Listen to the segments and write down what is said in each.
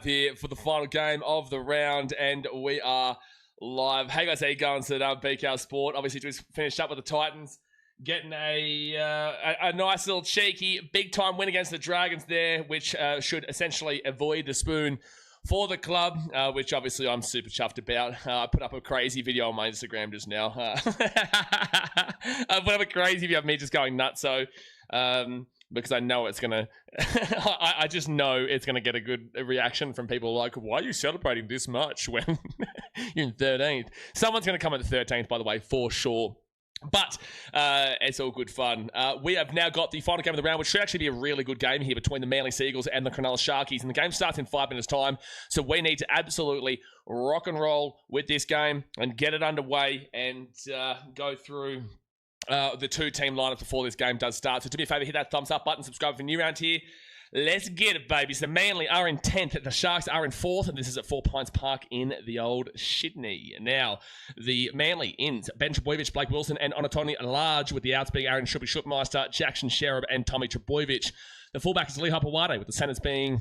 Here for the final game of the round, and we are live. Hey guys, how you going? So BKRsport obviously just finished up with the Titans, getting a nice little cheeky big time win against the Dragons there, which should essentially avoid the spoon for the club, which obviously I'm super chuffed about. I put up a crazy video on my Instagram just now. I put up a crazy video of me just going nuts. So because I know it's gonna I just know it's gonna get a good reaction from people like, why are you celebrating this much when you're in 13th? Someone's gonna come at the 13th, by the way, for sure. But it's all good fun. We have now got the final game of the round, which should actually be a really good game here between the Manly Seagulls and the Cronulla Sharkies. And the game starts in 5 minutes' time. So we need to absolutely rock and roll with this game and get it underway and go through the two-team lineup before this game does start. So do me a favor, hit that thumbs up button, subscribe for new round here. Let's get it, baby. So Manly are in 10th. The Sharks are in 4th. And this is at 4 Pines Park in the old Sydney. Now, the Manly ins Ben Trbojevic, Blake Wilson, and Onatoni Large, with the outs being Aaron Shuppi-Shupmeister, Jackson Sherab, and Tommy Trbojevic. The fullback is Lee Hopewade, with the centers being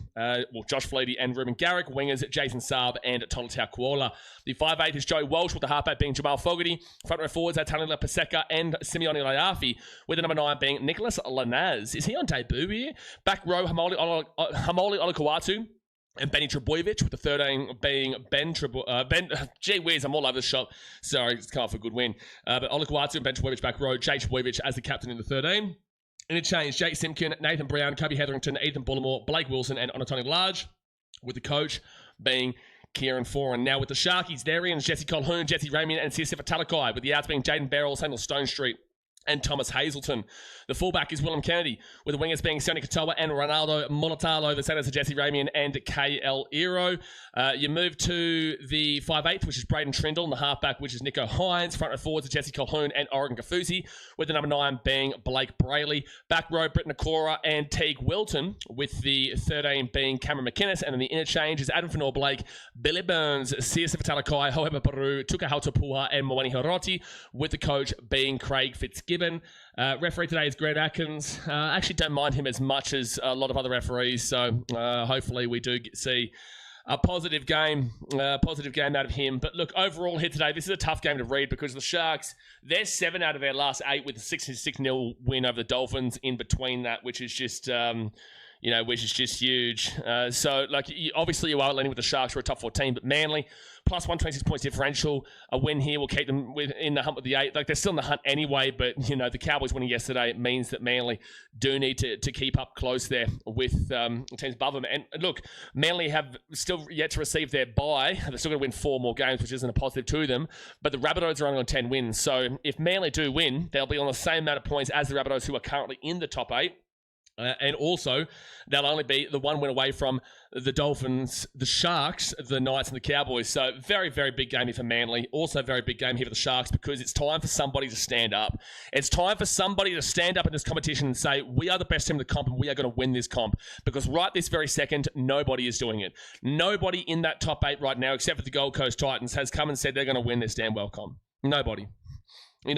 Josh Fleety and Ruben Garrick. Wingers, Jason Saab and Tolutau Kuola. The 5'8" is Joey Walsh, with the halfback being Jamal Fogarty. Front row forwards are Tanila Paseka and Simeone Laiafi, with the number 9 being Nicholas Lanaz. Is he on debut here? Back row, Hamoli Olakawatu and Benny Trbojevic, with the 13 being gee whiz, I'm all over the shop. Sorry, it's come off a good win. But Olakawatu and Ben Trbojevic back row. Jake Trbojevic as the captain in the 13. Interchange, Jake Simpkin, Nathan Brown, Kobe Hetherington, Ethan Bullimore, Blake Wilson, and Onatoni Large, with the coach being Kieran Foran. Now with the Sharkies, they're in Jesse Colquhoun, Jesse Ramian, and Siosifa Talakai, with the outs being Jaden Beryl, Samuel Stone Street, and Thomas Hazelton. The fullback is Willem Kennedy, with the wingers being Sonny Katoa and Ronaldo Monotalo. The centers are Jesse Ramian and KL Ero. You move to the 5'8", which is Braden Trindle, and the halfback, which is Nico Hines. Front row forwards are Jesse Colquhoun and Oregon Kafusi, with the number 9 being Blake Brayley. Back row, Britt Nakora and Teague Wilton, with the 13 being Cameron McInnes. And then the interchange is Adam Fanor Blake, Billy Burns, Siosifa Talakai, Hoheba Peru, Tuka Hautapua, and Mwani Hiroti, with the coach being Craig Fitzgibbon. Referee today is Grant Atkins. Actually don't mind him as much as a lot of other referees, so hopefully we do see a positive game out of him. But look, overall here today, this is a tough game to read because the Sharks, they're 7 out of their last 8 with a 6-0 win over the Dolphins in between that, which is just which is just huge. So, like, obviously you are leaning with the Sharks for a top 4 team, but Manly, plus 126 points differential, a win here will keep them in the hunt with the 8. Like, they're still in the hunt anyway, but, the Cowboys winning yesterday means that Manly do need to keep up close there with teams above them. And, look, Manly have still yet to receive their bye. They're still going to win 4 more games, which isn't a positive to them, but the Rabbitohs are only on 10 wins. So, if Manly do win, they'll be on the same amount of points as the Rabbitohs, who are currently in the top 8. And also, they'll only be the 1 win away from the Dolphins, the Sharks, the Knights, and the Cowboys. So, very, very big game here for Manly. Also, very big game here for the Sharks, because it's time for somebody to stand up. It's time for somebody to stand up in this competition and say, we are the best team in the comp and we are going to win this comp. Because right this very second, nobody is doing it. Nobody in that top 8 right now, except for the Gold Coast Titans, has come and said they're going to win this damn well comp. Nobody.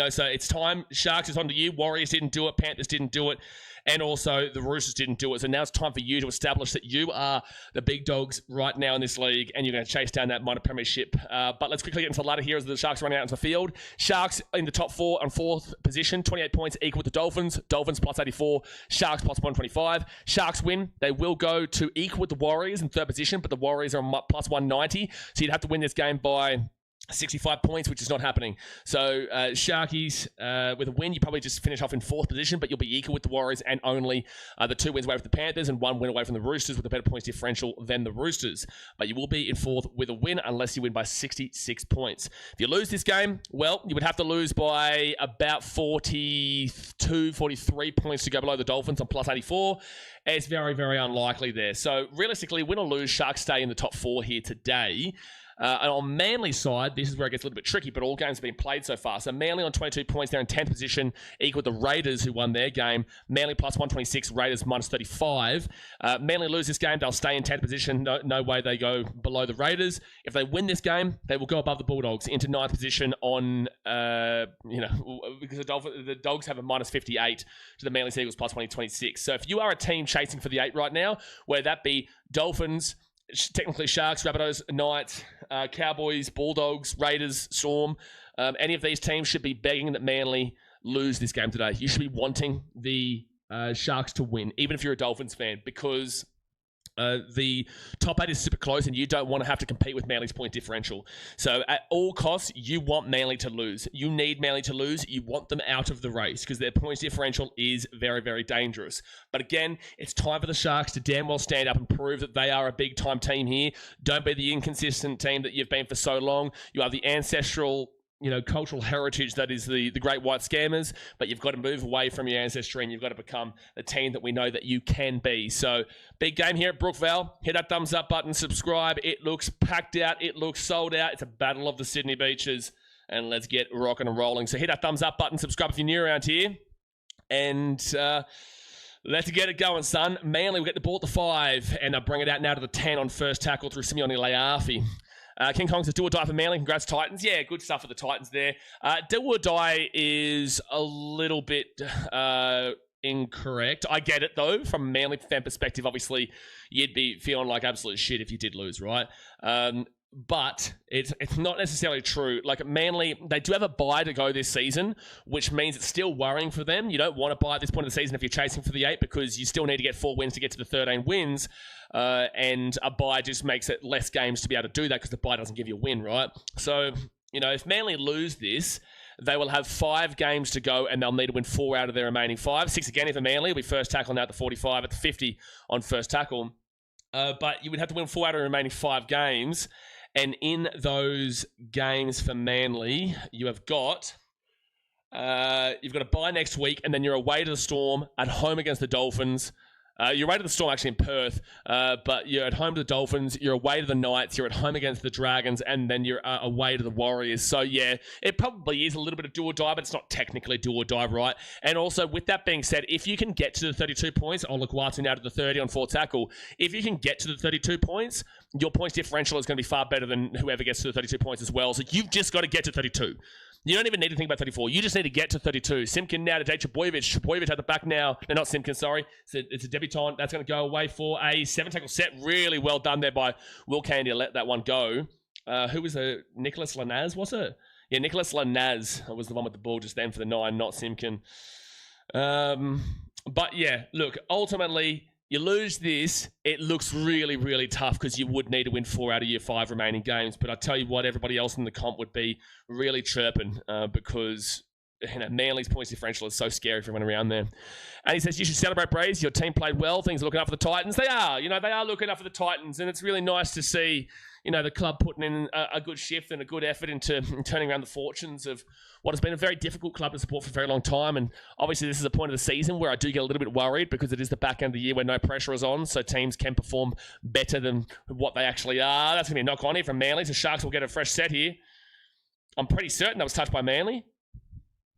So it's time. Sharks is on to you. Warriors didn't do it. Panthers didn't do it. And also, the Roosters didn't do it. So now it's time for you to establish that you are the big dogs right now in this league, and you're going to chase down that minor premiership. But let's quickly get into the ladder here as the Sharks run out into the field. Sharks in the top 4 on 4th position, 28 points, equal with the Dolphins. Dolphins plus 84, Sharks plus 125. Sharks win. They will go to equal with the Warriors in 3rd position, but the Warriors are on plus 190. So you'd have to win this game by 65 points, which is not happening. So Sharkies, with a win, you probably just finish off in 4th position, but you'll be equal with the Warriors and only the 2 wins away from the Panthers and 1 win away from the Roosters, with a better points differential than the Roosters. But you will be in 4th with a win unless you win by 66 points. If you lose this game, well, you would have to lose by about 42, 43 points to go below the Dolphins on plus 84. It's very, very unlikely there. So realistically, win or lose, Sharks stay in the top 4 here today. And on Manly's side, this is where it gets a little bit tricky, but all games have been played so far. So Manly on 22 points, they're in 10th position, equal with the Raiders, who won their game. Manly plus 126, Raiders minus 35. Manly lose this game, they'll stay in 10th position. No way they go below the Raiders. If they win this game, they will go above the Bulldogs into 9th position on, because the Dogs have a minus 58 to the Manly Seagulls plus 26. So if you are a team chasing for the 8 right now, whether that be Dolphins, technically Sharks, Rabbitohs, Knights, Cowboys, Bulldogs, Raiders, Storm. Any of these teams should be begging that Manly lose this game today. You should be wanting the Sharks to win, even if you're a Dolphins fan, because the top 8 is super close and you don't want to have to compete with Manly's point differential. So at all costs, you want Manly to lose. You need Manly to lose. You want them out of the race because their points differential is very, very dangerous. But again, it's time for the Sharks to damn well stand up and prove that they are a big-time team here. Don't be the inconsistent team that you've been for so long. You are the ancestral, cultural heritage that is the great white scammers, but you've got to move away from your ancestry and you've got to become the team that we know that you can be. So, big game here at Brookvale. Hit that thumbs up button, subscribe. It looks packed out. It looks sold out. It's a battle of the Sydney beaches, and let's get rocking and rolling. So, hit that thumbs up button, subscribe if you're new around here, and let's get it going, son. Manly will get the ball at the 5, and they'll bring it out now to the 10 on first tackle through Simeone Leafi. King Kong says, do or die for Manly. Congrats, Titans. Yeah, good stuff for the Titans there. Do or die is a little bit incorrect. I get it, though. From a Manly fan perspective, obviously, you'd be feeling like absolute shit if you did lose, right? But it's not necessarily true. Like Manly, they do have a bye to go this season, which means it's still worrying for them. You don't want to buy at this point of the season if you're chasing for the 8 because you still need to get 4 wins to get to the 13 wins. And a bye just makes it less games to be able to do that because the bye doesn't give you a win, right? So, if Manly lose this, they will have 5 games to go and they'll need to win 4 out of their remaining 5. 6 again if Manly will be first tackle now at the 45, at the 50 on first tackle. But you would have to win 4 out of the remaining 5 games. And in those games for Manly, you have got you've got a bye next week, and then you're away to the Storm, at home against the Dolphins. You're away to the Storm actually in Perth, but you're at home to the Dolphins, you're away to the Knights, you're at home against the Dragons, and then you're away to the Warriors. So yeah, it probably is a little bit of do or die, but it's not technically do or die, right? And also, with that being said, if you can get to the 32 points, look, Watson out to the 30 on 4 tackle. If you can get to the 32 points, your points differential is going to be far better than whoever gets to the 32 points as well. So you've just got to get to 32. You don't even need to think about 34. You just need to get to 32. Simpkin now to Jake Trbojevic. Trbojevic at the back now. No, not Simpkin, sorry. It's a debutant. That's going to go away for a 7-tackle set. Really well done there by Will Candy to let that one go. Who was it? Nicholas Lanaz, was it? Yeah, Nicholas Lanaz was the one with the ball just then for the 9, not Simpkin. But yeah, look, ultimately, you lose this, it looks really, really tough because you would need to win 4 out of your 5 remaining games. But I tell you what, everybody else in the comp would be really chirping because Manly's points differential is so scary for everyone around there. And he says, you should celebrate, Braves. Your team played well. Things are looking up for the Titans. They are. They are looking up for the Titans. And it's really nice to see, the club putting in a good shift and a good effort into turning around the fortunes of what has been a very difficult club to support for a very long time. And obviously this is a point of the season where I do get a little bit worried because it is the back end of the year where no pressure is on, so teams can perform better than what they actually are. That's going to be a knock on here from Manly, so Sharks will get a fresh set here. I'm pretty certain that was touched by Manly.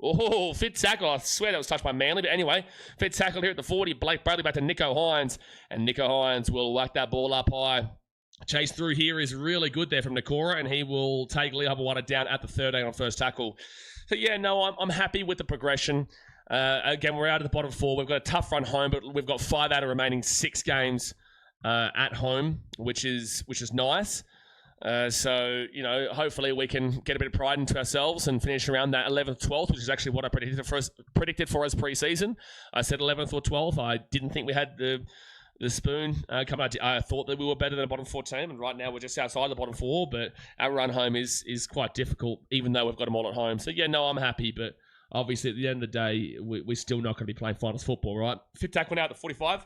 Oh, fit tackle. I swear that was touched by Manly. But anyway, fit tackle here at the 40. Blake Bradley back to Nico Hines. And Nico Hines will whack that ball up high. Chase through here is really good there from Nakora, and he will take Lee Hubawata down at the 13 on first tackle. So yeah, no, I'm happy with the progression. Again, we're out of the bottom 4. We've got a tough run home, but we've got 5 out of remaining 6 games at home, which is nice. So, hopefully we can get a bit of pride into ourselves and finish around that 11th, 12th, which is actually what I predicted for us pre-season. I said 11th or 12th. I didn't think we had the spoon coming out. I thought that we were better than a bottom 4 team, and right now we're just outside the bottom 4, but our run home is quite difficult, even though we've got them all at home. So, yeah, no, I'm happy, but obviously at the end of the day, we're still not going to be playing finals football, right? Fit tackle now at the 45.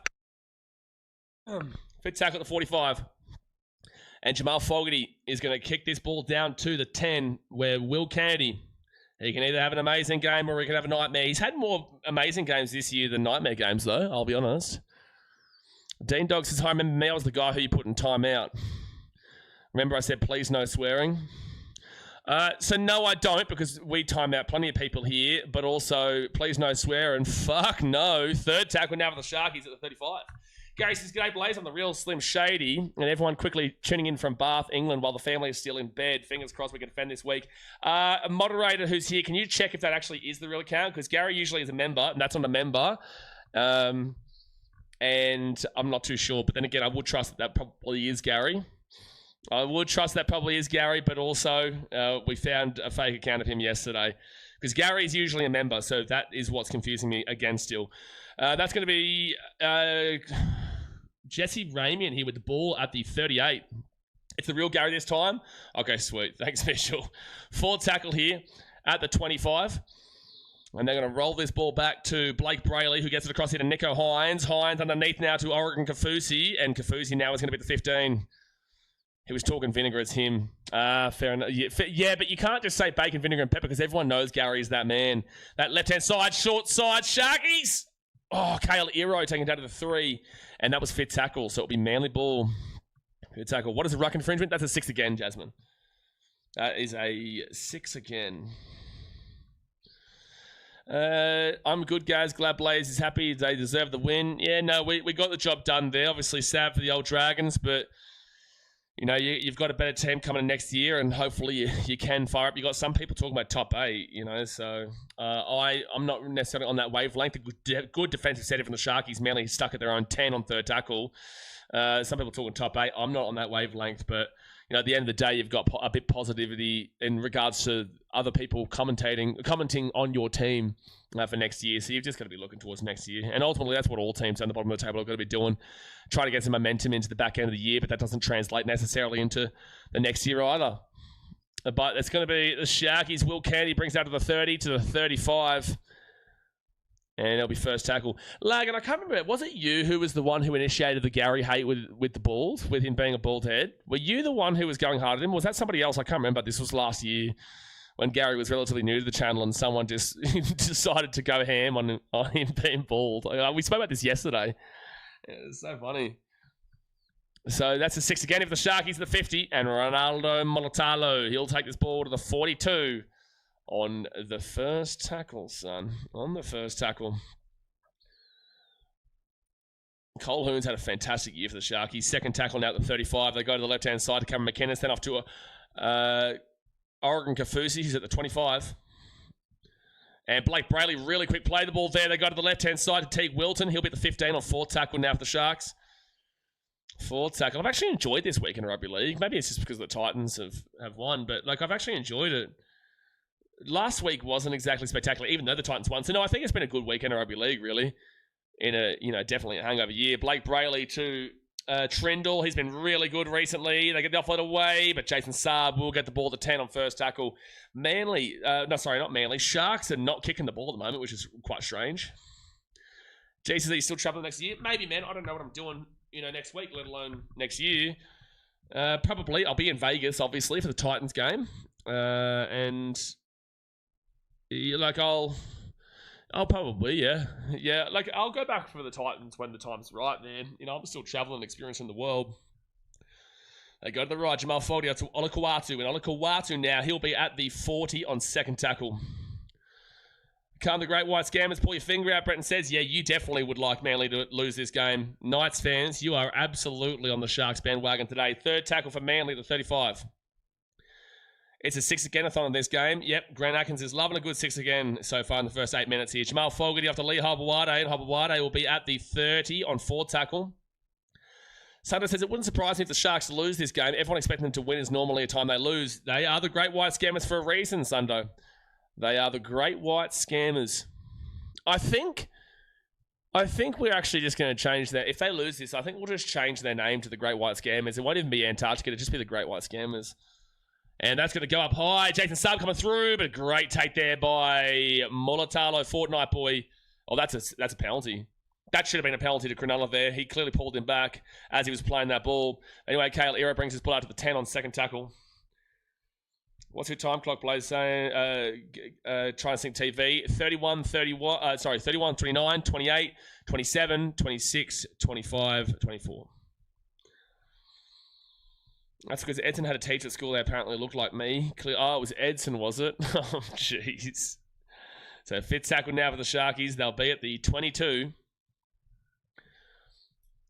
Fit tackle at the 45. And Jamal Fogarty is going to kick this ball down to the 10, where Will Candy, he can either have an amazing game or he can have a nightmare. He's had more amazing games this year than nightmare games, though, I'll be honest. Dean Dog says, I remember me, I was the guy who you put in timeout. Remember I said, please no swearing? So no, I don't, because we time out plenty of people here, but also, please no swear, and fuck no. Third tackle now for the Sharkies at the 35. Gary says, g'day Blaze, I'm the real Slim Shady, and everyone quickly tuning in from Bath, England, while the family is still in bed. Fingers crossed we can defend this week. A moderator who's here, can you check if that actually is the real account? Because Gary usually is a member, and that's not a member. And I'm not too sure. But then again, I would trust that probably is Gary. But also we found a fake account of him yesterday. Because Gary is usually a member, so that is what's confusing me again still. That's going to be Jesse Ramian here with the ball at the 38. It's the real Gary this time. Okay, sweet. Thanks, Mitchell. Forward tackle here at the 25. And they're going to roll this ball back to Blake Brayley, who gets it across here to Nico Hines. Hines underneath now to Oregon Kafusi. And Kafusi now is going to be the 15. He was talking vinegar, it's him. Fair enough. Yeah, but you can't just say bacon, vinegar, and pepper because everyone knows Gary is that man. That left-hand side, short side, Sharkies! Oh, Kale Iro taking it down to the 3. And that was fit tackle, so it'll be Manly ball. Fit tackle. What is a ruck infringement? That's a 6 again, Jasmine. That is a 6 again. I'm good, guys. Glad Blaze is happy. They deserve the win. Yeah, no, we got the job done there. Obviously sad for the old Dragons, but... You know, you've got a better team coming in next year, and hopefully you can fire up. You've got some people talking about top 8, you know, so I'm not necessarily on that wavelength. A good defensive setting from the Sharkies. Manly stuck at their own 10 on third tackle. Some people talking top 8. I'm not on that wavelength, but, you know, at the end of the day, you've got a bit positivity in regards to other people commenting on your team for next year. So you've just got to be looking towards next year. And ultimately, that's what all teams on the bottom of the table are going to be doing. Trying to get some momentum into the back end of the year, but that doesn't translate necessarily into the next year either. But it's going to be the Sharkies. Will Candy brings out to the 30 to the 35. And it'll be first tackle. Lag, and I can't remember, was it you who was the one who initiated the Gary hate with the balls, with him being a bald head? Were you the one who was going hard at him? Was that somebody else? I can't remember. This was last year when Gary was relatively new to the channel and someone just decided to go ham on him being bald. We spoke about this yesterday. It's so funny. So that's a 6 again for the Sharkies, the 50. And Ronaldo Molotalo, he'll take this ball to the 42 on the first tackle, son. On the first tackle. Cole Hoon's had a fantastic year for the Sharkies. Second tackle now at the 35. They go to the left-hand side to Cameron McInnes. Then off to Oregon Kafusi, who's at the 25. And Blake Brayley, really quick play the ball there. They go to the left-hand side to Teague Wilton. He'll be at the 15 on fourth tackle now for the Sharks. Fourth tackle. I've actually enjoyed this week in Rugby League. Maybe it's just because the Titans have won, but like I've actually enjoyed it. Last week wasn't exactly spectacular, even though the Titans won. So no, I think it's been a good week in Rugby League, really. In a, you know, definitely a hangover year. Blake Brayley to Trindle. He's been really good recently. They get the offload away, but Jason Saab will get the ball to 10 on first tackle. Manly, not Manly. Sharks are not kicking the ball at the moment, which is quite strange. GCZ still traveling next year? Maybe, man. I don't know what I'm doing, you know, next week, let alone next year. Probably. I'll be in Vegas, obviously, for the Titans game. And, like, I'll probably, yeah. Like, I'll go back for the Titans when the time's right, man. You know, I'm still traveling, experiencing the world. They go to the right. Jamal Foldy out to Olakawatu. And Olakawatu now, he'll be at the 40 on second tackle. Calm the Great White Scammers. Pull your finger out. Breton says, yeah, you definitely would like Manly to lose this game. Knights fans, you are absolutely on the Sharks bandwagon today. Third tackle for Manly at the 35. It's a 6 again-a-thon in this game. Yep, Grant Atkins is loving a good 6 again so far in the first 8 minutes here. Jamal Fogarty off to Lee Hobawade, and Hobawade will be at the 30 on fourth tackle. Sunder says, it wouldn't surprise me if the Sharks lose this game. Everyone expecting them to win is normally a time they lose. They are the Great White Scammers for a reason, Sundo. They are the Great White Scammers. I think we're actually just going to change that. If they lose this, I think we'll just change their name to the Great White Scammers. It won't even be Antarctica. It'll just be the Great White Scammers. And that's going to go up high. Jason Saab coming through, but a great take there by Molotalo, Fortnite boy. Oh, that's a penalty. That should have been a penalty to Cronulla there. He clearly pulled him back as he was playing that ball. Anyway, Kale Iro brings his ball out to the 10 on second tackle. What's your time clock, Blaze saying? Try and sync TV. 31, 29, 28, 27, 26, 25, 24. That's because Edson had a teacher at school that apparently looked like me. Oh, it was Edson, was it? Oh, jeez. So fifth tackle now for the Sharkies. They'll be at the 22.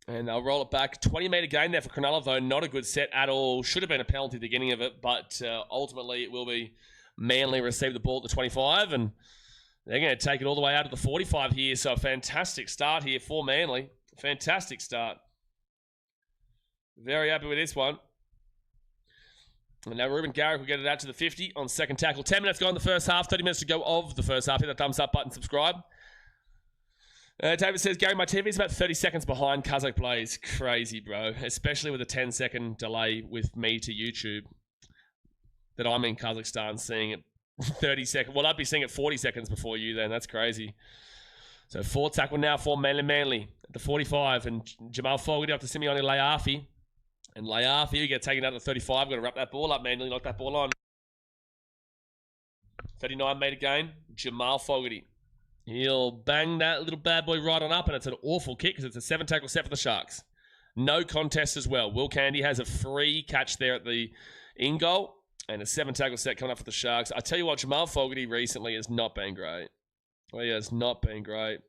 And they'll roll it back. 20-metre gain there for Cronulla, though. Not a good set at all. Should have been a penalty at the beginning of it, but ultimately it will be Manly receive the ball at the 25, and they're going to take it all the way out to the 45 here. So a fantastic start here for Manly. Fantastic start. Very happy with this one. And now Ruben Garrick will get it out to the 50 on second tackle. 10 minutes gone in the first half. 30 minutes to go of the first half. Hit that thumbs up button, subscribe. David says, Gary, my TV is about 30 seconds behind Kazakh plays. Crazy, bro. Especially with a 10-second delay with me to YouTube. That I'm in Kazakhstan seeing it 30 seconds. Well, I'd be seeing it 40 seconds before you then. That's crazy. So forward tackle now for Manly at the 45. And Jamal Fogarty up to Simeone Layafi. And Layafi, you get taken out to 35. Got to wrap that ball up, Manly. Knock that ball on. 39-metre gain. Jamal Fogarty. He'll bang that little bad boy right on up, and it's an awful kick because it's a 7-tackle set for the Sharks. No contest as well. Will Candy has a free catch there at the in goal, and a 7-tackle set coming up for the Sharks. I tell you what, Jamal Fogarty recently has not been great. Well, he has not been great.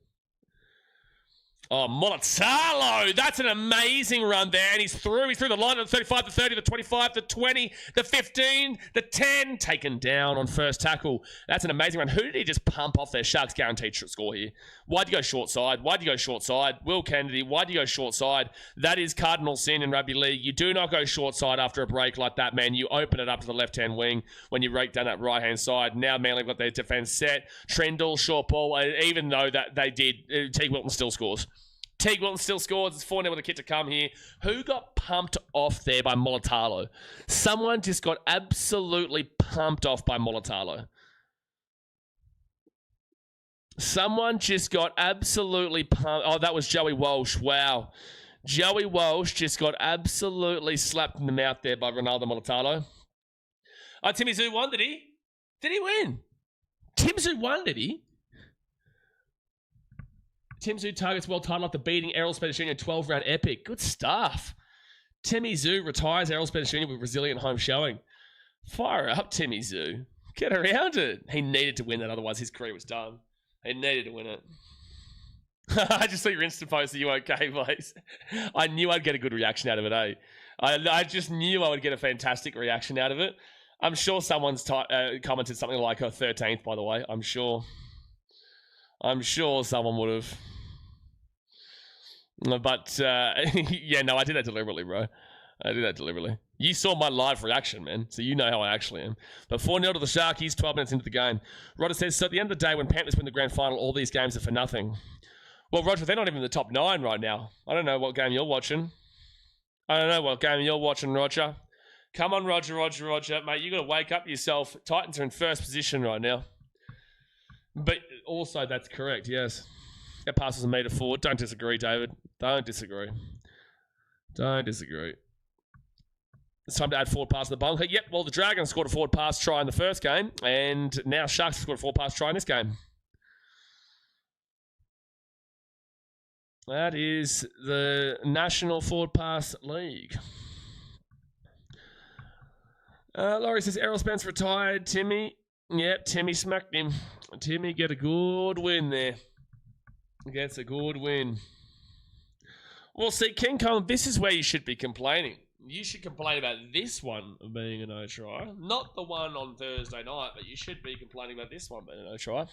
Oh, Molitalo! That's an amazing run there. And he's through the line at the 35, the 30, the 25, the 20, the 15, the 10. Taken down on first tackle. That's an amazing run. Who did he just pump off there? Sharks guaranteed score here. Why'd you go short side? Why'd you go short side? Will Kennedy, why'd you go short side? That is cardinal sin in rugby league. You do not go short side after a break like that, man. You open it up to the left-hand wing when you rake down that right-hand side. Now Manly got their defense set. Trendall, short ball. Even though that they did, Teague Wilton still scores. Teague Wilton still scores. It's 4-0 with a kick to come here. Who got pumped off there by Molitalo? Someone just got absolutely pumped off by Molitalo. Someone just got absolutely pumped. Oh, that was Joey Walsh. Wow. Joey Walsh just got absolutely slapped in the mouth there by Ronaldo Molitalo. Oh, Timmy Zoo won, did he? Did he win? Tim Zoo won, did he? Tim Zoo targets world title after beating Errol Spence Jr. 12-round epic. Good stuff. Timmy Zoo retires Errol Spence Jr. with resilient home showing. Fire up, Timmy Zoo. Get around it. He needed to win that, otherwise his career was done. He needed to win it. I just saw your Insta post. Are you okay, boys? I knew I'd get a good reaction out of it, eh? I just knew I would get a fantastic reaction out of it. I'm sure someone's commented something like her 13th, by the way. I'm sure someone would have. But, yeah, no, I did that deliberately, bro. I did that deliberately. You saw my live reaction, man, so you know how I actually am. But 4-0 to the Sharkies, 12 minutes into the game. Roger says, so at the end of the day, when Panthers win the grand final, all these games are for nothing. Well, Roger, they're not even in the top 9 right now. I don't know what game you're watching. Roger. Come on, Roger. Mate, you got to wake up yourself. Titans are in first position right now. But also, that's correct, yes. That pass was a metre forward. Don't disagree, David. Don't disagree. It's time to add forward pass to the bunker. Yep, well, the Dragons scored a forward pass try in the first game, and now Sharks have scored a forward pass try in this game. That is the National Forward Pass League. Laurie says, Errol Spence retired. Timmy. Yep, Timmy smacked him. Timmy get a good win there. Gets a good win. Well, see, King Kong, this is where you should be complaining. You should complain about this one being a no-try. Not the one on Thursday night, but you should be complaining about this one being a no-try.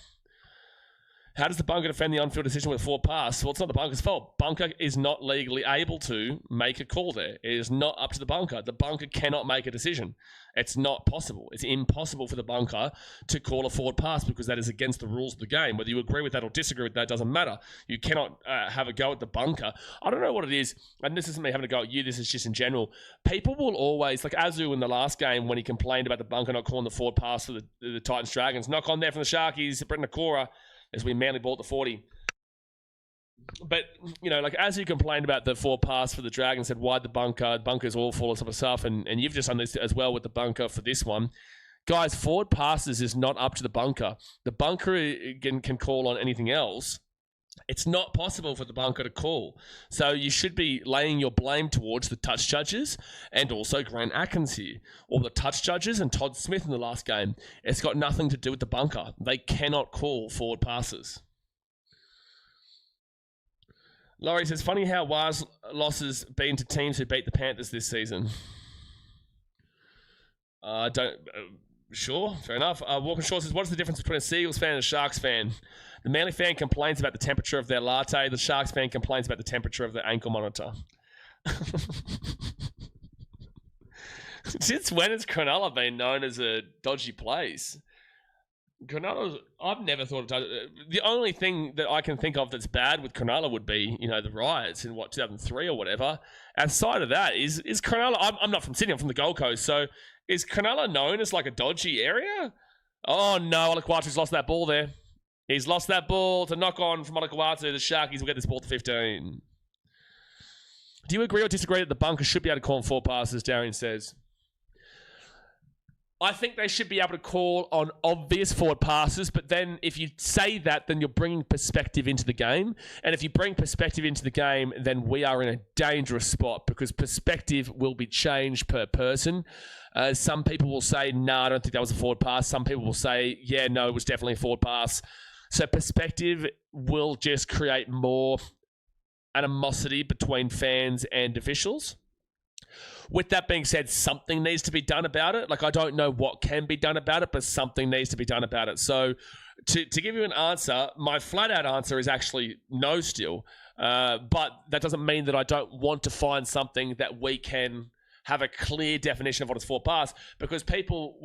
How does the bunker defend the on-field decision with a forward pass? Well, it's not the bunker's fault. Bunker is not legally able to make a call there. It is not up to the bunker. The bunker cannot make a decision. It's not possible. It's impossible for the bunker to call a forward pass because that is against the rules of the game. Whether you agree with that or disagree with that doesn't matter. You cannot have a go at the bunker. I don't know what it is, and this isn't me having a go at you, this is just in general. People will always, like Azu in the last game when he complained about the bunker not calling the forward pass for the Titans Dragons. Knock on there from the Sharkies, Brendan Nakora, as we Manly bought the 40. But, you know, like as you complained about the forward pass for the Dragons, said, why the bunker? Bunker's awful and sort of stuff. And you've just done this as well with the bunker for this one. Guys, forward passes is not up to the bunker. The bunker can call on anything else. It's not possible for the bunker to call. So you should be laying your blame towards the touch judges and also Grant Atkins here. Or the touch judges and Todd Smith in the last game. It's got nothing to do with the bunker. They cannot call forward passes. Laurie says, funny how Waz losses been to teams who beat the Panthers this season. Sure, fair enough. Walking Short says, what's the difference between a Seagulls fan and a Sharks fan? The Manly fan complains about the temperature of their latte. The Sharks fan complains about the temperature of their ankle monitor. Since when has Cronulla been known as a dodgy place? Cronulla, I've never thought of the only thing that I can think of that's bad with Cronulla would be, the riots in 2003 or whatever. Outside of that, is Cronulla, I'm not from Sydney, I'm from the Gold Coast, so is Cronulla known as like a dodgy area? Oh no, Olakwatu's lost that ball there. He's lost that ball to knock on from Olakwatu. The Sharkies will get this ball to 15. Do you agree or disagree that the bunkers should be able to call on 4 passes, Darian says? I think they should be able to call on obvious forward passes, but then if you say that, then you're bringing perspective into the game. And if you bring perspective into the game, then we are in a dangerous spot because perspective will be changed per person. Some people will say, no, I don't think that was a forward pass. Some people will say, yeah, no, it was definitely a forward pass. So perspective will just create more animosity between fans and officials. With that being said, something needs to be done about it. Like, I don't know what can be done about it, but something needs to be done about it. So to give you an answer, my flat out answer is actually no still. But that doesn't mean that I don't want to find something that we can have a clear definition of what is forward pass, because people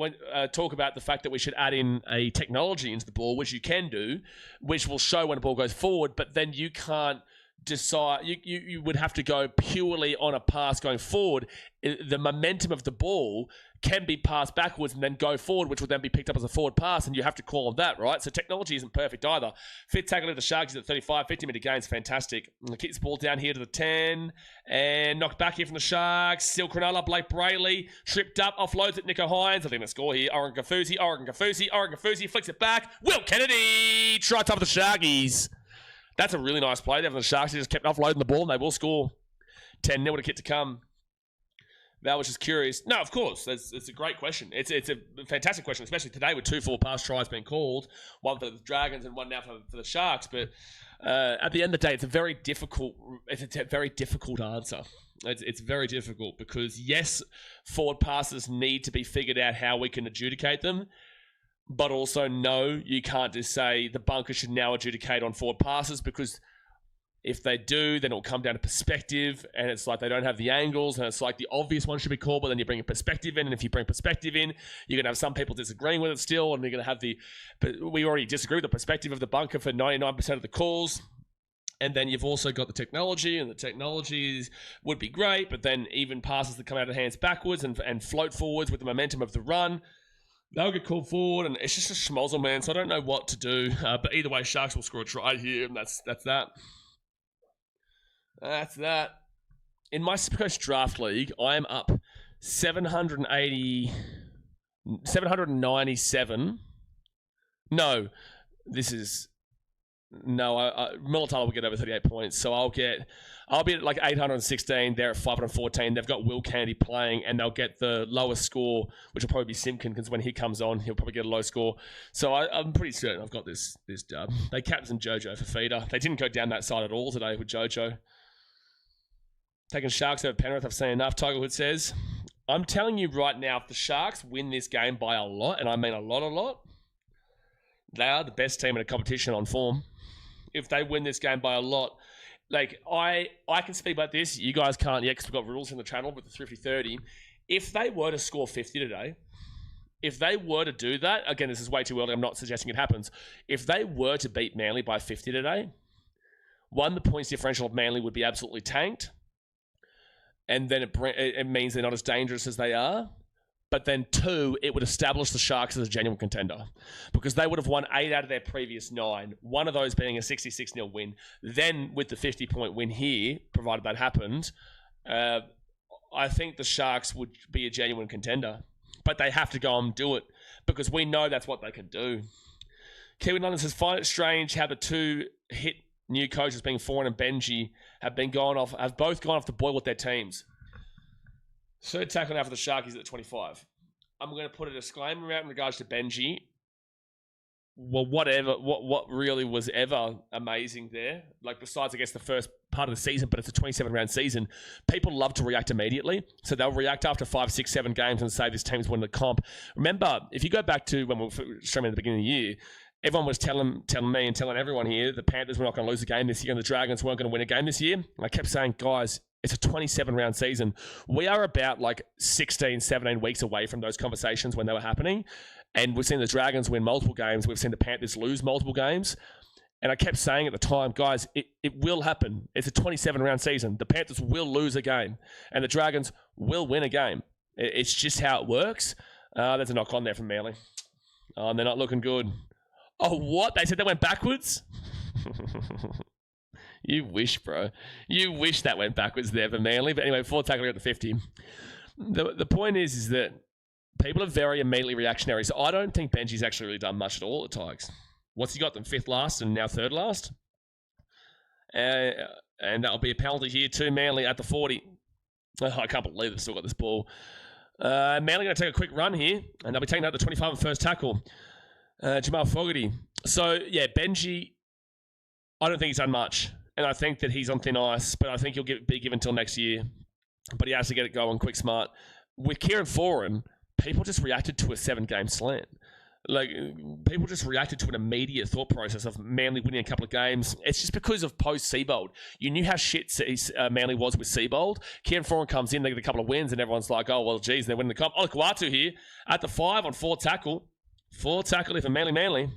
talk about the fact that we should add in a technology into the ball, which you can do, which will show when a ball goes forward, but then you can't decide. You would have to go purely on a pass going forward. The momentum of the ball can be passed backwards and then go forward, which will then be picked up as a forward pass, and you have to call on that, right? So technology isn't perfect either. Fit tackle of the Sharks is at 35, 50-meter gains, fantastic. And kick this ball down here to the 10, and knocked back here from the Sharks. Still Cronulla, Blake Brayley, tripped up, offloads at Nico Hines. I think the score here, Oregon Kafusi, flicks it back. Will Kennedy, try top of the Sharkies. That's a really nice play there from the Sharks. They just kept offloading the ball and they will score. 10-0 with a kick to come. Val was just curious. No, of course. It's a great question. It's a fantastic question, especially today with 2 forward pass tries being called. One for the Dragons and one now for the Sharks. But at the end of the day, it's a very difficult answer. It's very difficult because, yes, forward passes need to be figured out how we can adjudicate them. But also, no, you can't just say the bunker should now adjudicate on forward passes, because if they do, then it'll come down to perspective, and it's like they don't have the angles, and it's like the obvious one should be called, but then you bring a perspective in, and if you bring perspective in, you're going to have some people disagreeing with it still, and you're going to have but we already disagree with the perspective of the bunker for 99% of the calls. And then you've also got the technology, and the technology would be great, but then even passes that come out of hands backwards and float forwards with the momentum of the run, they'll get called forward, and it's just a schmozzle, man. So I don't know what to do. But either way, Sharks will score a try here, and that's that. That's that. In my Supercoach Draft League, I am up 797. No, this is... No, Militalo will get over 38 points, so I'll be at like 816. They're at 514. They've got Will Candy playing, and they'll get the lowest score, which will probably be Simpkin, because when he comes on, he'll probably get a low score. So I'm pretty certain I've got this dub. They captained Jojo for feeder. They didn't go down that side at all today with Jojo. Taking Sharks over Penrith, I've seen enough, Tiger Hood says. I'm telling you right now, if the Sharks win this game by a lot, and I mean a lot, they are the best team in a competition on form. If they win this game by a lot, like I can speak about this. You guys can't yet, because we've got rules in the channel with the Thrifty 30. If they were to score 50 today, if they were to do that, again, this is way too early, I'm not suggesting it happens. If they were to beat Manly by 50 today, one, the points differential of Manly would be absolutely tanked. And then it means they're not as dangerous as they are. But then 2, it would establish the Sharks as a genuine contender, because they would have won 8 out of their previous 9, one of those being a 66-0 win. Then with the 50-point win here, provided that happened, I think the Sharks would be a genuine contender. But they have to go and do it, because we know that's what they can do. Kiwi London says, find it strange how the 2 hit new coaches, being Foran and Benji, have both gone off the boil with their teams. Third tackle now for the Sharkies at 25. I'm going to put a disclaimer out in regards to Benji. well, whatever, what really was ever amazing there, like besides, I guess, the first part of the season, but it's a 27-round season, people love to react immediately. So they'll react after 5, 6, 7 games and say this team's winning the comp. Remember, if you go back to when we were streaming at the beginning of the year, everyone was telling me and telling everyone here the Panthers were not going to lose a game this year and the Dragons weren't going to win a game this year. And I kept saying, guys, it's a 27-round season. We are about like 16, 17 weeks away from those conversations when they were happening. And we've seen the Dragons win multiple games. We've seen the Panthers lose multiple games. And I kept saying at the time, guys, it will happen. It's a 27-round season. The Panthers will lose a game. And the Dragons will win a game. It's just how it works. There's a knock on there from Manly. Oh, and they're not looking good. Oh, what? They said they went backwards? You wish, bro. You wish that went backwards there for Manly. But anyway, forward tackling at the 50. The point is that people are very immediately reactionary. So I don't think Benji's actually really done much at all at Tigers. What's he got them? 5th last and now 3rd last? And that'll be a penalty here too. Manly at the 40. Oh, I can't believe they've still got this ball. Manly going to take a quick run here. And they'll be taking out the 25 on first tackle. Jamal Fogarty. So, yeah, Benji, I don't think he's done much. And I think that he's on thin ice. But I think he'll be given until next year. But he has to get it going quick, smart. With Kieran Foran, people just reacted to a 7-game slant. Like, people just reacted to an immediate thought process of Manly winning a couple of games. It's just because of post-Seabold. You knew how shit Manly was with Seabold. Kieran Foran comes in, they get a couple of wins, and everyone's like, oh, well, geez, they're winning the comp. Oh, Kuatu here at the 5 on 4 tackle. 4 tackle here for Manly.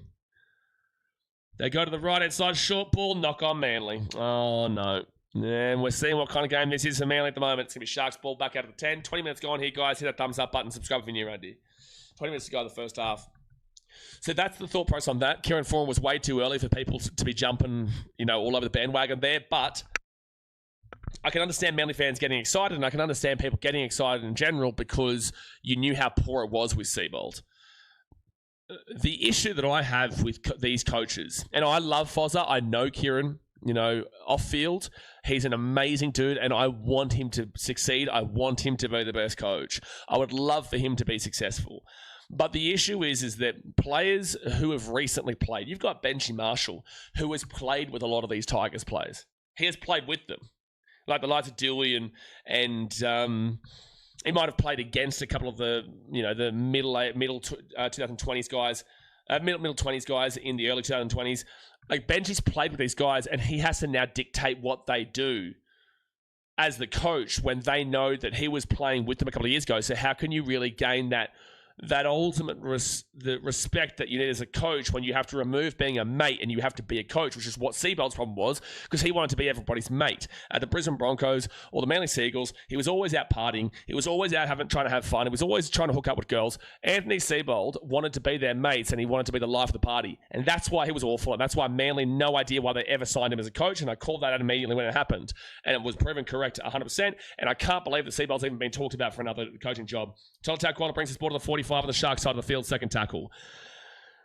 They go to the right-hand side, short ball, knock on Manly. Oh, no. And we're seeing what kind of game this is for Manly at the moment. It's going to be Sharks ball back out of the 10. 20 minutes gone here, guys. Hit that thumbs up button. Subscribe if you're new around here. 20 minutes to go in the first half. So that's the thought process on that. Kieran Foran was way too early for people to be jumping, all over the bandwagon there. But I can understand Manly fans getting excited, and I can understand people getting excited in general because you knew how poor it was with Seabold. The issue that I have with these coaches, and I love Fozza. I know Kieran, off field. He's an amazing dude, and I want him to succeed. I want him to be the best coach. I would love for him to be successful. But the issue is that players who have recently played, you've got Benji Marshall, who has played with a lot of these Tigers players. He has played with them, like the likes of Dewey and he might have played against a couple of the the middle 2020s guys, middle 20s guys in the early 2020s. Like Benji's played with these guys, and he has to now dictate what they do as the coach when they know that he was playing with them a couple of years ago. So how can you really gain that ultimate the respect that you need as a coach when you have to remove being a mate and you have to be a coach, which is what Seabold's problem was, because he wanted to be everybody's mate. At the Brisbane Broncos or the Manly Seagulls, he was always out partying. He was always out trying to have fun. He was always trying to hook up with girls. Anthony Seabold wanted to be their mates, and he wanted to be the life of the party. And that's why he was awful. And that's why Manly, no idea why they ever signed him as a coach. And I called that out immediately when it happened. And it was proven correct 100%. And I can't believe that Seabold's even been talked about for another coaching job. Total tackle brings his ball to the 45 on the Sharks side of the field, second tackle.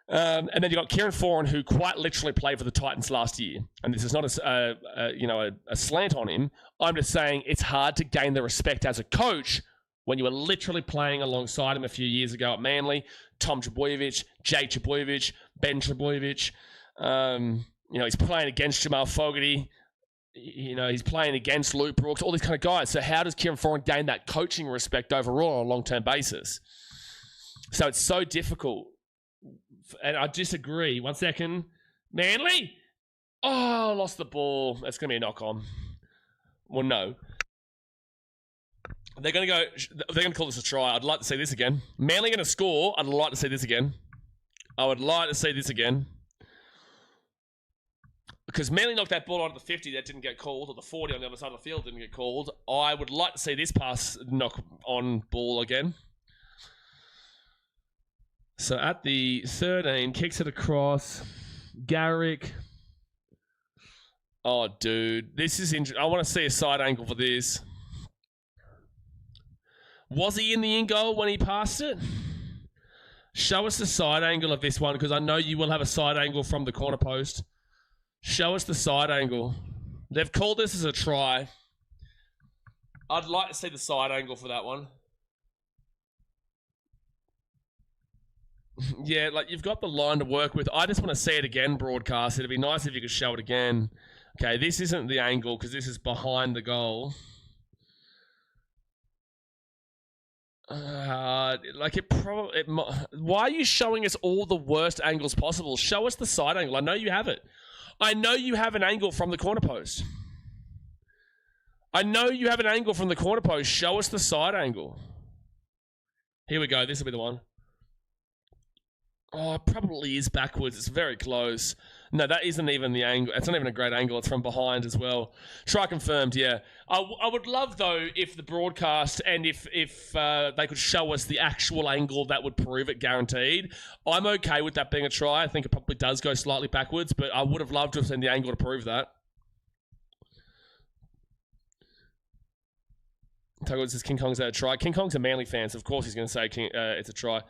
And then you got Kieran Foran, who quite literally played for the Titans last year. And this is not a slant on him. I'm just saying it's hard to gain the respect as a coach when you were literally playing alongside him a few years ago at Manly. Tom Trbojevic, Jake Trbojevic, Ben Trbojevic. He's playing against Jamal Fogarty. He's playing against Luke Brooks, all these kind of guys. So how does Kieran Foran gain that coaching respect overall on a long-term basis? So it's so difficult. And I disagree. 1 second. Manly? Oh, lost the ball. That's going to be a knock-on. Well, no. They're going to call this a try. I'd like to see this again. Manly going to score. I'd like to see this again. I would like to see this again. Because Manly knocked that ball onto the 50 that didn't get called, or the 40 on the other side of the field didn't get called. I would like to see this pass knock on ball again. So at the 13, kicks it across. Garrick. Oh, dude. This is interesting. I want to see a side angle for this. Was he in the in goal when he passed it? Show us the side angle of this one, because I know you will have a side angle from the corner post. Show us the side angle. They've called this as a try. I'd like to see the side angle for that one. Yeah, like you've got the line to work with. I just want to see it again broadcast. It'd be nice if you could show it again. Okay, this isn't the angle because this is behind the goal. Like it probably. Why are you showing us all the worst angles possible? Show us the side angle. I know you have it. I know you have an angle from the corner post. I know you have an angle from the corner post. Show us the side angle. Here we go. This will be the one. Oh, it probably is backwards. It's very close. No, that isn't even the angle. It's not even a great angle. It's from behind as well. Try confirmed, yeah. I would love, though, if the broadcast and if they could show us the actual angle that would prove it guaranteed. I'm okay with that being a try. I think it probably does go slightly backwards, but I would have loved to have seen the angle to prove that. Tugwood says King Kong's a try. King Kong's a Manly fan, so of course he's going to say it's a try.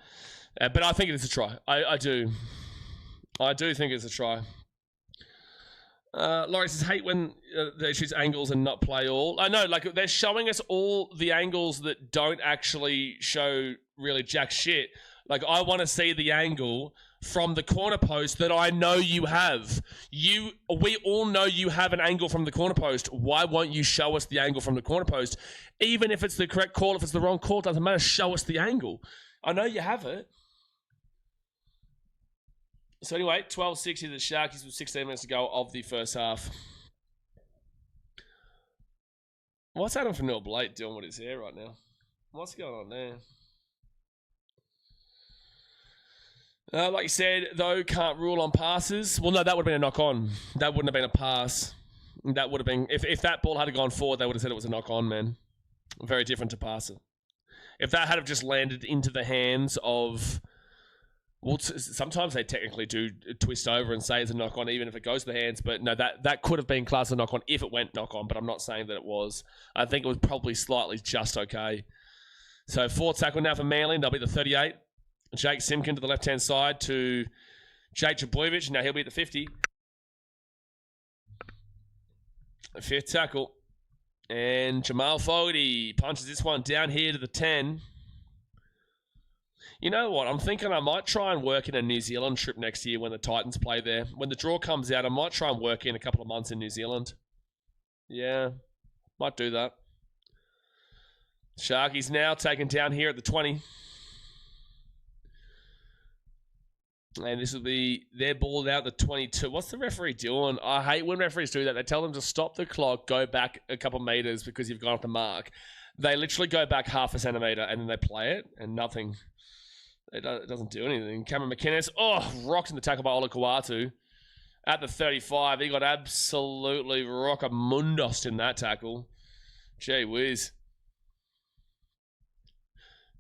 But I think it is a try. I do. I do think it's a try. Laurie says, hate when they choose angles and not play all. I know, like, they're showing us all the angles that don't actually show really jack shit. Like, I want to see the angle from the corner post that I know you have. We all know you have an angle from the corner post. Why won't you show us the angle from the corner post? Even if it's the correct call, if it's the wrong call, it doesn't matter. Show us the angle. I know you have it. So anyway, 12-60 to the Sharkies with 16 minutes to go of the first half. What's Adam Fanil Blake doing with his hair right now? What's going on there? Like you said, though, can't rule on passes. Well, no, that would have been a knock-on. That wouldn't have been a pass. That would have been... If that ball had gone forward, they would have said it was a knock-on, man. Very different to passer. If that had just landed into the hands of... Well, sometimes they technically do twist over and say it's a knock-on, even if it goes to the hands. But no, that could have been classed as a knock-on if it went knock-on, but I'm not saying that it was. I think it was probably slightly just okay. So, fourth tackle now for Manly. They'll be the 38. Jake Simkin to the left-hand side to Jake Trbojevic. Now he'll be at the 50. Fifth tackle. And Jamal Fogarty punches this one down here to the 10. You know what? I'm thinking I might try and work in a New Zealand trip next year when the Titans play there. When the draw comes out, I might try and work in a couple of months in New Zealand. Yeah, might do that. Sharkies now taken down here at the 20. And this will be their ball out the 22. What's the referee doing? I hate when referees do that. They tell them to stop the clock, go back a couple meters because you've gone off the mark. They literally go back half a centimeter and then they play it and nothing. It doesn't do anything. Cameron McInnes, rocked in the tackle by Ola Kawatu. At the 35, he got absolutely rockamundosed in that tackle. Gee whiz.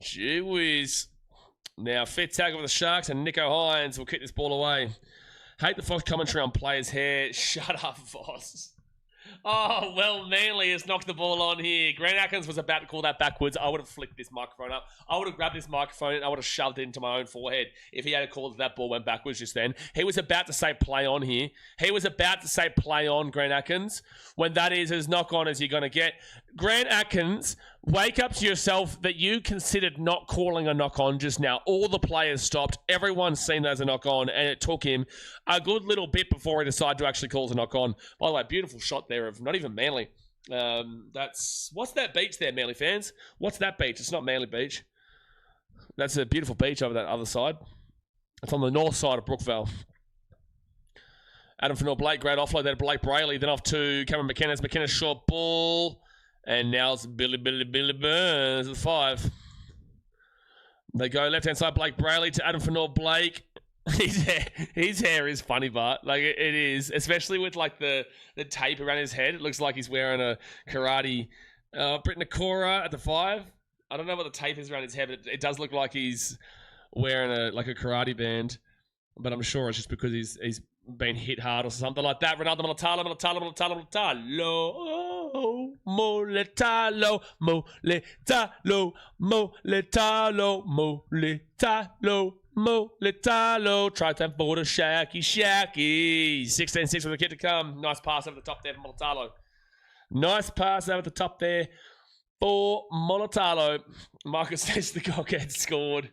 Gee whiz. Now, fifth tackle for the Sharks, and Nico Hines will kick this ball away. Hate the Fox commentary on players' hair. Shut up, Voss. Oh, well, Manly has knocked the ball on here. Grant Atkins was about to call that backwards. I would have flicked this microphone up. I would have grabbed this microphone and I would have shoved it into my own forehead if he had called that ball went backwards just then. He was about to say play on here. He was about to say play on, Grant Atkins, when that is as knock on as you're going to get. Grant Atkins, wake up to yourself that you considered not calling a knock on just now. All the players stopped. Everyone's seen that as a knock on, and it took him a good little bit before he decided to actually call it a knock on. By the way, beautiful shot there of not even Manly. What's that beach there, Manly fans? What's that beach? It's not Manly Beach. That's a beautiful beach over that other side. It's on the north side of Brookvale. Adam Fanil Blake, great offload there to Blake Brayley. Then off to Cameron McInnes. McInnes short ball. And now it's Billy Burns at 5. They go left-hand side, Blake Brayley to Adam Fanil Blake. His hair is funny, but like it is, especially with like the tape around his head. It looks like he's wearing a karate. Britt Nakora at the 5. I don't know what the tape is around his head, but it does look like he's wearing a karate band. But I'm sure it's just because he's been hit hard or something like that. Ronaldo Moletalo. Try time for the Shacky. 16-6 with the kid to come. Nice pass over the top there for Moletalo. Nice pass over the top there for Moletalo. Marcus says the Cockhead scored.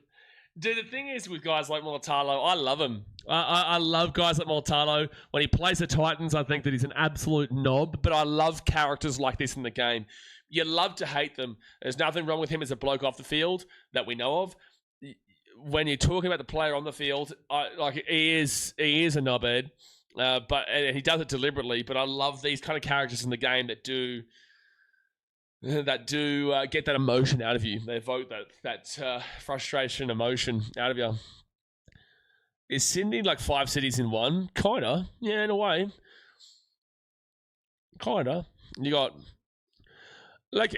Dude, the thing is with guys like Mulatalo, I love him. I love guys like Mulatalo. When he plays the Titans, I think that he's an absolute knob, but I love characters like this in the game. You love to hate them. There's nothing wrong with him as a bloke off the field that we know of. When you're talking about the player on the field, he is a knobhead, but and he does it deliberately. But I love these kind of characters in the game that do get that emotion out of you. They evoke that frustration, emotion out of you. Is Sydney like 5 cities in one? Kinda. Yeah, in a way. Kinda. You got... Like,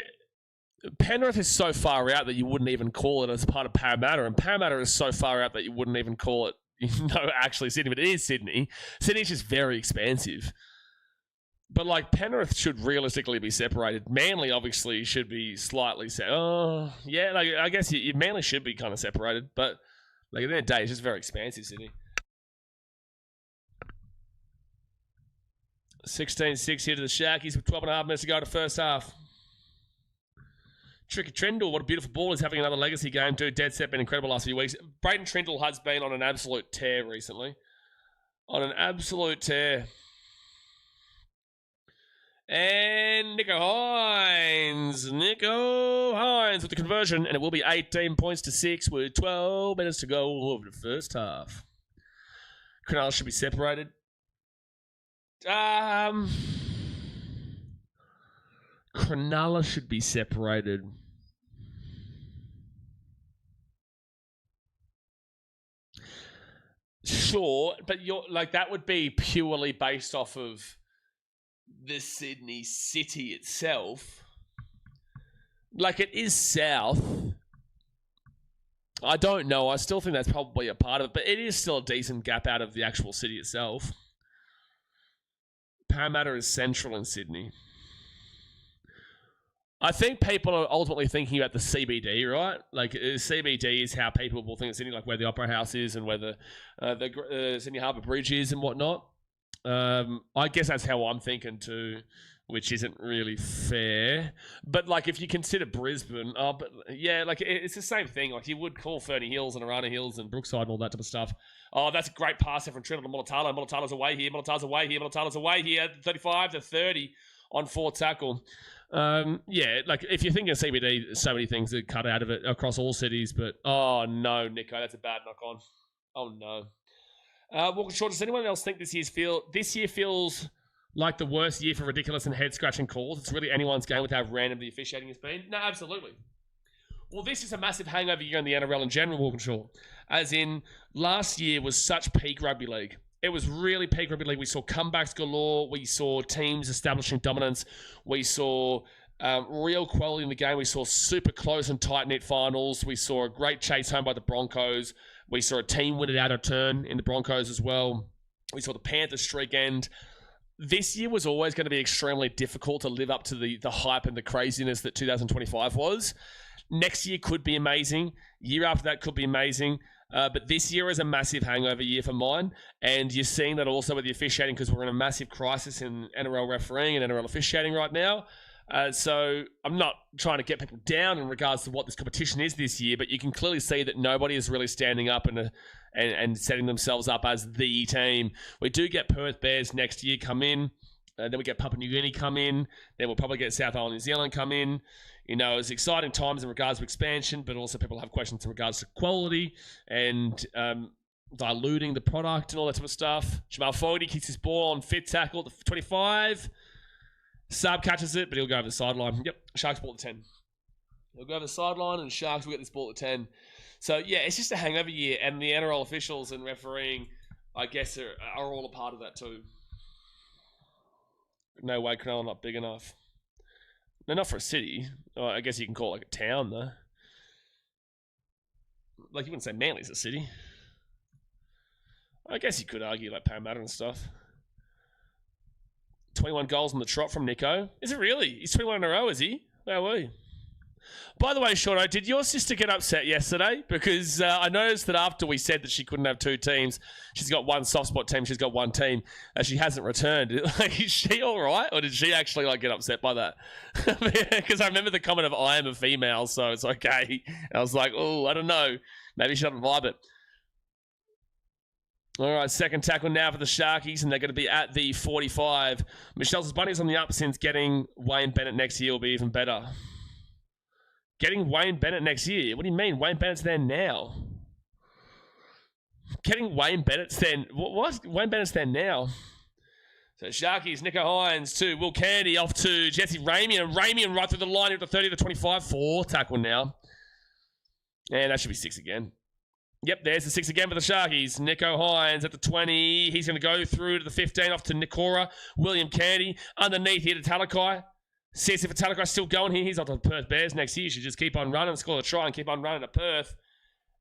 Penrith is so far out that you wouldn't even call it as part of Parramatta, and Parramatta is so far out that you wouldn't even call it, actually Sydney, but it is Sydney. Sydney's just very expansive. But, like, Penrith should realistically be separated. Manly, obviously, should be slightly... I guess Manly should be kind of separated. But, like, at the end of the day, it's just very expansive, Sydney. 16-6 here to the Sharkies with 12.5 minutes to go to first half. Tricky Trindle, what a beautiful ball. He's having another legacy game, dude. Dead set, been incredible last few weeks. Brayden Trindle has been on an absolute tear recently. On an absolute tear. And Nico Hines with the conversion, and it will be 18 points to 6 with 12 minutes to go over the first half. Cronulla should be separated. Cronulla should be separated. Sure, but that would be purely based off of the Sydney city itself. Like, it is south. I don't know. I still think that's probably a part of it, but it is still a decent gap out of the actual city itself. Parramatta is central in Sydney. I think people are ultimately thinking about the CBD, right? Like, CBD is how people will think of Sydney, like where the Opera House is and where the Sydney Harbour Bridge is and whatnot. I guess that's how I'm thinking too, which isn't really fair. But, like, if you consider Brisbane, it's the same thing. Like, you would call Fernie Hills and Arana Hills and Brookside and all that type of stuff. Oh, that's a great pass there from Trindle to Mulatalo. Mulatalo's away here. Mulatalo's away here. 35-30 on 4 tackle. Like, if you're thinking of CBD, so many things that cut out of it across all cities. But, oh, no, Nico, that's a bad knock on. Oh, no. Walker Short, does anyone else think this year feels like the worst year for ridiculous and head-scratching calls? It's really anyone's game with how random the officiating has been? No, absolutely. Well, this is a massive hangover year in the NRL in general, Walker Short. As in, last year was such peak rugby league. It was really peak rugby league. We saw comebacks galore. We saw teams establishing dominance. We saw real quality in the game. We saw super close and tight-knit finals. We saw a great chase home by the Broncos. We saw a team win it out of turn in the Broncos as well. We saw the Panthers streak end. This year was always going to be extremely difficult to live up to the hype and the craziness that 2025 was. Next year could be amazing. Year after that could be amazing. But this year is a massive hangover year for mine. And you're seeing that also with the officiating because we're in a massive crisis in NRL refereeing and NRL officiating right now. So I'm not trying to get people down in regards to what this competition is this year, but you can clearly see that nobody is really standing up and setting themselves up as the team. We do get Perth Bears next year come in. Then we get Papua New Guinea come in. Then we'll probably get South Island, New Zealand come in. You know, it's exciting times in regards to expansion, but also people have questions in regards to quality and diluting the product and all that type of stuff. Jamal Fogarty kicks his ball on fit tackle to 25. Sub catches it, but he'll go over the sideline. Yep, Sharks ball to 10. He'll go over the sideline, and Sharks will get this ball to 10. So, yeah, it's just a hangover year, and the NRL officials and refereeing, I guess, are all a part of that too. No way, Cronulla not big enough. No, not for a city. Oh, I guess you can call it like a town, though. Like, you wouldn't say Manly's a city. I guess you could argue like Parramatta and stuff. 21 goals on the trot from Nico. Is it really? He's 21 in a row, is he? Where are we? By the way, Shorto, did your sister get upset yesterday? Because I noticed that after we said that she couldn't have two teams, she's got one soft spot team, she's got one team, she hasn't returned. Like, is she all right? Or did she actually get upset by that? Because I remember the comment of, I am a female, so it's okay. I was like, oh, I don't know. Maybe she doesn't vibe it. All right, second tackle now for the Sharkies, and they're going to be at the 45. Michelle's Bunny's on the up since getting Wayne Bennett next year will be even better. Getting Wayne Bennett next year? What do you mean? Wayne Bennett's there now. Getting Wayne Bennett's there... What? Wayne Bennett's there now. So Sharkies, Nico Hines to Will Candy, off to Jesse Ramian. And Ramian right through the line into 30 to 25. 4 tackle now. And that should be 6 again. Yep, there's the 6 again for the Sharkies. Nico Hines at the 20. He's going to go through to the 15, off to Nikora. William Candy underneath here to Talakai. Says if Tatakai's still going here, he's on the Perth Bears next year. He should just keep on running, score a try, and keep on running to Perth.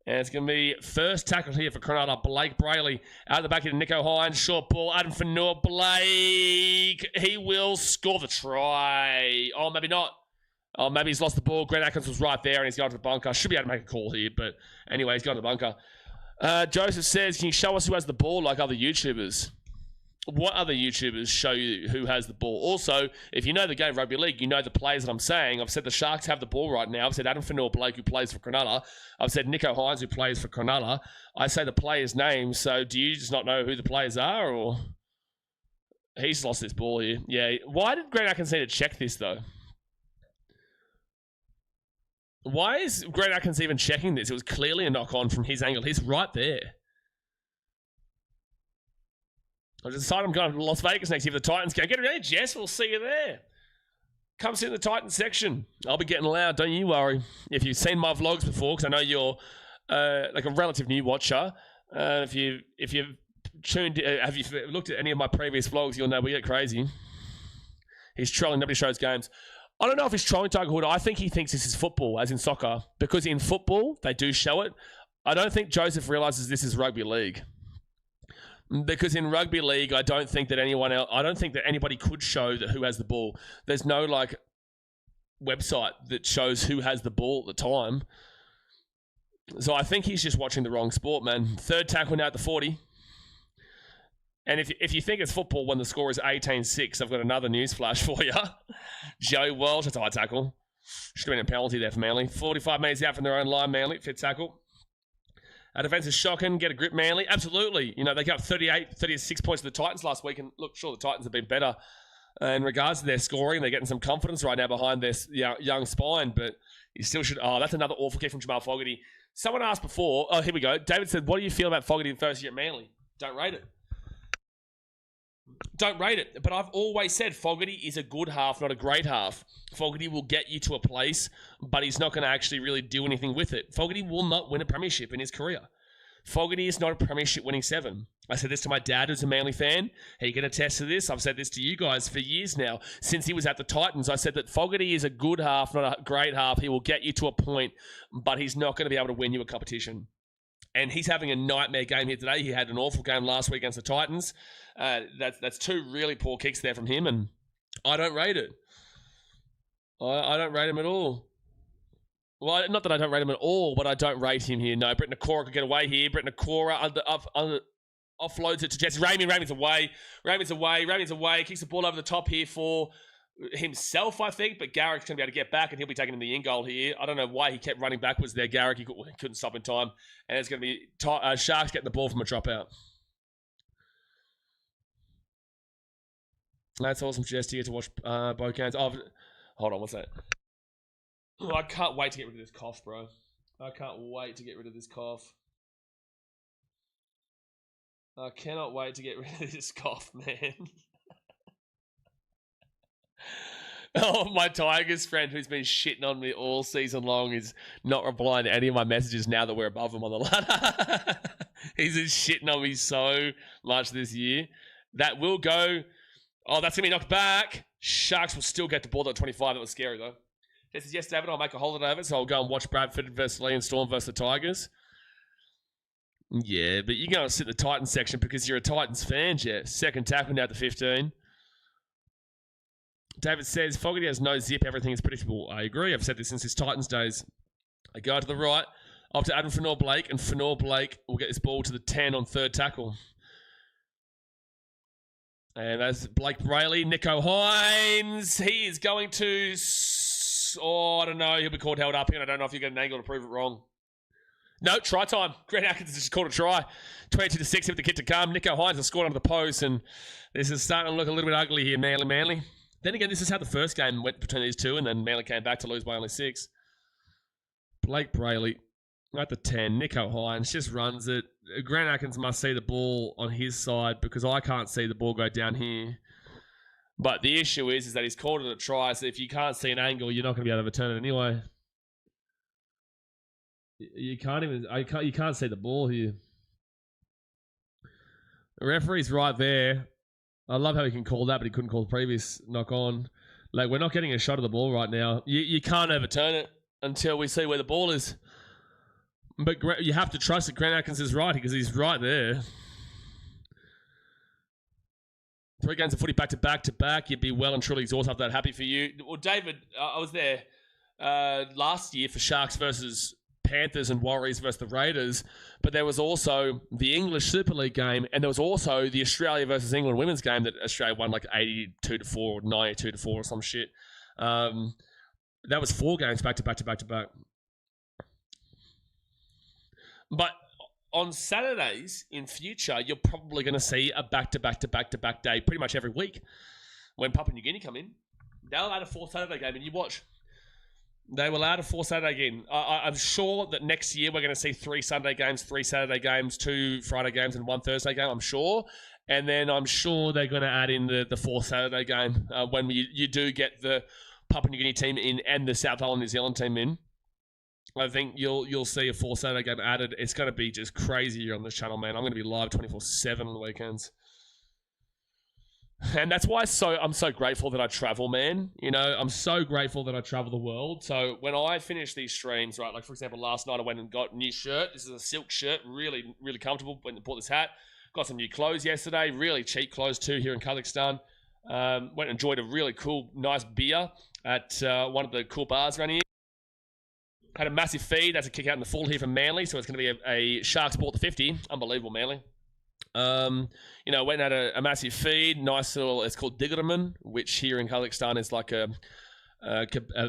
And it's going to be first tackle here for Cronulla. Blake Brayley out the back here to Nico Hines. Short ball. Adam Fanua. Blake. He will score the try. Oh, maybe not. Oh, maybe he's lost the ball. Grant Atkins was right there, and he's gone to the bunker. Should be able to make a call here, but anyway, he's gone to the bunker. Joseph says, can you show us who has the ball like other YouTubers? What other YouTubers show you who has the ball? Also, if you know the game of rugby league, you know the players that I'm saying. I've said the Sharks have the ball right now. I've said Adam Fanua Blake, who plays for Cronulla. I've said Nico Hines, who plays for Cronulla. I say the players' names, so do you just not know who the players are? Or he's lost this ball here. Yeah. Why did Grant Atkins need to check this, though? Why is Grant Atkins even checking this? It was clearly a knock-on from his angle. He's right there. I just decided I'm going to Las Vegas next year for the Titans game. Get ready, Jess. We'll see you there. Come sit in the Titans section. I'll be getting loud. Don't you worry. If you've seen my vlogs before, because I know you're like a relative new watcher. If you've tuned, have you looked at any of my previous vlogs, you'll know we get crazy. He's trolling. Nobody shows games. I don't know if he's trolling Tiger Hood. I think he thinks this is football, as in soccer, because in football they do show it. I don't think Joseph realizes this is rugby league. Because in rugby league, I don't think that anybody could show that who has the ball. There's no website that shows who has the ball at the time. So I think he's just watching the wrong sport, man. Third tackle now at the 40. And if you think it's football when the score is 18-6, I've got another news flash for you. Joe Walsh, that's a high tackle. Should have been a penalty there for Manly. 45 metres out from their own line, Manly. Fifth tackle. Our defence is shocking. Get a grip, Manly. Absolutely. You know, they got 36 points to the Titans last week. And look, sure, the Titans have been better in regards to their scoring. They're getting some confidence right now behind their young spine. But you still should... Oh, that's another awful kick from Jamal Fogarty. Someone asked before... Oh, here we go. David said, what do you feel about Fogarty in first year at Manly? Don't rate it. Don't rate it. But I've always said Fogarty is a good half, not a great half. Fogarty will get you to a place, but he's not going to actually really do anything with it. Fogarty will not win a premiership in his career. Fogarty is not a premiership winning 7. I said this to my dad, who's a Manly fan. He can attest to this. I've said this to you guys for years now. Since he was at the Titans, I said that Fogarty is a good half, not a great half. He will get you to a point, but he's not going to be able to win you a competition. And he's having a nightmare game here today. He had an awful game last week against the Titans. That's 2 really poor kicks there from him, and I don't rate it. I don't rate him at all. Well, not that I don't rate him at all, but I don't rate him here. No, Britt Nakora could get away here. Britt Nakora offloads it to Jesse Ramian. Ramian's away. Kicks the ball over the top here for himself, I think, but Garrick's going to be able to get back, and he'll be taking in the in goal here. I don't know why he kept running backwards there, Garrick. He couldn't stop in time, and it's going to be Sharks getting the ball from a dropout. That's awesome, Jess, to get to watch Bocans. Oh, hold on, what's that? Oh, I can't wait to get rid of this cough, bro. I can't wait to get rid of this cough. I cannot wait to get rid of this cough, man. Oh, my Tigers friend who's been shitting on me all season long is not replying to any of my messages now that we're above him on the ladder. He's been shitting on me so much this year. That will go... Oh, that's going to be knocked back. Sharks will still get the ball at 25. That was scary, though. This is yes, David. I'll make a holiday of it, so I'll go and watch Bradford versus Lee and Storm versus the Tigers. Yeah, but you're going to sit in the Titans section because you're a Titans fan, Jeff. Second tackle now at the 15. David says, Fogarty has no zip. Everything is predictable. I agree. I've said this since his Titans days. I go to the right, up to Adam Fenor-Blake, and Fenor-Blake will get this ball to the 10 on third tackle. And that's Blake Brayley, Nicho Hynes. He is going to... I don't know. He'll be called held up here. I don't know if you get an angle to prove it wrong. No, try time. Grant Atkins just called a try. 22-6 with the kick to come. Nicho Hynes has scored under the post, and this is starting to look a little bit ugly here, Manly. Then again, this is how the first game went between these two, and then Manly came back to lose by only 6. Blake Brayley at the 10. Nicho Hynes just runs it. Grant Atkins must see the ball on his side because I can't see the ball go down here. But the issue is that he's called it a try, so if you can't see an angle, you're not going to be able to return it anyway. You can't see the ball here. The referee's right there. I love how he can call that, but he couldn't call the previous knock on. Like, we're not getting a shot of the ball right now. You can't overturn it until we see where the ball is. But you have to trust that Grant Atkins is right because he's right there. 3 games of footy back to back to back. You'd be well and truly exhausted after that. Happy for you. Well, David, I was there last year for Sharks versus Panthers and Warriors versus the Raiders, but there was also the English Super League game, and there was also the Australia versus England women's game that Australia won like 82-4 or 92-4 or some shit. That was 4 games back to back to back to back. But on Saturdays in future, you're probably going to see a back-to-back-to-back-to-back day pretty much every week. When Papua New Guinea come in, they'll add a 4th Saturday game, and you watch. They will add a 4th Saturday game. I'm sure that next year we're going to see 3 Sunday games, 3 Saturday games, 2 Friday games, and 1 Thursday game, I'm sure. And then I'm sure they're going to add in the 4th Saturday game when you do get the Papua New Guinea team in and the South Island New Zealand team in. I think you'll see a 4th Saturday game added. It's going to be just crazy here on this channel, man. I'm going to be live 24/7 on the weekends. And that's why I'm so grateful that I travel, man. You know, I'm so grateful that I travel the world. So when I finish these streams, right, like for example, last night I went and got a new shirt. This is a silk shirt, really, really comfortable. Went and bought this hat. Got some new clothes yesterday, really cheap clothes too here in Kazakhstan. Went and enjoyed a really cool, nice beer at one of the cool bars around here. Had a massive feed. That's a kick out in the full here from Manly. So it's going to be a Sharks bought the 50. Unbelievable, Manly. You know, went and had a massive feed. Nice little, it's called Digerman, which here in Kazakhstan is like a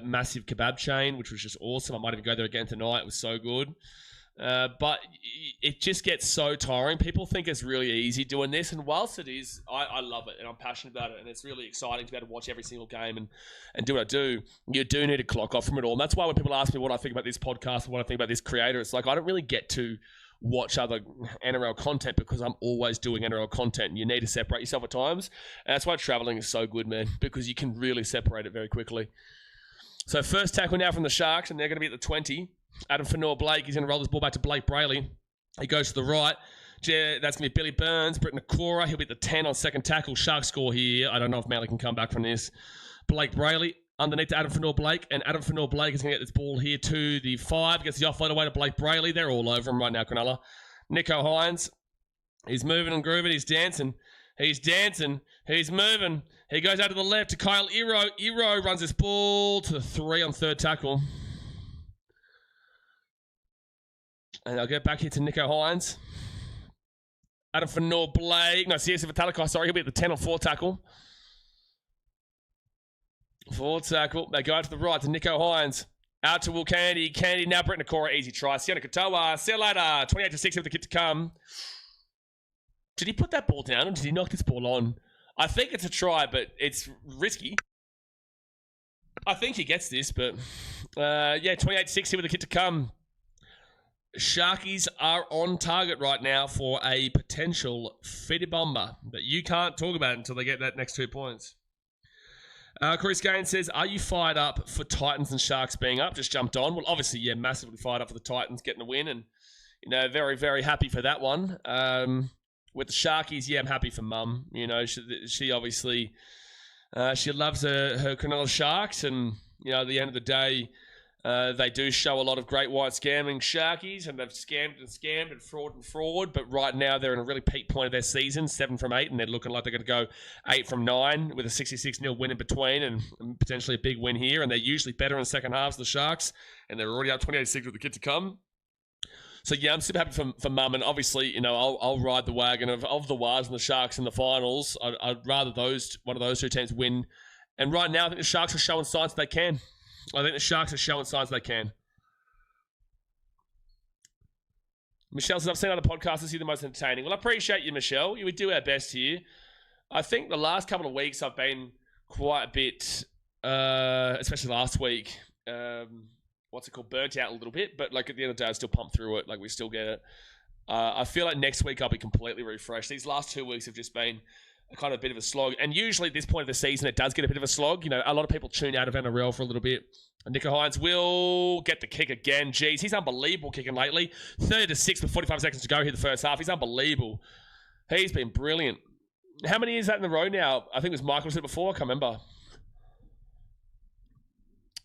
massive kebab chain, which was just awesome. I might even go there again tonight. It was so good. But it just gets so tiring. People think it's really easy doing this, and whilst it is, I love it, and I'm passionate about it, and it's really exciting to be able to watch every single game and do what I do. You do need to clock off from it all, and that's why when people ask me what I think about this podcast and what I think about this creator, it's like I don't really get to watch other NRL content because I'm always doing NRL content, and you need to separate yourself at times, and that's why traveling is so good, man, because you can really separate it very quickly. So first tackle now from the Sharks, and they're going to be at the 20. Adam Fenor-Blake, he's going to roll this ball back to Blake Brayley. He goes to the right. That's going to be Billy Burns. Britt Nakora, he'll be at the 10 on second tackle. Shark score here. I don't know if Manly can come back from this. Blake Brayley underneath to Adam Fenor-Blake, and Adam Fenor-Blake is going to get this ball here to the 5. Gets the offload away to Blake Brayley. They're all over him right now, Cronulla. Nicho Hynes, he's moving and grooving. He's dancing. He's dancing. He's moving. He goes out to the left to Kyle Iro. Iro runs this ball to the 3 on third tackle. And I'll get back here to Nicho Hynes. Adam Fenor-Blake. No, Siasa Vitalikai, sorry. He'll be at the 10 on 4 tackle. 4 tackle. They go out to the right to Nicho Hynes. Out to Will Kennedy. Kennedy now Britt Nakora. Easy try. Siona Katoa. See you later. 28-6 with the kick to come. Did he put that ball down or did he knock this ball on? I think it's a try, but it's risky. I think he gets this, but yeah, 28-6 here with the kick to come. Sharkies are on target right now for a potential Fidi Bomber, but you can't talk about it until they get that next 2 points. Chris Gaines says, are you fired up for Titans and Sharks being up? Just jumped on. Well, obviously, yeah, massively fired up for the Titans getting the win, and, you know, very, very happy for that one. With the Sharkies, yeah, I'm happy for Mum. You know, she obviously, she loves her Cronulla Sharks, and, you know, at the end of the day, They do show a lot of great white scamming Sharkies, and they've scammed and fraud. But right now, they're in a really peak point of their season, 7 from 8, and they're looking like they're going to go 8 from 9 with a 66-0 win in between and potentially a big win here. And they're usually better in the second halves, the Sharks, and they're already up 28-6 with the kid to come. So, yeah, I'm super happy for Mum, and obviously, you know, I'll ride the wagon of the Wars and the Sharks in the finals. I'd rather one of those two teams win. And right now, I think the Sharks are showing signs they can. Michelle says, I've seen other podcasters here the most entertaining. Well, I appreciate you, Michelle. We do our best here. I think the last couple of weeks I've been quite a bit, especially last week, burnt out a little bit. But like at the end of the day, I still pump through it. Like we still get it. I feel like next week I'll be completely refreshed. These last 2 weeks have just been kind of a bit of a slog. And usually at this point of the season, it does get a bit of a slog. You know, a lot of people tune out of NRL for a little bit. And Nico Hines will get the kick again. Jeez, he's unbelievable kicking lately. 30-6 with 45 seconds to go here the first half. He's unbelievable. He's been brilliant. How many is that in a row now? I think it was Michael said before. I can't remember.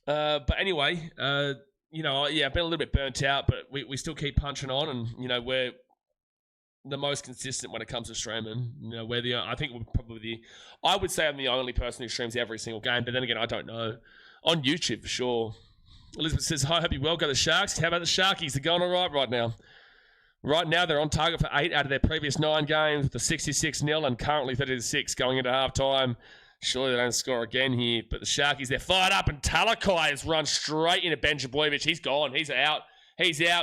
But anyway, you know, yeah, I've been a little bit burnt out, but we still keep punching on. And, you know, we're the most consistent when it comes to streaming. You know, I would say I'm the only person who streams every single game, but then again, I don't know. On YouTube, for sure. Elizabeth says, hi, hope you well. Go the Sharks. How about the Sharkies? They're going all right now. Right now, they're on target for 8 out of their previous 9 games with a 66-0 and currently 30-6 going into halftime. Surely they don't score again here. But the Sharkies, they're fired up, and Talakai has run straight into Ben Jabojevic. He's gone. He's out.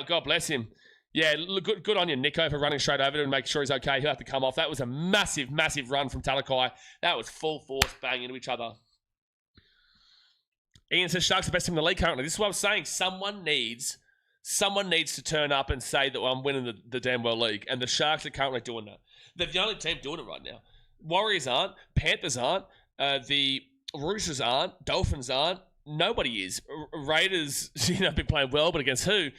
God bless him. Yeah, good on you, Nico, for running straight over to him and making sure he's okay. He'll have to come off. That was a massive, massive run from Talakai. That was full force bang into each other. Ian says, Sharks are the best team in the league currently. This is what I'm saying. Someone needs to turn up and say that I'm winning the damn well league. And the Sharks are currently doing that. They're the only team doing it right now. Warriors aren't. Panthers aren't. The Roosters aren't. Dolphins aren't. Nobody is. Raiders, you know, been playing well, but against who?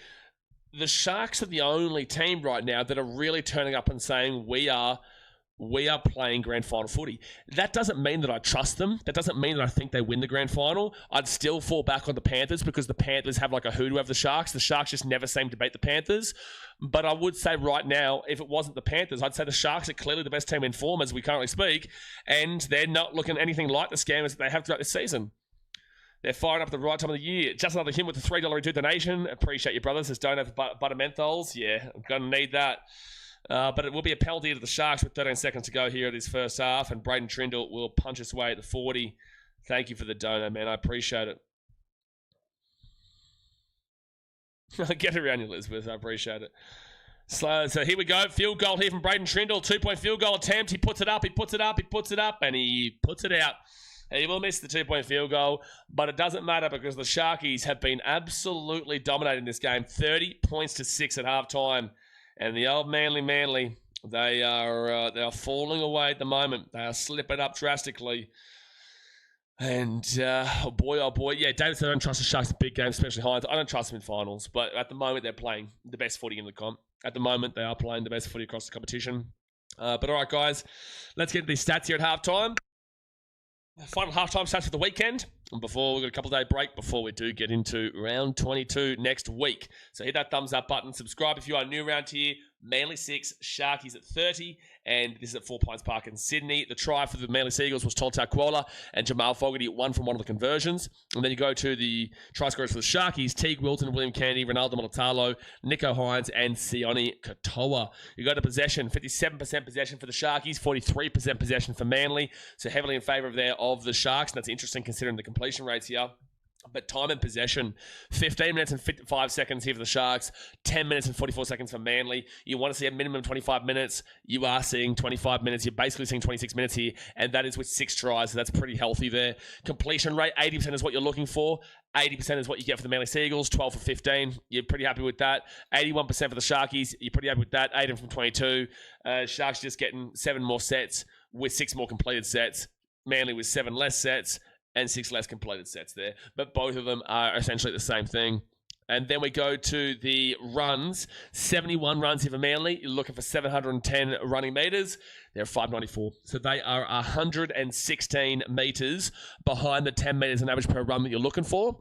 The Sharks are the only team right now that are really turning up and saying we are playing grand final footy. That doesn't mean that I trust them. That doesn't mean that I think they win the grand final. I'd still fall back on the Panthers because the Panthers have like a hoodoo of the Sharks. The Sharks just never seem to beat the Panthers. But I would say right now, if it wasn't the Panthers, I'd say the Sharks are clearly the best team in form as we currently speak, and they're not looking anything like the scammers that they have throughout this season. They're firing up at the right time of the year. Just another him with the $3 donation. Appreciate you, brothers. Says donate for butter menthols. Yeah, I'm going to need that. But it will be a penalty to the Sharks with 13 seconds to go here at his first half, and Braden Trindle will punch us away at the 40. Thank you for the dono, man. I appreciate it. Get around you, Elizabeth. I appreciate it. So here we go. Field goal here from Braden Trindle. 2-point field goal attempt. He puts it up, and he puts it out. He will miss the 2-point field goal, but it doesn't matter because the Sharkies have been absolutely dominating this game. 30 points to 6 at halftime. And the old Manly, they are falling away at the moment. They are slipping up drastically. And oh boy, yeah, David said I don't trust the Sharks in big games, especially Hines. I don't trust them in finals, but at the moment they're playing the best footy in the comp. At the moment they are playing the best footy across the competition. But all right, guys, let's get to these stats here at halftime. Final halftime stats for the weekend. And we've got a couple of day break before we do get into round 22 next week. So hit that thumbs up button. Subscribe if you are new around here. Manly 6, Sharkies at 30. And this is at 4 Pines Park in Sydney. The try for the Manly Seagulls was Tolta Kuola and Jamal Fogarty at 1 from one of the conversions. And then you go to the try scorers for the Sharkies, Teague Wilton, William Candy, Ronaldo Molitalo, Nico Hines, and Sione Katoa. You go to possession, 57% possession for the Sharkies, 43% possession for Manly. So heavily in favour of the Sharks. And that's interesting considering the completion rates here. But time and possession, 15 minutes and 55 seconds here for the Sharks, 10 minutes and 44 seconds for Manly. You want to see a minimum 25 minutes. You are seeing 25 minutes. You're basically seeing 26 minutes here, and that is with 6 tries, so that's pretty healthy there. Completion rate, 80% is what you're looking for. 80% is what you get for the Manly Seagulls, 12 for 15. You're pretty happy with that. 81% for the Sharkies. You're pretty happy with that. 18 from 22. Sharks just getting 7 more sets with 6 more completed sets. Manly with 7 less sets and 6 less completed sets there. But both of them are essentially the same thing. And then we go to the runs. 71 runs here for Manly. You're looking for 710 running metres. They're 594. So they are 116 metres behind the 10 metres on average per run that you're looking for.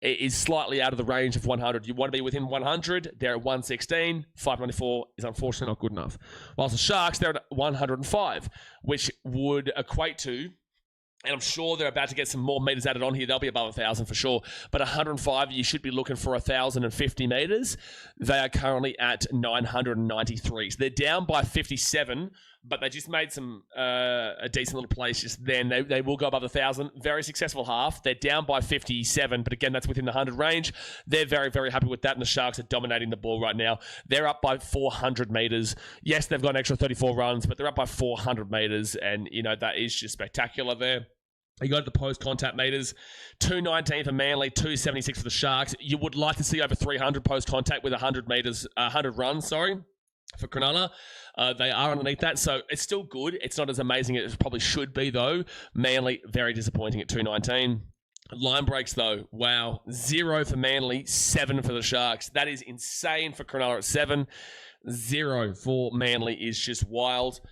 is slightly out of the range of 100. You want to be within 100. They're at 116. 594 is unfortunately not good enough. Whilst the Sharks, they're at 105, which would equate to, and I'm sure they're about to get some more meters added on here. They'll be above 1,000 for sure. But 105, you should be looking for 1,050 meters. They are currently at 993. So they're down by 57, but they just made some a decent little place just then. They will go above 1,000. Very successful half. They're down by 57, but again, that's within the 100 range. They're very, very happy with that, and the Sharks are dominating the ball right now. They're up by 400 meters. Yes, they've got an extra 34 runs, but they're up by 400 meters, and, you know, that is just spectacular there. You go to the post-contact meters, 219 for Manly, 276 for the Sharks. You would like to see over 300 post-contact with 100 meters, 100 runs, for Cronulla. They are underneath that, so it's still good. It's not as amazing as it probably should be, though. Manly, very disappointing at 219. Line breaks, though. Wow. 0 for Manly, 7 for the Sharks. That is insane for Cronulla at 7. 0 for Manly is just wild.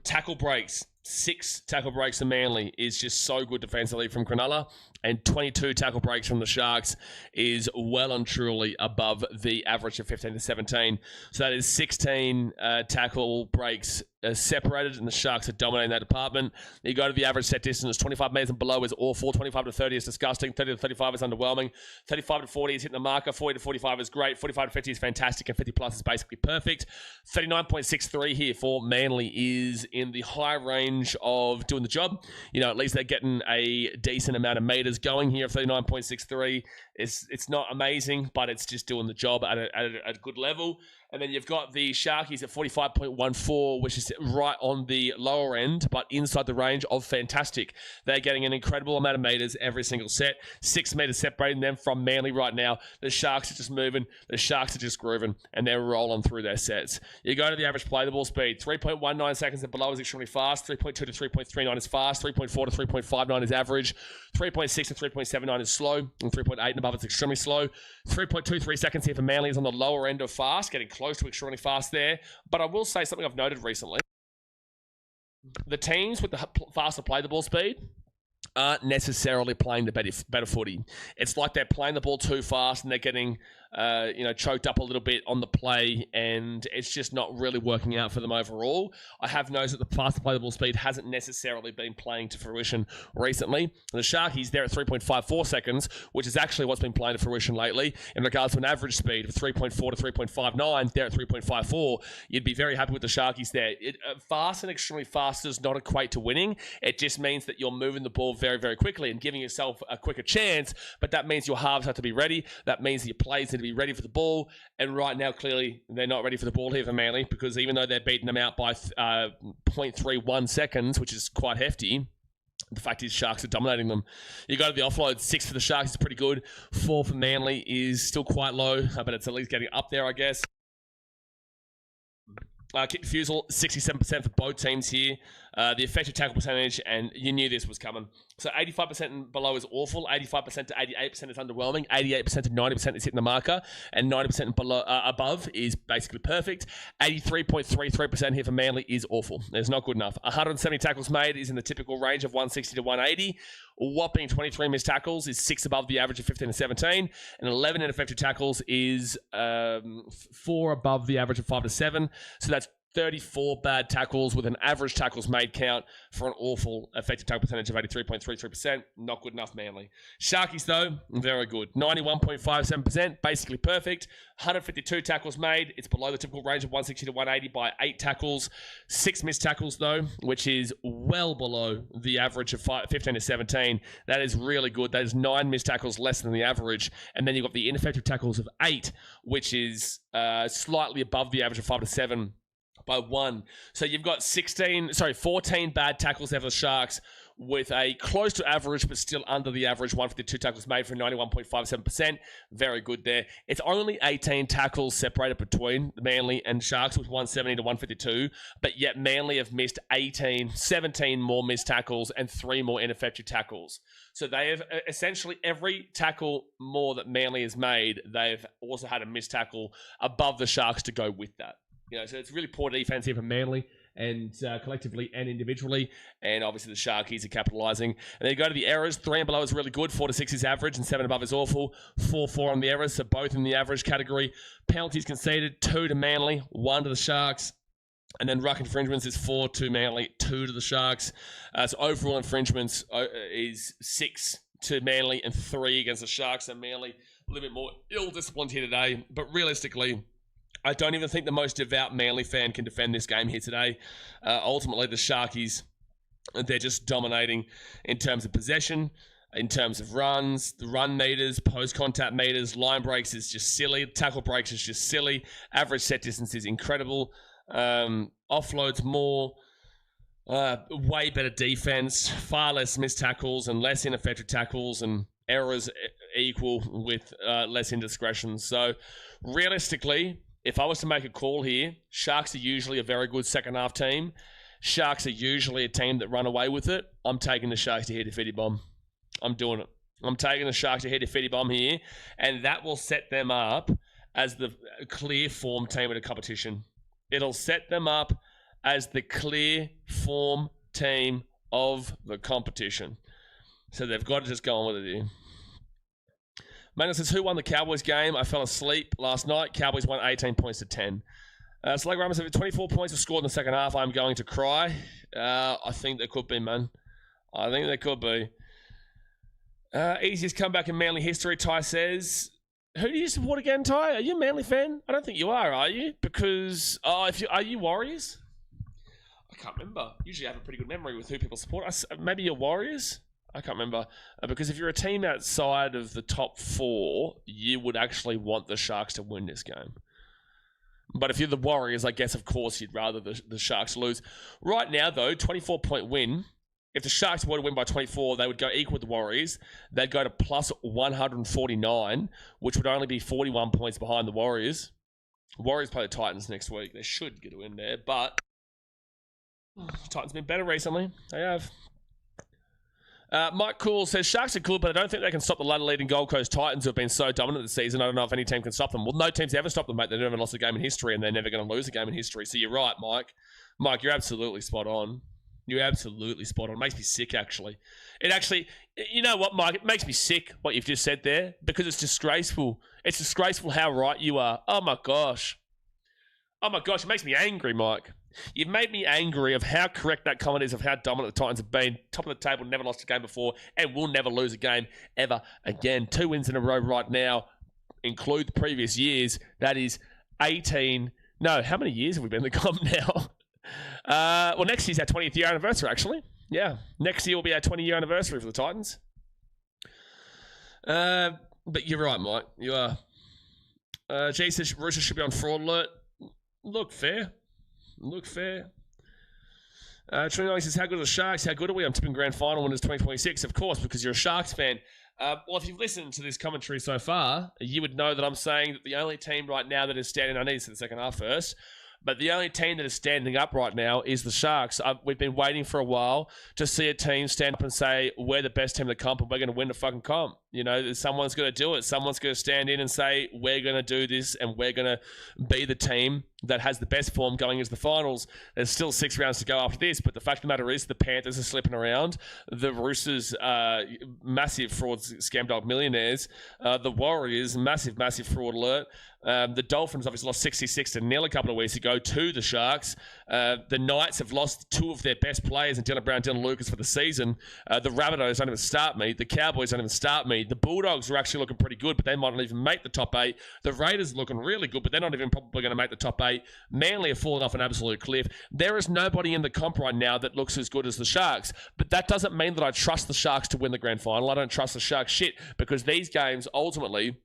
Tackle breaks. 6 tackle breaks for Manly is just so good defensively from Cronulla, and 22 tackle breaks from the Sharks is well and truly above the average of 15 to 17. So that is 16 tackle breaks separated, and the Sharks are dominating that department. You go to the average set distance, 25 metres and below is awful, 25 to 30 is disgusting, 30 to 35 is underwhelming, 35 to 40 is hitting the marker, 40 to 45 is great, 45 to 50 is fantastic, and 50 plus is basically perfect. 39.63 here for Manly is in the high range of doing the job. You know, at least they're getting a decent amount of meters going here. 39.63 it's not amazing, but it's just doing the job at a good level. And then you've got the Sharkies at 45.14, which is right on the lower end, but inside the range of fantastic. They're getting an incredible amount of meters every single set. 6 meters separating them from Manly right now. The Sharks are just moving. The Sharks are just grooving, and they're rolling through their sets. You go to the average play the ball speed. 3.19 seconds and below is extremely fast. 3.2 to 3.39 is fast. 3.4 to 3.59 is average. 3.6 to 3.79 is slow. And 3.8 and above is extremely slow. 3.23 seconds here for Manly is on the lower end of fast, getting close to extremely fast there. But I will say something I've noted recently. The teams with the faster play the ball speed aren't necessarily playing the better footy. It's like they're playing the ball too fast and they're getting choked up a little bit on the play, and it's just not really working out for them overall. I have noticed that the faster play the ball speed hasn't necessarily been playing to fruition recently. The Sharkies, they're at 3.54 seconds, which is actually what's been playing to fruition lately. In regards to an average speed of 3.4 to 3.59, they're at 3.54. You'd be very happy with the Sharkies there. Fast and extremely fast does not equate to winning. It just means that you're moving the ball very, very quickly and giving yourself a quicker chance, but that means your halves have to be ready. That means that your plays need to be ready for the ball, and right now, clearly, they're not ready for the ball here for Manly, because even though they're beating them out by 0.31 seconds, which is quite hefty, the fact is Sharks are dominating them. You go to the offload, 6 for the Sharks is pretty good. 4 for Manly is still quite low, but it's at least getting up there, I guess. Kick refusal, 67% for both teams here. The effective tackle percentage, and you knew this was coming. So 85% and below is awful. 85% to 88% is underwhelming. 88% to 90% is hitting the marker. And 90% and below, above is basically perfect. 83.33% here for Manly is awful. It's not good enough. 170 tackles made is in the typical range of 160 to 180. Whopping 23 missed tackles is 6 above the average of 15 to 17. And 11 ineffective tackles is 4 above the average of 5 to 7. So that's 34 bad tackles with an average tackles made count for an awful effective tackle percentage of 83.33%. Not good enough, Manly. Sharkies, though, very good. 91.57%, basically perfect. 152 tackles made. It's below the typical range of 160 to 180 by 8 tackles. 6 missed tackles, though, which is well below the average of 15 to 17. That is really good. That is 9 missed tackles less than the average. And then you've got the ineffective tackles of 8, which is slightly above the average of 5 to 7. By 1. So you've got 14 bad tackles there for the Sharks, with a close to average, but still under the average, 152 tackles made for 91.57%. Very good there. It's only 18 tackles separated between Manly and Sharks, with 170 to 152, but yet Manly have missed 17 more missed tackles and 3 more ineffective tackles. So they have essentially every tackle more that Manly has made, they've also had a missed tackle above the Sharks to go with that. You know, so it's really poor defense here from Manly. and collectively and individually. And obviously the Sharkies are capitalising. And then you go to the errors. 3 and below is really good. 4 to 6 is average, and 7 above is awful. 4 on the errors, so both in the average category. Penalties conceded, 2 to Manly, 1 to the Sharks. And then ruck infringements is 4 to Manly, 2 to the Sharks. So overall infringements is 6 to Manly and 3 against the Sharks. So Manly a little bit more ill-disciplined here today. But realistically, I don't even think the most devout Manly fan can defend this game here today. Ultimately, the Sharkies, they're just dominating in terms of possession, in terms of runs, the run meters, post-contact meters, line breaks is just silly, tackle breaks is just silly, average set distance is incredible, offloads more, way better defense, far less missed tackles and less ineffective tackles, and errors equal with less indiscretions. So realistically, if I was to make a call here, Sharks are usually a very good second half team. Sharks are usually a team that run away with it. I'm taking the Sharks to hit a 50 bomb. I'm doing it. I'm taking the Sharks to hit a 50 bomb here, and that will set them up as the clear form team of the competition. It'll set them up as the clear form team of the competition. So they've got to just go on with it here. Magnus says, who won the Cowboys game? I fell asleep last night. Cowboys won 18 points to 10. Select Ramos said, 24 points were scored in the second half. I'm going to cry. I think there could be, man. I think there could be. Easiest comeback in Manly history, Ty says. Who do you support again, Ty? Are you a Manly fan? I don't think you are you? Because, are you Warriors? I can't remember. Usually I have a pretty good memory with who people support. Maybe you're Warriors? I can't remember. Because if you're a team outside of the top 4, you would actually want the Sharks to win this game. But if you're the Warriors, I guess, of course, you'd rather the Sharks lose. Right now, though, 24-point win. If the Sharks were to win by 24, they would go equal with the Warriors. They'd go to plus 149, which would only be 41 points behind the Warriors. Warriors play the Titans next week. They should get a win there, but Titans have been better recently. They have. Mike Cool says, Sharks are cool, but I don't think they can stop the ladder-leading Gold Coast Titans who have been so dominant this season. I don't know if any team can stop them. Well, no team's ever stopped them, mate. They've never lost a game in history, and they're never going to lose a game in history. So you're right, Mike. Mike, you're absolutely spot on. You're absolutely spot on. It makes me sick, actually. It actually, you know what, Mike? It makes me sick, what you've just said there, because it's disgraceful. It's disgraceful how right you are. Oh, my gosh. Oh, my gosh. It makes me angry, Mike. You've made me angry of how correct that comment is of how dominant the Titans have been. Top of the table, never lost a game before, and will never lose a game ever again. 2 wins in a row right now include the previous years. That is 18. No, how many years have we been in the comp now? Well, next year's our 20th year anniversary, actually. Yeah, next year will be our 20-year anniversary for the Titans. But you're right, Mike. You are. G says Roosters should be on fraud alert. Look fair. Trinity says, how good are the Sharks? How good are we? I'm tipping grand final winners 2026. Of course, because you're a Sharks fan. Well, if you've listened to this commentary so far, you would know that I'm saying that the only team right now that is standing, I need to see the second half first, but the only team that is standing up right now is the Sharks. We've been waiting for a while to see a team stand up and say, we're the best team in the comp and we're going to win the fucking comp. You know, someone's going to do it. Someone's going to stand in and say, we're going to do this and we're going to be the team that has the best form going into the finals. There's still 6 rounds to go after this, but the fact of the matter is the Panthers are slipping around. The Roosters, massive frauds, scam dog millionaires. The Warriors, massive fraud alert. The Dolphins obviously lost 66-0 a couple of weeks ago to the Sharks. The Knights have lost 2 of their best players in Dylan Brown, Dylan Lucas for the season. The Rabbitohs don't even start me. The Cowboys don't even start me. The Bulldogs are actually looking pretty good, but they might not even make the top 8. The Raiders are looking really good, but they're not even probably going to make the top 8. Manly have fallen off an absolute cliff. There is nobody in the comp right now that looks as good as the Sharks, but that doesn't mean that I trust the Sharks to win the grand final. I don't trust the Sharks shit, because these games ultimately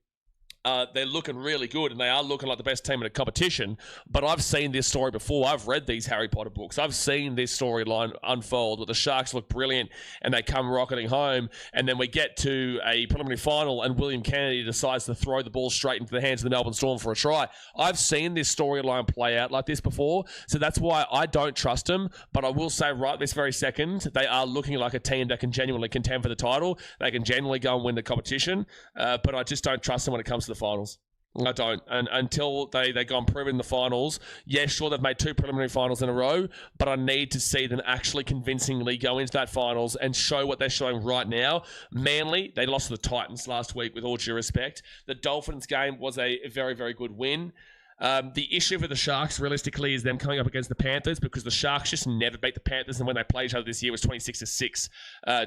they're looking really good and they are looking like the best team in the competition. But I've seen this story before. I've read these Harry Potter books. I've seen this storyline unfold where the Sharks look brilliant and they come rocketing home, and then we get to a preliminary final and William Kennedy decides to throw the ball straight into the hands of the Melbourne Storm for a try. I've seen this storyline play out like this before, so that's why I don't trust them. But I will say right this very second, they are looking like a team that can genuinely contend for the title. They can genuinely go and win the competition, but I just don't trust them when it comes to the finals. I don't. And until they go and prove it in the finals, yeah, sure, they've made 2 preliminary finals in a row, but I need to see them actually convincingly go into that finals and show what they're showing right now. Manly, they lost to the Titans last week, with all due respect. The Dolphins game was a very, very good win. The issue for the Sharks, realistically, is them coming up against the Panthers, because the Sharks just never beat the Panthers, and when they play each other this year, it was 26-6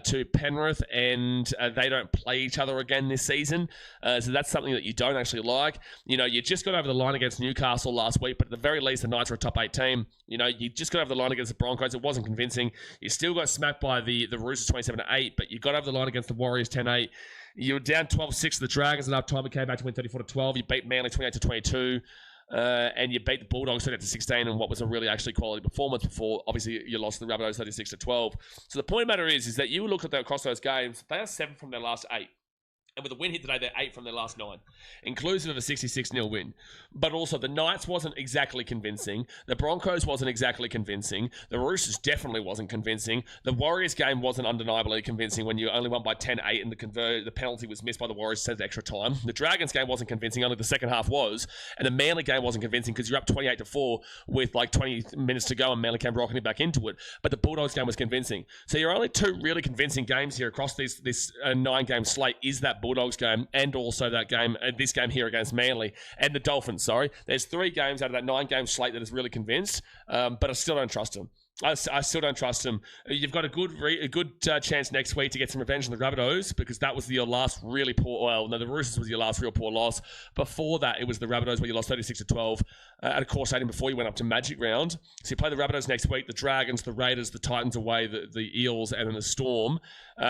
to Penrith, and they don't play each other again this season. So that's something that you don't actually like. You know, you just got over the line against Newcastle last week, but at the very least, the Knights are a top 8 team. You know, you just got over the line against the Broncos. It wasn't convincing. You still got smacked by the Roosters 27-8, but you got over the line against the Warriors 10-8. You were down 12-6 to the Dragons, and after time it came back to win 34-12. You beat Manly 28-22. And you beat the Bulldogs 38-16 in what was a really actually quality performance before, obviously, you lost to the Rabbitohs 36-12. So the point of the matter is that you look at that across those games, they are 7 from their last 8. And with a win here today, they're 8 from their last 9, inclusive of a 66-0 win. But also, the Knights wasn't exactly convincing. The Broncos wasn't exactly convincing. The Roosters definitely wasn't convincing. The Warriors game wasn't undeniably convincing when you only won by 10-8 and the penalty was missed by the Warriors, sent extra time. The Dragons game wasn't convincing, only the second half was. And the Manly game wasn't convincing because you're up 28-4 with like 20 minutes to go and Manly came rocketing back into it. But the Bulldogs game was convincing. So your only 2 really convincing games here across this 9-game slate is that Bulldogs game and also that game, this game here against Manly and the Dolphins. Sorry, there's 3 games out of that 9-game slate that is really convinced, but I still don't trust them. I still don't trust them. You've got a good chance next week to get some revenge on the Rabbitohs, because that was your last really poor. Well, no, the Roosters was your last real poor loss. Before that, it was the Rabbitohs where you lost 36-12 at a core stadium before you went up to Magic Round. So you play the Rabbitohs next week, the Dragons, the Raiders, the Titans away, the Eels, and then the Storm.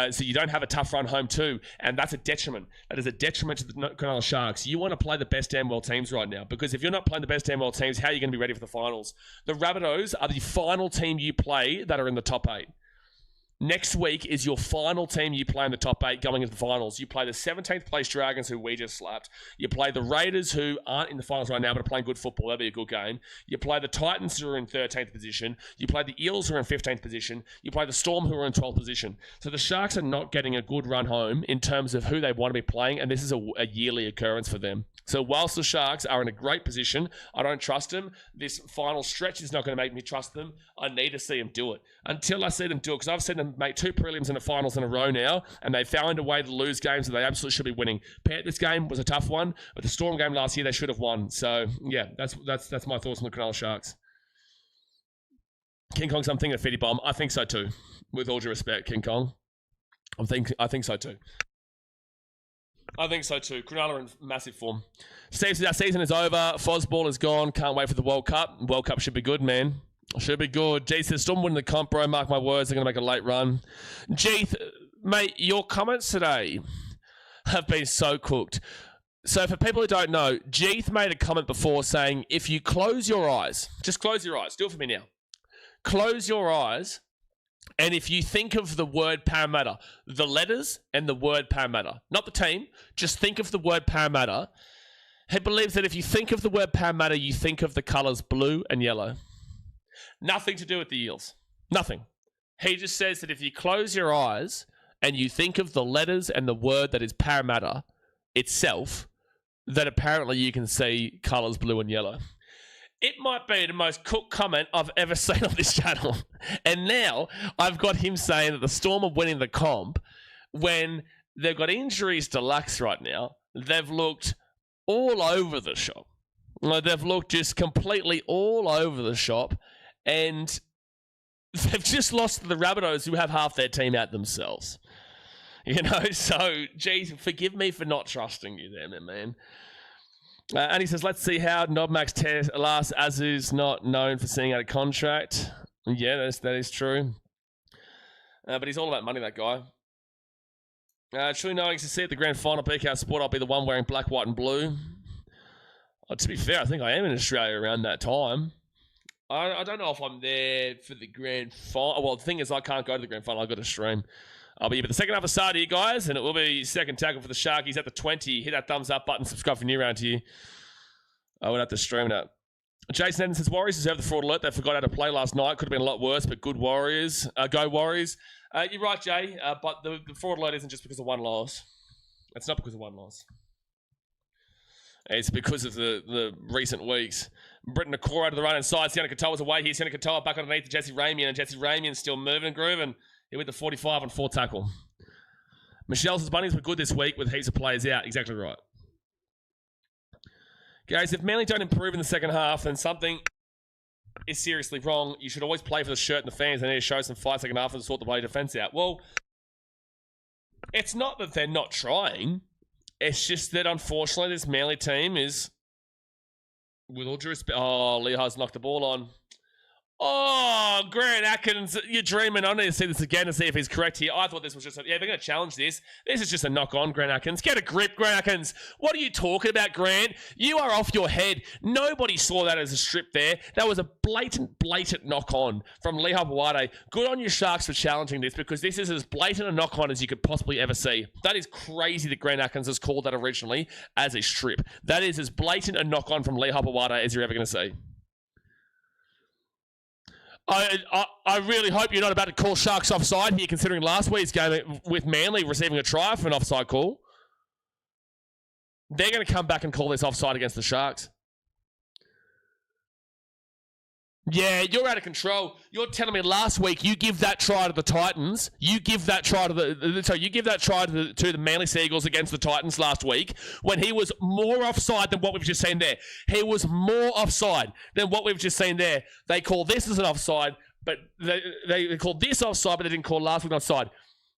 So you don't have a tough run home too, and that's a detriment. That is a detriment to the Cronulla Sharks. You want to play the best damn well teams right now, because if you're not playing the best damn well teams, how are you going to be ready for the finals? The Rabbitohs are the final team you play that are in the top 8. Next week is your final team you play in the top 8 going into the finals. You play the 17th place Dragons, who we just slapped. You play the Raiders, who aren't in the finals right now but are playing good football. That'll be a good game. You play the Titans, who are in 13th position. You play the Eels, who are in 15th position. You play the Storm, who are in 12th position. So the Sharks are not getting a good run home in terms of who they want to be playing, and this is a yearly occurrence for them. So whilst the Sharks are in a great position, I don't trust them. This final stretch is not going to make me trust them. I need to see them do it. Until I see them do it, because I've seen them make 2 prelims and the finals in a row now, and they found a way to lose games that they absolutely should be winning. Panthers game was a tough one, but the Storm game last year, they should have won. So, yeah, that's my thoughts on the Cronulla Sharks. King Kong's, I'm thinking of Fitty Bomb. I think so too. With all due respect, King Kong. I think so too. I think so too. Cronulla are in massive form. Steve says our season is over. Fosball is gone. Can't wait for the World Cup. World Cup should be good, man. Should be good. G says Storm winning the comp, bro. Mark my words, they're going to make a late run. Jeeth, mate, your comments today have been so cooked. So for people who don't know, Jeeth made a comment before saying, if you close your eyes, just close your eyes. Do it for me now. Close your eyes. And if you think of the word Parramatta, the letters and the word Parramatta, not the team, just think of the word Parramatta. He believes that if you think of the word Parramatta, you think of the colours blue and yellow. Nothing to do with the Eels. Nothing. He just says that if you close your eyes and you think of the letters and the word that is Parramatta itself, that apparently you can see colours blue and yellow. It might be the most cooked comment I've ever seen on this channel. And now I've got him saying that the Storm are winning the comp when they've got injuries deluxe right now. They've looked all over the shop. They've looked just completely all over the shop. And they've just lost to the Rabbitohs, who have half their team out themselves. You know, so, geez, forgive me for not trusting you there, man. And he says, let's see how Nobmax last Azu's not known for seeing out a contract. Yeah, that is true. But he's all about money, that guy. Truly knowing to see at the grand final BKRsport, I'll be the one wearing black, white, and blue. To be fair, I think I am in Australia around that time. I don't know if I'm there for the grand final. Well, the thing is, I can't go to the grand final. I've got to stream. I'll be here for the second half of Saturday, guys, and it will be second tackle for the Sharkies at the 20. Hit that thumbs up button, subscribe for new round here. I would have to stream that. Jason Evans says, Warriors deserve the fraud alert. They forgot how to play last night. Could have been a lot worse, but good Warriors. Go Warriors. You're right, Jay, but the fraud alert isn't just because of one loss. It's not because of one loss. It's because of the recent weeks. Britton Nakora out of the right-hand side. Siona Katoa's away here. Siona Katoa back underneath to Jesse Ramian. And Jesse Ramian still moving and grooving. He with the 45 on 4 tackle. Michelle's Bunnies were good this week with heaps of players out. Exactly right. Guys, if Manly don't improve in the second half, then something is seriously wrong. You should always play for the shirt and the fans. They need to show some fight second half and sort the bloody defence out. Well, it's not that they're not trying. It's just that, unfortunately, this Manly team is, with all due respect... Oh, Lehigh's knocked the ball on. Oh, Grant Atkins, you're dreaming. I need to see this again to see if he's correct here. I thought this was just they're going to challenge this. This is just a knock on, Grant Atkins. Get a grip, Grant Atkins. What are you talking about, Grant? You are off your head. Nobody saw that as a strip there. That was a blatant knock on from Lehigh Wade. Good on your Sharks for challenging this, because this is as blatant a knock on as you could possibly ever see. That is crazy that Grant Atkins has called that originally as a strip. That is as blatant a knock on from Lehigh Wade as you're ever going to see. I really hope you're not about to call Sharks offside here, considering last week's game with Manly receiving a try for an offside call. They're going to come back and call this offside against the Sharks. Yeah, you're out of control. You're telling me last week you give that try to the Titans. You give that try to the Manly Seagulls against the Titans last week, when he was more offside than what we've just seen there. He was more offside than what we've just seen there. They call this as an offside, but they called this offside, but they didn't call last week offside.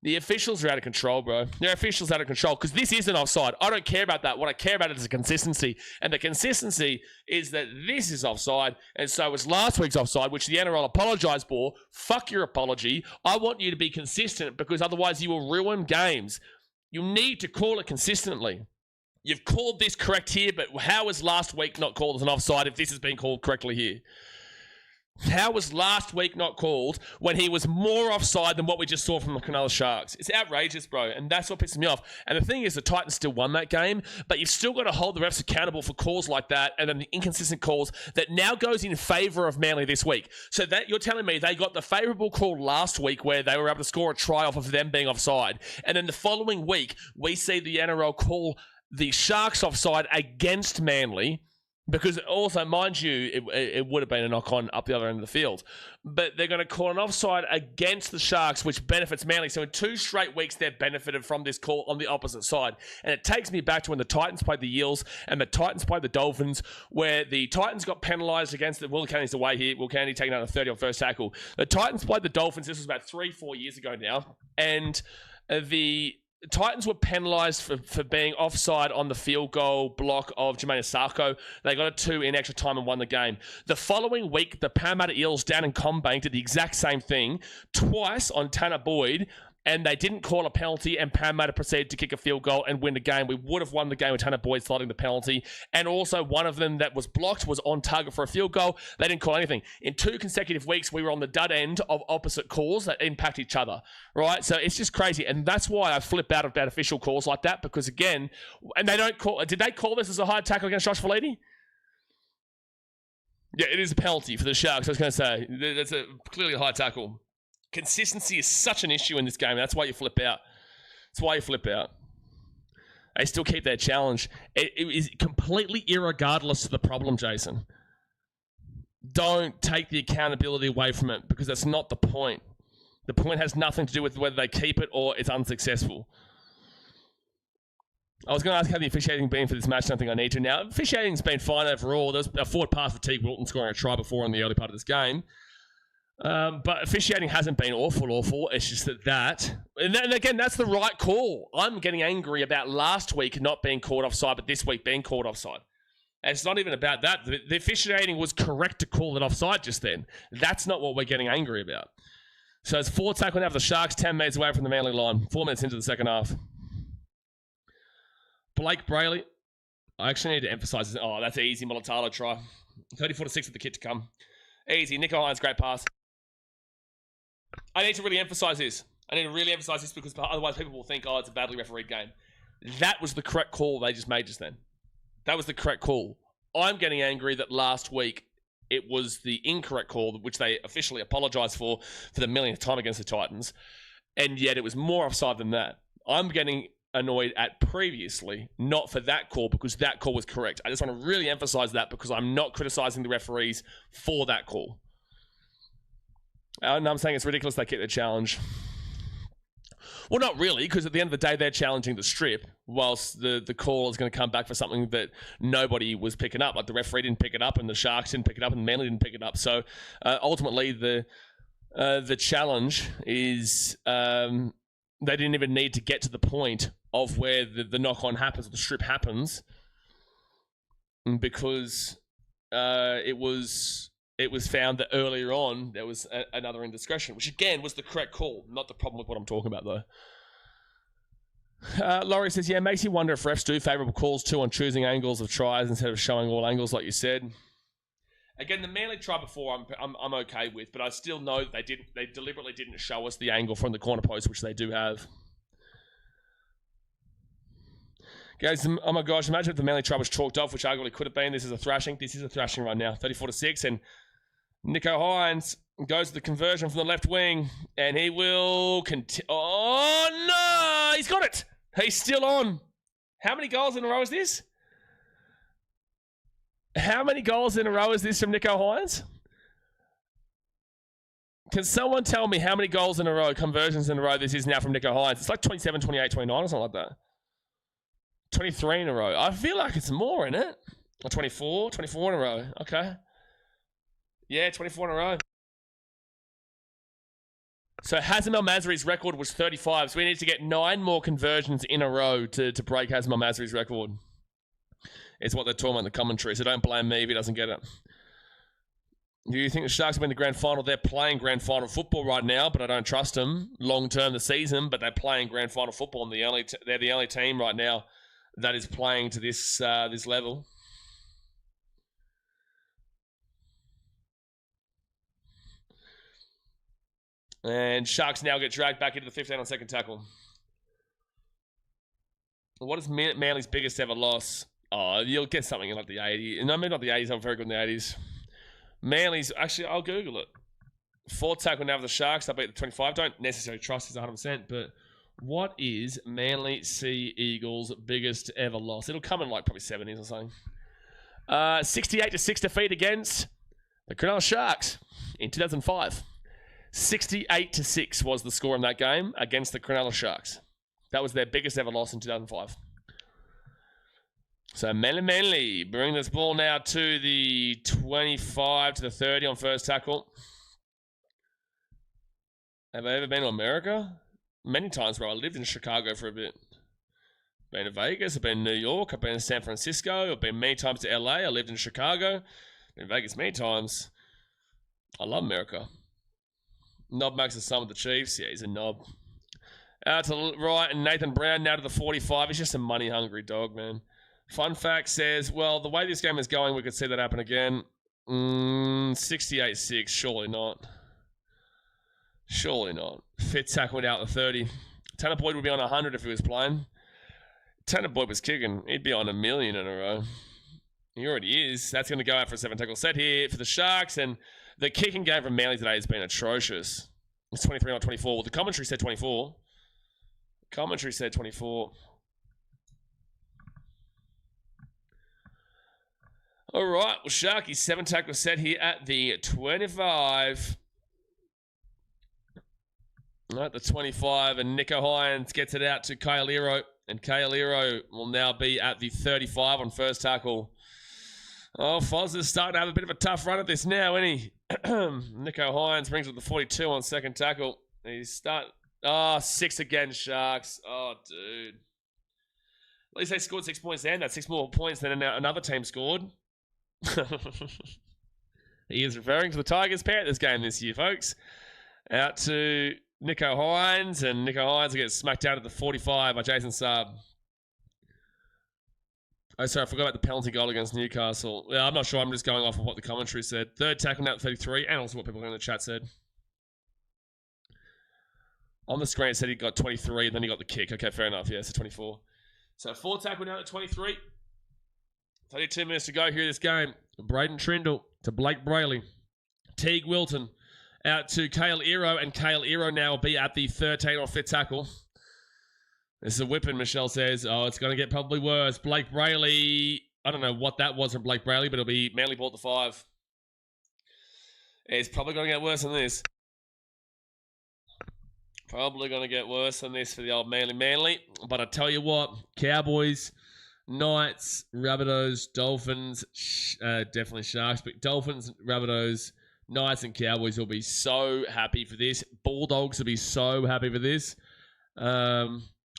The officials are out of control, bro. Their officials out of control, because this isn't offside. I don't care about that. What I care about is the consistency. And the consistency is that this is offside, and so was last week's offside, which the NRL apologised for. Fuck your apology. I want you to be consistent, because otherwise you will ruin games. You need to call it consistently. You've called this correct here, but how was last week not called as an offside if this has been called correctly here? How was last week not called when he was more offside than what we just saw from the Cronulla Sharks? It's outrageous, bro, and that's what pisses me off. And the thing is, the Titans still won that game, but you've still got to hold the refs accountable for calls like that, and then the inconsistent calls that now goes in favour of Manly this week. So that you're telling me they got the favourable call last week where they were able to score a try off of them being offside, and then the following week we see the NRL call the Sharks offside against Manly. Because also, mind you, it would have been a knock-on up the other end of the field. But they're going to call an offside against the Sharks, which benefits Manly. So in 2 straight weeks, they've benefited from this call on the opposite side. And it takes me back to when the Titans played the Eels and the Titans played the Dolphins, where the Titans got penalised against the Will Candy's away here. Will Candy taking out a 30 on first tackle. The Titans played the Dolphins. This was about 3-4 years ago now. And the Titans were penalised for being offside on the field goal block of Jermaine Asako. They got a 2 in extra time and won the game. The following week, the Parramatta Eels down in Combank did the exact same thing twice on Tanner Boyd, and they didn't call a penalty, and Parramatta proceeded to kick a field goal and win the game. We would have won the game with Tanner Boyd sliding the penalty, and also one of them that was blocked was on target for a field goal. They didn't call anything. In 2 consecutive weeks, we were on the dud end of opposite calls that impact each other, right? So it's just crazy, and that's why I flip out about official calls like that, because again, and they don't call... Did they call this as a high tackle against Josh Felitti? Yeah, it is a penalty for the Sharks, I was going to say. That's clearly a high tackle. Consistency is such an issue in this game. That's why you flip out. That's why you flip out. They still keep their challenge. It is completely irregardless of the problem, Jason. Don't take the accountability away from it, because that's not the point. The point has nothing to do with whether they keep it or it's unsuccessful. I was going to ask how the officiating been for this match. I don't think I need to now. Officiating's been fine overall. There's a forward pass for Teague Wilton scoring a try before in the early part of this game. But officiating hasn't been awful. It's just that. And again, that's the right call. I'm getting angry about last week not being called offside, but this week being called offside. And it's not even about that. The officiating was correct to call it offside just then. That's not what we're getting angry about. So it's 4 tackling out the Sharks, 10 metres away from the Manly line. 4 minutes into the second half. Blake Brayley. I actually need to emphasise this. Oh, that's an easy Mulatalo try. 34-6 with the kit to come. Easy. Nico Hines, great pass. I need to really emphasise this. Because otherwise people will think, oh, it's a badly refereed game. That was the correct call they just made just then. That was the correct call. I'm getting angry that last week it was the incorrect call, which they officially apologised for the millionth time against the Titans, and yet it was more offside than that. I'm getting annoyed at previously, not for that call, because that call was correct. I just want to really emphasize that, because I'm not criticizing the referees for that call. And I'm saying it's ridiculous they keep the challenge. Well, not really, because at the end of the day, they're challenging the strip, whilst the call is going to come back for something that nobody was picking up. Like the referee didn't pick it up, and the Sharks didn't pick it up, and Manly didn't pick it up. So ultimately, the challenge is they didn't even need to get to the point of where the knock-on happens, or the strip happens, because it was found that earlier on there was another indiscretion, which again was the correct call. Not the problem with what I'm talking about, though. Laurie says, yeah, it makes you wonder if refs do favourable calls too on choosing angles of tries instead of showing all angles, like you said. Again, the Manly try before I'm okay with, but I still know that they deliberately didn't show us the angle from the corner post, which they do have. Guys, oh my gosh, imagine if the Manly try was chalked off, which arguably could have been. This is a thrashing. This is a thrashing right now, 34-6, and Nicho Hynes goes to the conversion from the left wing, and he will continue. Oh, no! He's got it! He's still on. How many goals in a row is this? How many goals in a row is this from Nicho Hynes? Can someone tell me how many goals in a row, conversions in a row, this is now from Nicho Hynes? It's like 27, 28, 29 or something like that. 23 in a row. I feel like it's more, isn't it? Or 24 in a row. Okay. Yeah, 24 in a row. So Hazem El Masri's record was 35, so we need to get 9 more conversions in a row to break Hazem El Masri's record. It's what they're talking about in the commentary, so don't blame me if he doesn't get it. Do you think the Sharks will win the grand final? They're playing grand final football right now, but I don't trust them long-term this season, but they're playing grand final football, and they're the only team right now that is playing to this level. And Sharks now get dragged back into the 15 on second tackle. What is Manly's biggest ever loss? Oh, you'll get something in like the 80s. No, maybe not the 80s. I'm very good in the 80s. Manly's, actually, I'll Google it. 4th tackle now for the Sharks. They'll beat the 25. Don't necessarily trust this 100%, but what is Manly Sea Eagles' biggest ever loss? It'll come in like probably 70s or something. 68-6 defeat against the Cronulla Sharks in 2005. 68-6 was the score in that game against the Cronulla Sharks. That was their biggest ever loss in 2005. So Manly bring this ball now to the 25 to the 30 on first tackle. Have I ever been to America? Many times, bro. I lived in Chicago for a bit. Been to Vegas, I've been to New York, I've been to San Francisco, I've been many times to LA, I lived in Chicago, been to Vegas many times. I love America. Knob makes the son with the Chiefs. Yeah, he's a knob. Out to the right, and Nathan Brown now to the 45. He's just a money-hungry dog, man. Fun Fact says, well, the way this game is going, we could see that happen again. 68-6, surely not. Surely not. Fit tackle out the 30. Tanner Boyd would be on 100 if he was playing. Tanner Boyd was kicking. He'd be on 1 million in a row. He already is. That's going to go out for a 7-tackle set here for the Sharks, and the kicking game from Manly today has been atrocious. It's 23 not 24. Well, the commentary said 24. Commentary said 24. All right. Well, Sharkies 7-tackle set here at the 25. At the 25, and Nicho Hynes gets it out to Kailiro, and Kailiro will now be at the 35 on first tackle. Oh, Foz is starting to have a bit of a tough run at this now, isn't he? Nicho Hynes brings up the 42 on second tackle. He's 6 again, Sharks. Oh, dude. At least they scored 6 points then. That's 6 more points than another team scored. He is referring to the Tigers' Panthers game this year, folks. Out to Nicho Hynes, and Nicho Hynes will get smacked out at the 45 by Jason Saab. Oh, sorry, I forgot about the penalty goal against Newcastle. Yeah, I'm not sure. I'm just going off of what the commentary said. Third tackle now at 33, and also what people in the chat said. On the screen, it said he got 23, and then he got the kick. Okay, fair enough. Yeah, so 24. So 4 tackle now at 23. 32 minutes to go here in this game. Braden Trindle to Blake Brayley. Teague Wilton out to Kale Ero, and Kale Ero now will be at the 13 on fit tackle. This is a whipping, Michelle says. Oh, it's going to get probably worse. Blake Brayley. I don't know what that was from Blake Brayley, but it'll be Manly bought the 5. It's probably going to get worse than this. Probably going to get worse than this for the old Manly. But I tell you what, Cowboys, Knights, Rabbitohs, Dolphins, definitely Sharks, but Dolphins, Rabbitohs, Knights and Cowboys will be so happy for this. Bulldogs will be so happy for this.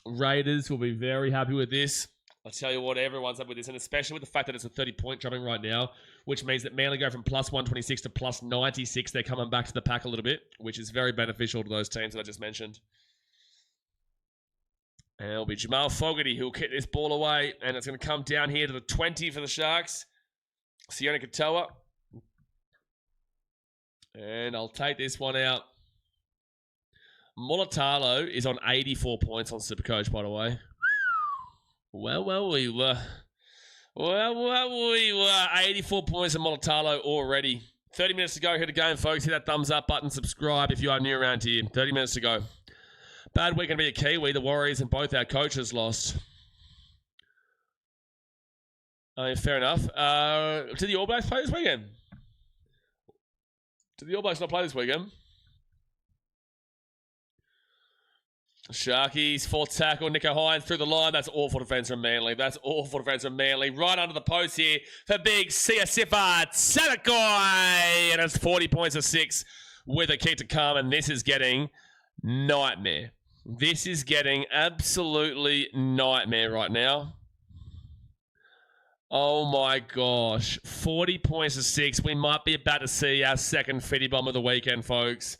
Raiders will be very happy with this. I'll tell you what, everyone's happy with this, and especially with the fact that it's a 30-point dropping right now, which means that Manly go from plus 126 to plus 96. They're coming back to the pack a little bit, which is very beneficial to those teams that I just mentioned. And it'll be Jamal Fogarty who'll kick this ball away, and it's going to come down here to the 20 for the Sharks. Sione Katoa. And I'll take this one out. Mulatalo is on 84 points on Supercoach, by the way. Well, we were. 84 points on Mulatalo already. 30 minutes to go. Hit the game, folks. Hit that thumbs up button. Subscribe if you are new around here. 30 minutes to go. Bad weekend to be a Kiwi. The Warriors and both our coaches lost. Fair enough. Did the All Blacks play this weekend? Did the All Blacks not play this weekend? Sharkies, 4th tackle, Nicho Hynes through the line. That's awful defence from Manly. That's awful defence from Manly. Right under the post here for big Siasifa Salakai. And it's 40 points to 6 with a kick to come. And this is getting nightmare. This is getting absolutely nightmare right now. Oh my gosh. 40 points to 6. We might be about to see our second fitty bomb of the weekend, folks.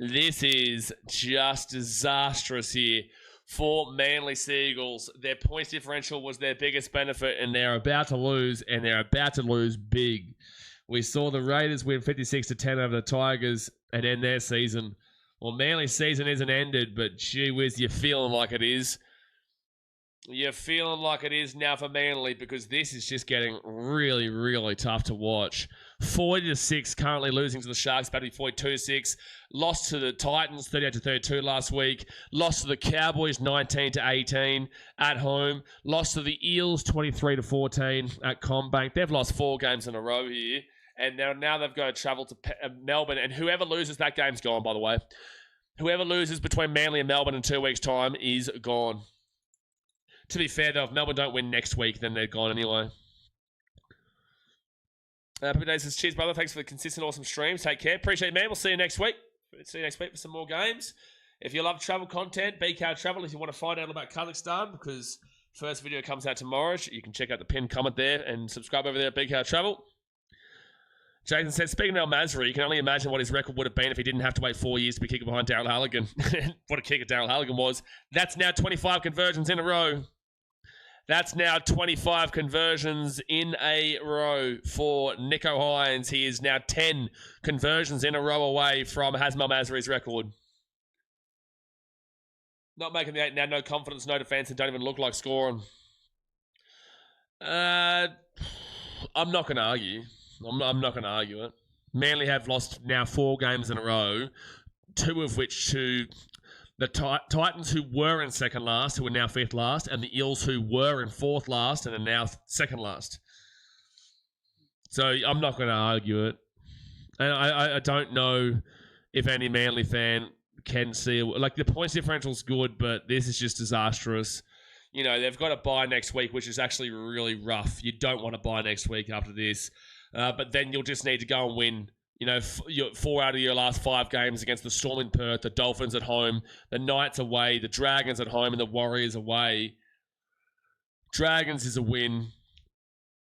This is just disastrous here for Manly Seagulls. Their points differential was their biggest benefit, and they're about to lose, and they're about to lose big. We saw the Raiders win 56-10 over the Tigers and end their season. Well, Manly's season isn't ended, but gee whiz, you're feeling like it is. You're feeling like it is now for Manly, because this is just getting really, really tough to watch. 40-6, currently losing to the Sharks, batting 42-6. Lost to the Titans, 38-32 last week. Lost to the Cowboys, 19-18 at home. Lost to the Eels, 23-14 at CommBank. They've lost 4 games in a row here. And now they've got to travel to Melbourne. And whoever loses, that game's gone, by the way. Whoever loses between Manly and Melbourne in 2 weeks' time is gone. To be fair, though, if Melbourne don't win next week, then they're gone anyway. Happy Days says, cheers, brother. Thanks for the consistent, awesome streams. Take care. Appreciate it, man. We'll see you next week. See you next week for some more games. If you love travel content, BKR Travel, if you want to find out about Kazakhstan, because first video comes out tomorrow, you can check out the pinned comment there and subscribe over there at BKR Travel. Jason said, speaking of El Masri, you can only imagine what his record would have been if he didn't have to wait 4 years to be kicking behind Daryl Halligan. What a kicker Daryl Halligan was. That's now 25 conversions in a row. That's now 25 conversions in a row for Nicho Hynes. He is now 10 conversions in a row away from Hasmel Masri's record. Not making the 8 now, no confidence, no defense, and don't even look like scoring. I'm not going to argue. I'm not going to argue it. Manly have lost now 4 games in a row, 2 of which to the Titans, who were in second last, who are now 5th last, and the Eels, who were in 4th last and are now second last. So I'm not going to argue it. And I don't know if any Manly fan can see it. Like, the points differential's good, but this is just disastrous. You know, they've got to bye next week, which is actually really rough. You don't want to bye next week after this. But then you'll just need to go and win, you know, 4 out of your last 5 games against the Storm in Perth, the Dolphins at home, the Knights away, the Dragons at home, and the Warriors away. Dragons is a win.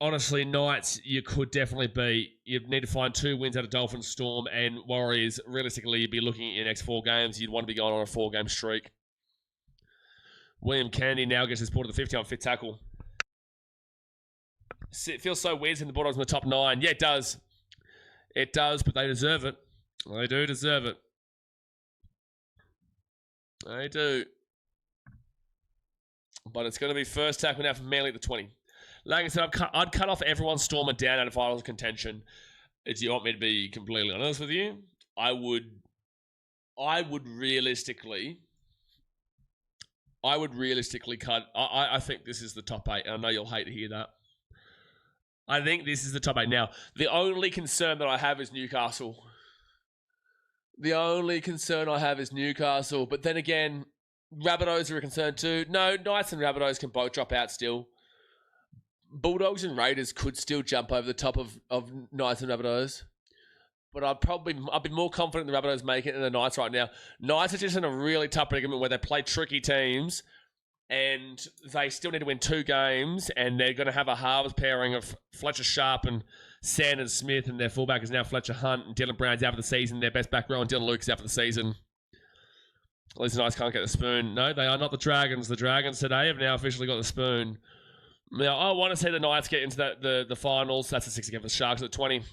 Honestly, Knights, you could definitely beat. You need to find 2 wins out of Dolphins, Storm, and Warriors. Realistically, you'd be looking at your next 4 games. You'd want to be going on a 4-game streak. William Candy now gets his ball to the 50 on 5th tackle. It feels so weird in the Bulldogs in the top 9. Yeah, it does. It does, but they deserve it. They do deserve it. They do. But it's going to be first tackle now from Manly at the 20. Like I said, I'd cut off everyone storming down out of finals contention. Do you want me to be completely honest with you? I would realistically I would realistically cut. I think this is the top 8. And I know you'll hate to hear that. I think this is the top 8. Now, the only concern that I have is Newcastle. The only concern I have is Newcastle. But then again, Rabbitohs are a concern too. No, Knights and Rabbitohs can both drop out still. Bulldogs and Raiders could still jump over the top of Knights and Rabbitohs. But I'd be more confident the Rabbitohs make it than the Knights right now. Knights are just in a really tough predicament where they play tricky teams and they still need to win 2 games, and they're going to have a halves pairing of Fletcher Sharp and Sanders Smith, and their fullback is now Fletcher Hunt, and Dylan Brown's out for the season. Their best back row and Dylan Luke's out for the season. At least the Knights can't get the spoon. No, they are not the Dragons. The Dragons today have now officially got the spoon. Now, I want to see the Knights get into the finals. That's a 6 again for the Sharks at 20.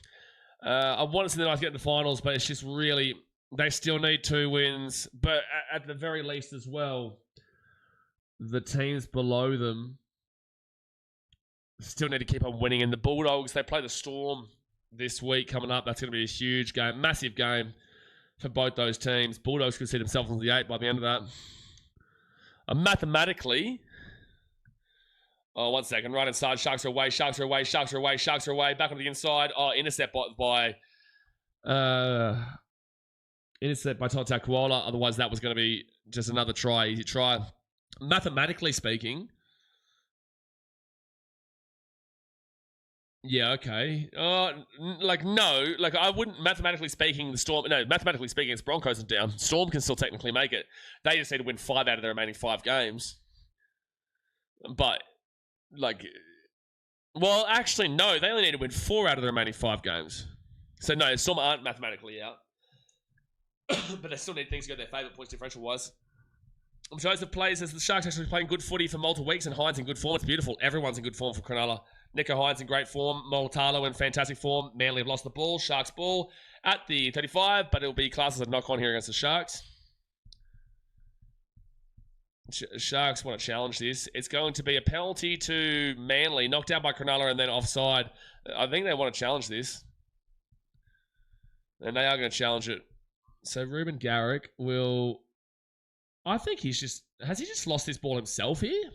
I want to see the Knights get in the finals, but it's just really, they still need 2 wins. But at the very least as well, the teams below them still need to keep on winning. And the Bulldogs, they play the Storm this week coming up. That's going to be a huge game, massive game for both those teams. Bulldogs could see themselves in the 8 by the end of that. Mathematically... Oh, 1 second. Right inside. Sharks are away. Sharks are away. Sharks are away. Sharks are away. Back on the inside. Oh, intercept by Takuola. Otherwise, that was going to be just another try. Easy try. Mathematically speaking. Yeah, okay. No. Like, I wouldn't, mathematically speaking, the Storm... No, mathematically speaking, it's Broncos are down. Storm can still technically make it. They just need to win 5 out of their remaining 5 games. But... Like, well, actually, no. They only need to win 4 out of the remaining 5 games. So, no, some aren't mathematically out. But they still need things to go their favour, points differential-wise. Shows the players as the Sharks actually playing good footy for multiple weeks, and Hines in good form. It's beautiful. Everyone's in good form for Cronulla. Nico Hines in great form. Moltalo in fantastic form. Manly have lost the ball. Sharks ball at the 35, but it'll be classed as a knock-on here against the Sharks. Sharks want to challenge this. It's going to be a penalty to Manly, knocked out by Cronulla and then offside. I think they want to challenge this. And they are going to challenge it. So Ruben Garrick will... I think he's just... Has he just lost this ball himself here?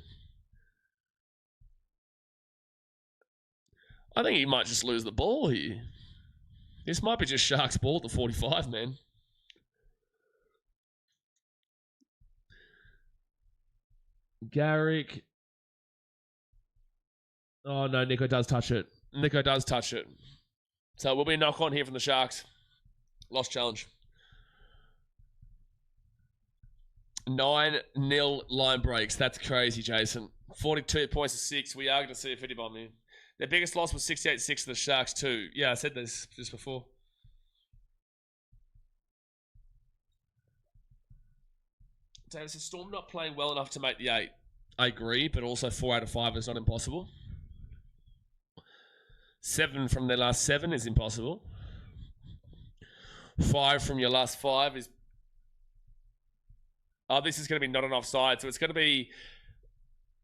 I think he might just lose the ball here. This might be just Sharks ball at the 45, man. Garrick. Oh, no, Nico does touch it. Nico does touch it. So it will be a knock-on here from the Sharks. Lost challenge. 9-0 line breaks. That's crazy, Jason. 42 points to 6. We are going to see a 50 bomb here. Their biggest loss was 68-6 to the Sharks too. Yeah, I said this just before. Davis, is Storm not playing well enough to make the 8? I agree, but also 4 out of 5 is not impossible. 7 from their last 7 is impossible. 5 from your last 5 is... Oh, this is going to be not an offside, so it's going to be...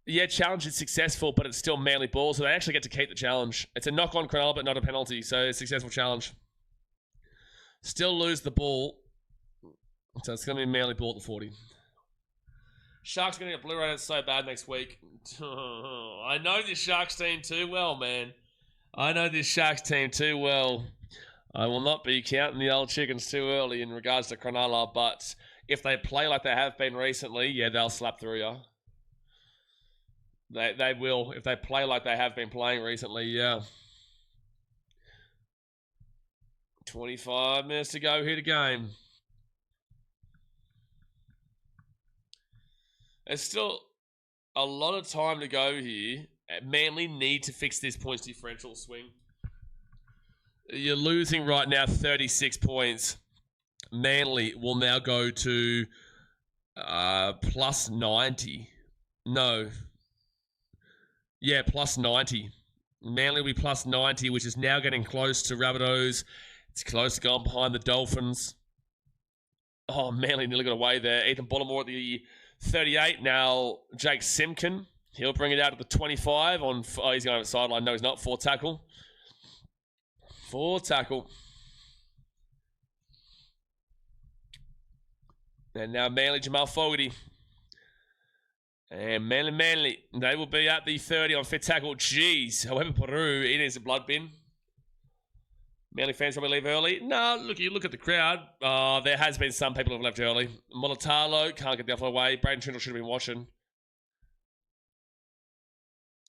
Yeah, challenge is successful, but it's still Manly ball, so they actually get to keep the challenge. It's a knock on Cronulla, but not a penalty, so it's a successful challenge. Still lose the ball. So it's going to be Manly ball at the 40. Sharks going to get blue-rated so bad next week. I know this Sharks team too well, man. I know this Sharks team too well. I will not be counting the old chickens too early in regards to Cronulla, but if they play like they have been recently, yeah, they'll slap through you. They will. If they play like they have been playing recently, yeah. 25 minutes to go here to game. There's still a lot of time to go here. Manly need to fix this points differential swing. You're losing right now 36 points. Manly will now go to plus 90. No. Yeah, plus 90. Manly will be plus 90, which is now getting close to Rabbitohs. It's close to going behind the Dolphins. Oh, Manly nearly got away there. Ethan Bollamore at the 38. Now, Jake Simkin. He'll bring it out to the 25 on... Oh, he's going over the sideline. No, he's not. 4 tackle. 4 tackle. And now Manly, Jamal Fogarty. And Manly, they will be at the 30 on fit tackle. Jeez, however, Peru, it is a blood bin. Manly fans probably leave early. No, look, you look at the crowd. There has been some people who have left early. Molatalo can't get the offer away. Braden Trindle should have been watching.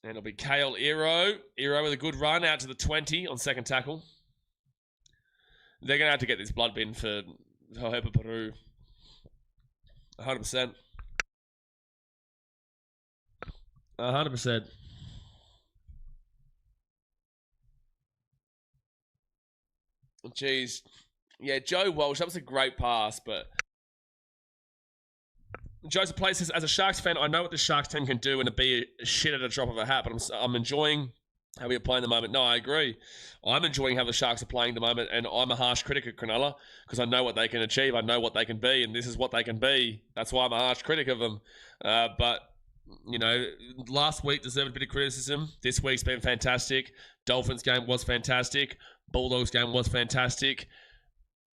And it'll be Kale Iro. Iro with a good run out to the 20 on second tackle. They're going to have to get this blood bin for Hohepa Peru. 100%. 100%. Jeez. Yeah, Joe Walsh, that was a great pass, but Joseph Place says, as a Sharks fan, I know what the Sharks team can do and it'd be a shit at a drop of a hat, but I'm enjoying how we are playing the moment. No, I agree. I'm enjoying how the Sharks are playing the moment, and I'm a harsh critic of Cronulla because I know what they can achieve. I know what they can be, and this is what they can be. That's why I'm a harsh critic of them. But, you know, last week deserved a bit of criticism. This week's been fantastic. Dolphins game was fantastic. Bulldogs game was fantastic.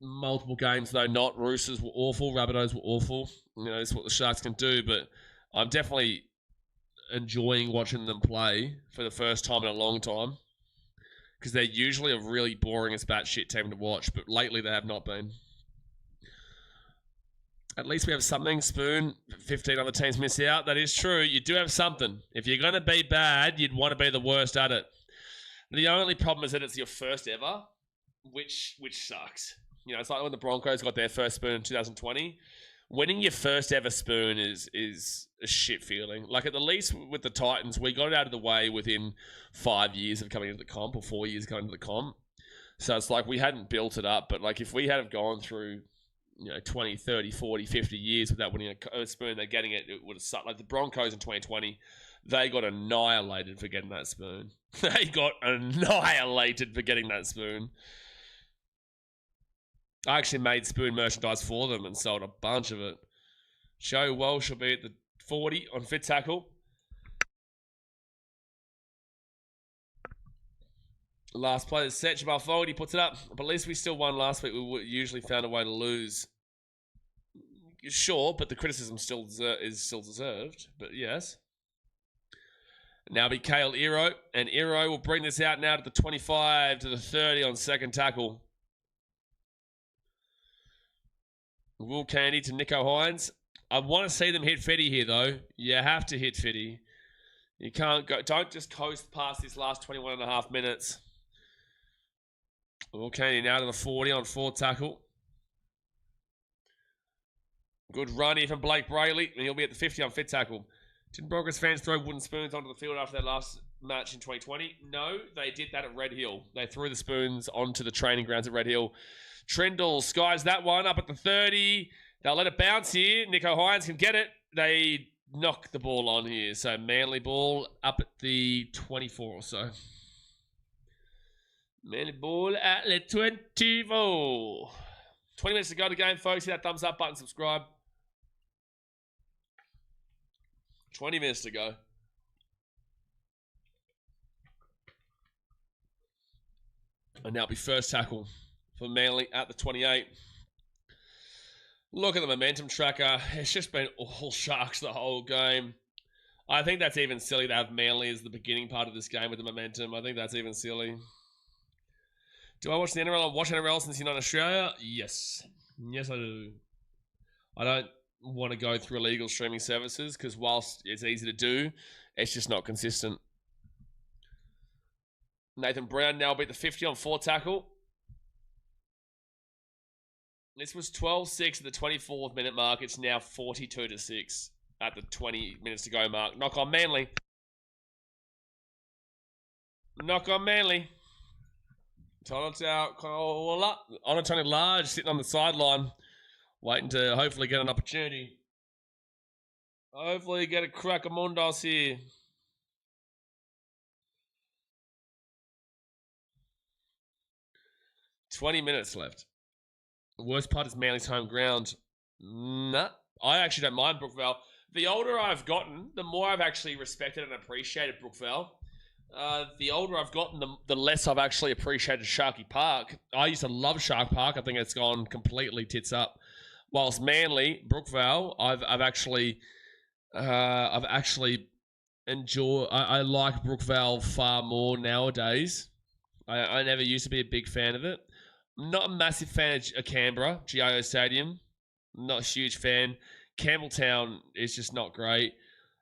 Multiple games, though, not. Roosters were awful. Rabbitohs were awful. You know, it's what the Sharks can do, but I'm definitely enjoying watching them play for the first time in a long time because they're usually a really boring as batshit team to watch, but lately they have not been. At least we have something. Spoon, 15 other teams miss out. That is true. You do have something. If you're going to be bad, you'd want to be the worst at it. The only problem is that it's your first ever, which sucks. You know, it's like when the Broncos got their first spoon in 2020. Winning your first ever spoon is a shit feeling. Like, at the least with the Titans, we got it out of the way within 5 years of coming into the comp, or 4 years coming into the comp. So it's like we hadn't built it up. But, like, if we had have gone through, you know, 20, 30, 40, 50 years without winning a spoon, they're getting it, it would have sucked. Like the Broncos in 2020, they got annihilated for getting that spoon. They got annihilated for getting that spoon. I actually made spoon merchandise for them and sold a bunch of it. Joe Walsh will be at the 40 on fit tackle. Last play is set. Jamal Fogarty puts it up. But at least we still won last week. We usually found a way to lose. Sure, but the criticism is still deserved. But yes. Now be Kale Iro. And Iro will bring this out now to the 25 to the 30 on second tackle. Will Candy to Nico Hines. I want to see them hit Fetty here, though. You have to hit Fetty. You can't go. Don't just coast past this last 21 and a half minutes. Will Candy now to the 40 on fourth tackle. Good run here from Blake Brayley, and he'll be at the 50 on fit tackle. Didn't Broncos fans throw wooden spoons onto the field after their last match in 2020? No, they did that at Red Hill. They threw the spoons onto the training grounds at Red Hill. Trindle skies that one up at the 30. They'll let it bounce here. Nico Hines can get it. They knock the ball on here. So Manly ball up at the 24 or so. Manly ball at the 24. 20 minutes to go to the game, folks. Hit that thumbs up button, subscribe. 20 minutes to go. And now it'll be first tackle for Manly at the 28. Look at the momentum tracker. It's just been all Sharks the whole game. I think that's even silly to have Manly as the beginning part of this game with the momentum. I think that's even silly. Do I watch the NRL? I've watched NRL since you're not in Australia. Yes. Yes, I do. I don't want to go through illegal streaming services because whilst it's easy to do, it's just not consistent. Nathan Brown now beat the 50 on four tackle. This was 12-6 at the 24th minute mark. It's now 42-6 at the 20 minutes to go mark. Knock on Manly. Knock on Manly. Tony Large sitting on the sideline, waiting to hopefully get an opportunity. Hopefully get a crack of Mundos here. $20 minutes left. The worst part is Manly's home ground. Nah, I actually don't mind Brookvale. The older I've gotten, the more I've actually respected and appreciated Brookvale. The older I've gotten, the less I've actually appreciated Sharky Park. I used to love Shark Park. I think it's gone completely tits up. Whilst Manly, Brookvale, I've actually I've actually I like Brookvale far more nowadays. I never used to be a big fan of it. I'm not a massive fan of Canberra, GIO Stadium. Not a huge fan. Campbelltown is just not great.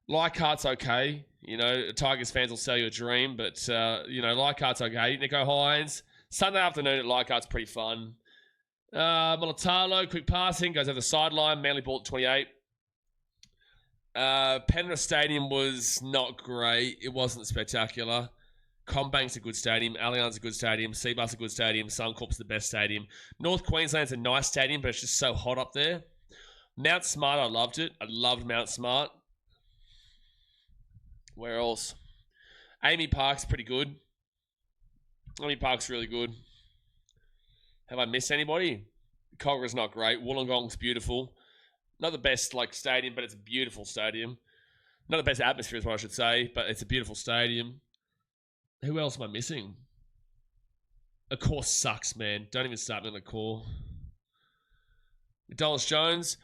Leichhardt's okay. You know, Tigers fans will sell you a dream, but, Leichhardt's okay. Nico Hines. Sunday afternoon at Leichhardt's pretty fun. Mulatalo, quick passing, goes over the sideline. Manly ball at 28. Penrith Stadium was not great. It wasn't spectacular. Combank's a good stadium. Allianz a good stadium. Seabus a good stadium. Suncorp's the best stadium. North Queensland's a nice stadium, but it's just so hot up there. Mount Smart, I loved it. I loved Mount Smart. Where else? Amy Park's pretty good. Amy Park's really good. Have I missed anybody? Cogger's not great. Wollongong's beautiful. Not the best stadium, but it's a beautiful stadium. Not the best atmosphere is what I should say, but it's a beautiful stadium. Who else am I missing? A core sucks, man. Don't even start me on the core. McDonald's Jones.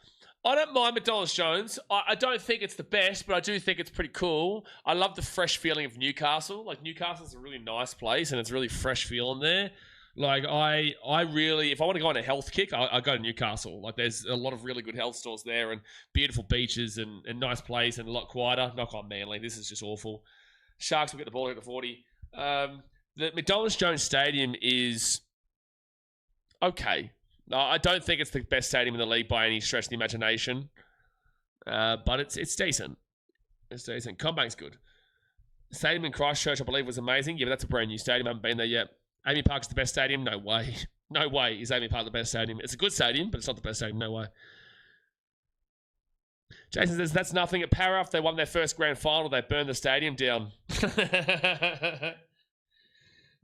I don't mind McDonald's Jones. I don't think it's the best, but I do think it's pretty cool. I love the fresh feeling of Newcastle. Newcastle's a really nice place, and it's really fresh feeling there. I really, if I want to go on a health kick, I go to Newcastle. There's a lot of really good health stores there and beautiful beaches and nice place and a lot quieter. Knock on Manly. This is just awful. Sharks will get the ball at the 40. The McDonald's Jones Stadium is okay. No, I don't think it's the best stadium in the league by any stretch of the imagination. But it's decent. It's decent. Combank's good. Stadium in Christchurch, I believe, was amazing. Yeah, but that's a brand new stadium. I haven't been there yet. Amy Park's the best stadium? No way. No way is Amy Park the best stadium. It's a good stadium, but it's not the best stadium. No way. Jason says, that's nothing. At Para, if they won their first grand final, they burned the stadium down.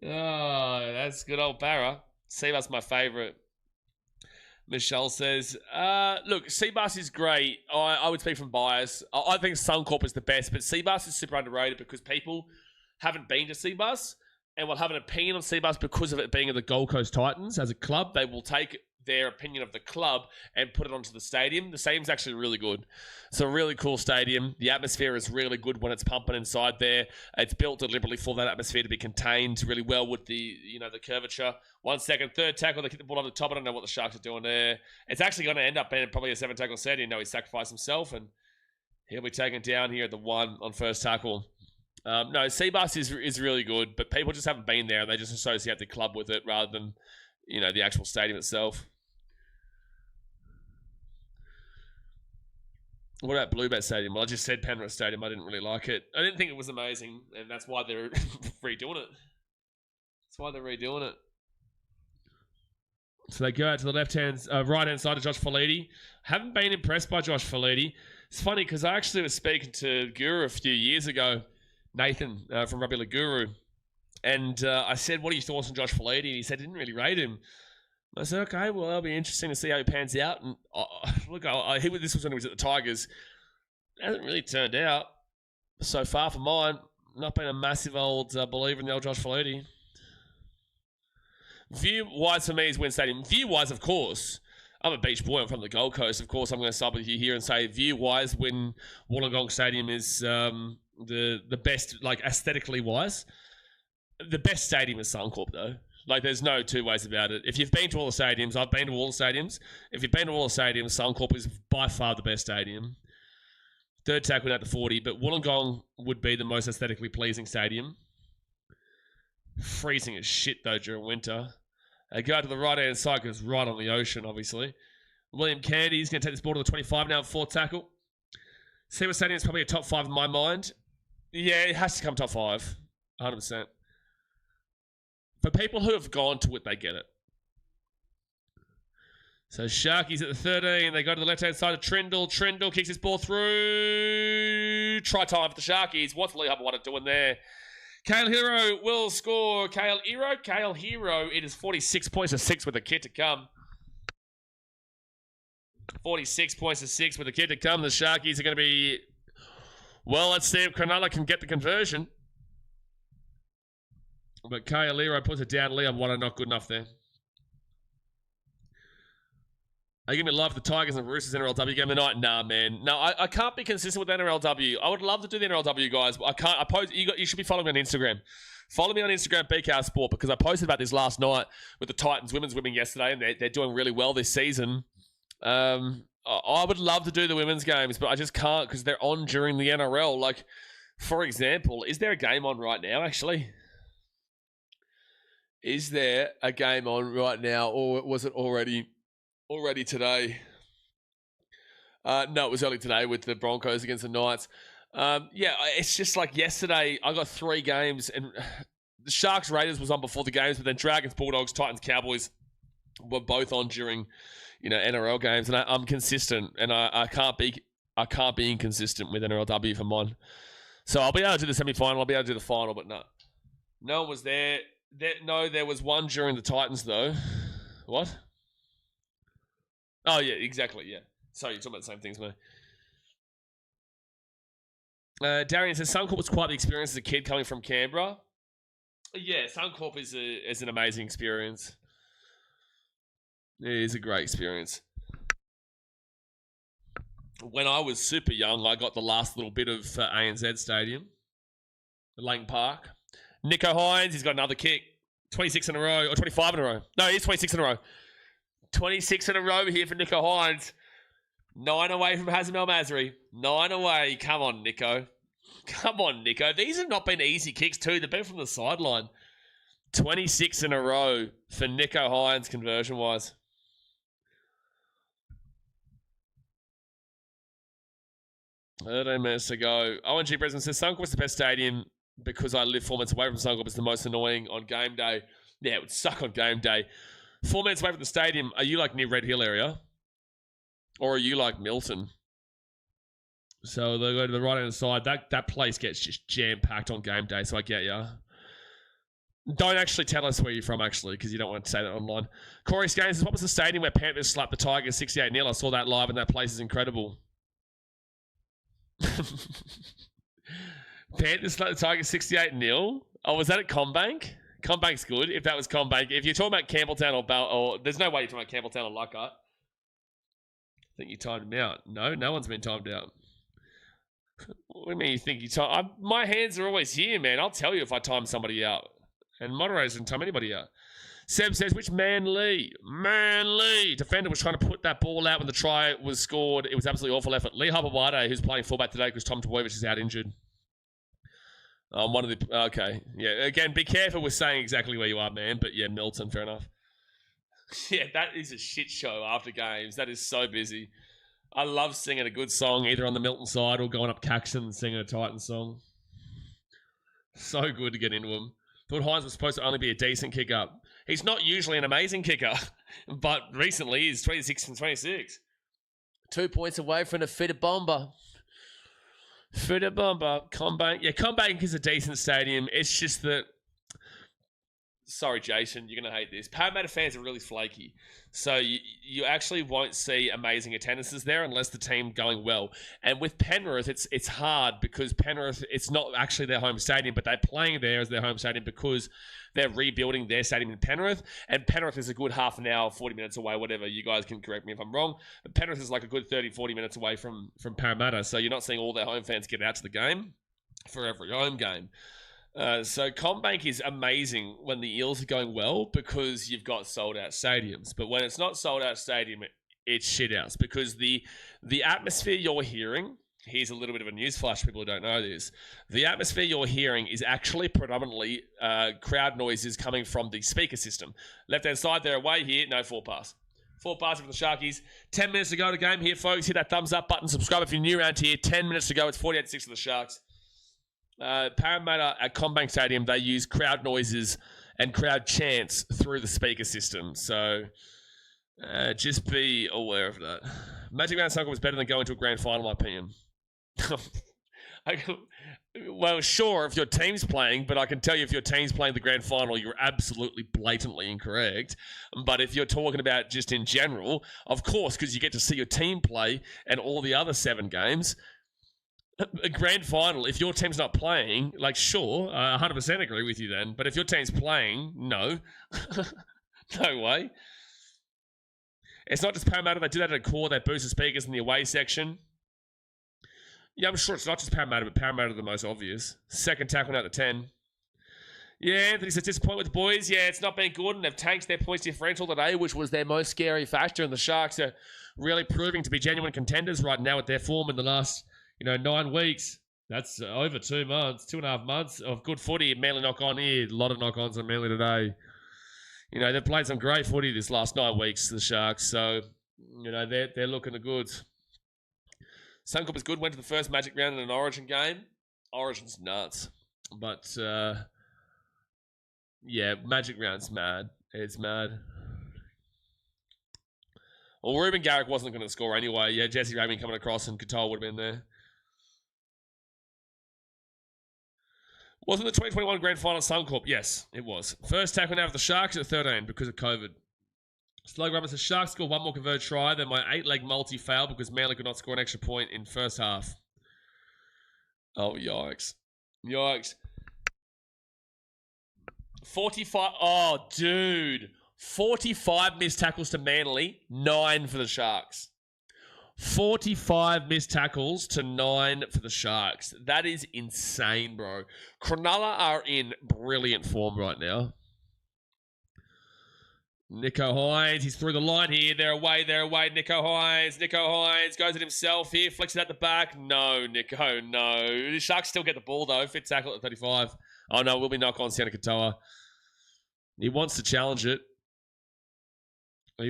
Oh, that's good old Para. Seabus my favourite. Michelle says, look, Seabus is great. I would speak from bias. I think Suncorp is the best, but Seabus is super underrated because people haven't been to Seabus and will have an opinion on Seabus because of it being at the Gold Coast Titans as a club. They will take their opinion of the club and put it onto the stadium. The stadium's actually really good. It's a really cool stadium. The atmosphere is really good when it's pumping inside there. It's built deliberately for that atmosphere to be contained really well with the curvature. 1 second, third tackle, they kick the ball on the top. I don't know what the Sharks are doing there. It's actually going to end up being probably a 7-tackle set. He sacrificed himself and he'll be taken down here at the 1 on first tackle. No, Seabus is really good, but people just haven't been there. They just associate the club with it rather than, the actual stadium itself. What about Bluebet Stadium? Well, I just said Penrith Stadium. I didn't really like it. I didn't think it was amazing, and that's why they're redoing it. That's why they're redoing it. So they go out to the right-hand side of Josh Felitti. Haven't been impressed by Josh Felitti. It's funny because I actually was speaking to Guru a few years ago, Nathan from Rugby League Guru, and I said, what are your thoughts on Josh Felitti? And he said he didn't really rate him. I said, okay, well, that'll be interesting to see how he pans out. And this was when he was at the Tigers. It hasn't really turned out so far for mine. Not been a massive old believer in the old Josh Felitti. View-wise for me is Win Stadium. View-wise, of course, I'm a beach boy. I'm from the Gold Coast. Of course, I'm going to side with you here and say view-wise, Win Wollongong Stadium is the best, aesthetically wise. The best stadium is Suncorp, though. There's no two ways about it. If you've been to all the stadiums, I've been to all the stadiums. If you've been to all the stadiums, Suncorp is by far the best stadium. Third tackle at the 40, but Wollongong would be the most aesthetically pleasing stadium. Freezing as shit, though, during winter. They go to the right-hand side because it's right on the ocean, obviously. William Candy's going to take this ball to the 25 now, fourth tackle. Seabus Stadium is probably a top 5 in my mind. Yeah, it has to come top 5. 100%. For people who have gone to it, they get it. So Sharkies at the 13. They go to the left-hand side of Trindle. Trindle kicks his ball through. Try time for the Sharkies. What's Lee Hubble doing there? Kale Hero will score. Kale Hero. It is 46 points to 6 with a kid to come. 46 points to 6 with a kid to come. The Sharkies are going to be... Well, let's see if Cronulla can get the conversion. But Kale Hero puts it down. Liam Water not good enough there. Are you going to be live for the Tigers and Roosters NRLW game tonight? Nah, man. No, I can't be consistent with NRLW. I would love to do the NRLW, guys, but I can't. You should be following me on Instagram. Follow me on Instagram, BKRsport, because I posted about this last night with the Titans women's women yesterday, and they're doing really well this season. I would love to do the women's games, but I just can't because they're on during the NRL. Like, for example, is there a game on right now, actually? Is there a game on right now, or was it already today? No, it was early today with the Broncos against the Knights. Yeah, it's just like yesterday, I got 3 games, and the Sharks Raiders was on before the games, but then Dragons, Bulldogs, Titans, Cowboys were both on during, NRL games, and I'm consistent, and I can't be inconsistent with NRLW for mine. So I'll be able to do the semi-final, I'll be able to do the final, but no one was there. There was one during the Titans though. What? Oh yeah, exactly. Yeah. Sorry, you're talking about the same things, man. Darian says Suncorp was quite the experience as a kid coming from Canberra. Yeah, Suncorp is an amazing experience. It is a great experience. When I was super young, I got the last little bit of ANZ Stadium, Lang Park. Nico Hines, he's got another kick. 26 in a row, or 25 in a row. No, he's 26 in a row. 26 in a row here for Nico Hines. 9 away from Hazem El Masri. 9 away. Come on, Nico. Come on, Nico. These have not been easy kicks too. They've been from the sideline. 26 in a row for Nico Hines conversion-wise. $13 minutes to go. Owen G. Brisbane says, Suncorp was the best stadium because I live 4 minutes away from Suncorp. It's the most annoying on game day. Yeah, it would suck on game day. 4 minutes away from the stadium. Are you like near Red Hill area? Or are you like Milton? So they go to the right-hand side. That place gets just jam-packed on game day, so I get ya. Don't actually tell us where you're from, actually, because you don't want to say that online. Corey Scanes says, what was the stadium where Panthers slapped the Tigers 68-0? I saw that live, and that place is incredible. Panthers slapped the Tigers 68-0? Oh, was that at CommBank? CommBank's good, if that was CommBank. If you're talking about Campbelltown or there's no way you're talking about Campbelltown or Leichhardt. I think you timed him out. No one's been timed out. What do you mean you think you timed? My hands are always here, man. I'll tell you if I time somebody out. And moderators didn't time anybody out. Seb says, which Manly defender was trying to put that ball out when the try was scored? It was absolutely awful effort. Lee Hopewade, who's playing fullback today because Tom Tavoyevich is out injured. Okay. Yeah, again, be careful with saying exactly where you are, man. But yeah, Milton, fair enough. Yeah, that is a shit show after games. That is so busy. I love singing a good song, either on the Milton side or going up Caxton and singing a Titan song. So good to get into them. Thought Hines was supposed to only be a decent kicker. He's not usually an amazing kicker, but recently he's 26 and 26. 2 points away from a Fitter Bomber. Fitter Bomber. CommBank. Yeah, CommBank is a decent stadium. It's just that... Sorry, Jason, you're going to hate this. Parramatta fans are really flaky. So you actually won't see amazing attendances there unless the team going well. And with Penrith, it's hard because Penrith, it's not actually their home stadium, but they're playing there as their home stadium because they're rebuilding their stadium in Penrith. And Penrith is a good half an hour, 40 minutes away, whatever. You guys can correct me if I'm wrong. But Penrith is like a good 30, 40 minutes away from Parramatta. So you're not seeing all their home fans get out to the game for every home game. So CommBank is amazing when the Eels are going well because you've got sold-out stadiums. But when it's not sold-out stadium, it's shit-outs because the atmosphere you're hearing, here's a little bit of a news flash, people who don't know this. The atmosphere you're hearing is actually predominantly crowd noises coming from the speaker system. Left-hand side, they're away here, no forward pass. Forward pass for the Sharkies. 10 minutes to go to game here, folks. Hit that thumbs up button, subscribe if you're new around here. 10 minutes to go, it's 48-6 for the Sharks. Parramatta at CommBank Stadium, they use crowd noises and crowd chants through the speaker system. So just be aware of that. Magic Round Suncorp was better than going to a grand final, in my opinion. Well, sure, if your team's playing, but I can tell you if your team's playing the grand final, you're absolutely blatantly incorrect. But if you're talking about just in general, of course, because you get to see your team play and all the other 7 games, a grand final, if your team's not playing, like, sure, I 100% agree with you then. But if your team's playing, no. No way. It's not just Parramatta. They do that at a core. They boost the speakers in the away section. Yeah, I'm sure it's not just Parramatta, but Parramatta are the most obvious. Second tackle out of 10. Yeah, Anthony says disappointed with the boys. Yeah, it's not been good, and they've tanked their points differential today, which was their most scary factor. And the Sharks are really proving to be genuine contenders right now with their form in the last, 9 weeks. That's over 2 months, 2.5 months of good footy. Manly knock on here. A lot of knock-ons on Manly today. They've played some great footy this last 9 weeks, the Sharks. So, they're looking the goods. Suncorp is good. Went to the first Magic round in an Origin game. Origin's nuts. But, yeah, Magic round's mad. It's mad. Well, Ruben Garrick wasn't going to score anyway. Yeah, Jesse Raymond coming across and Katoa would have been there. Wasn't the 2021 Grand Final Suncorp? Yes, it was. First tackle now for the Sharks at 13 because of COVID. Slug Rubber says, Sharks scored one more converted try, then my 8-leg multi failed because Manly could not score an extra point in first half. Oh, yikes. Yikes. 45. Oh, dude. 45 missed tackles to Manly, 9 for the Sharks. 45 missed tackles to 9 for the Sharks. That is insane, bro. Cronulla are in brilliant form right now. Nico Hines, he's through the line here. They're away. Nico Hines goes at himself here, flicks it at the back. No, Nico, no. The Sharks still get the ball, though. Fit tackle at 35. Oh, no, will be knock-on Santa Katoa. He wants to challenge it. And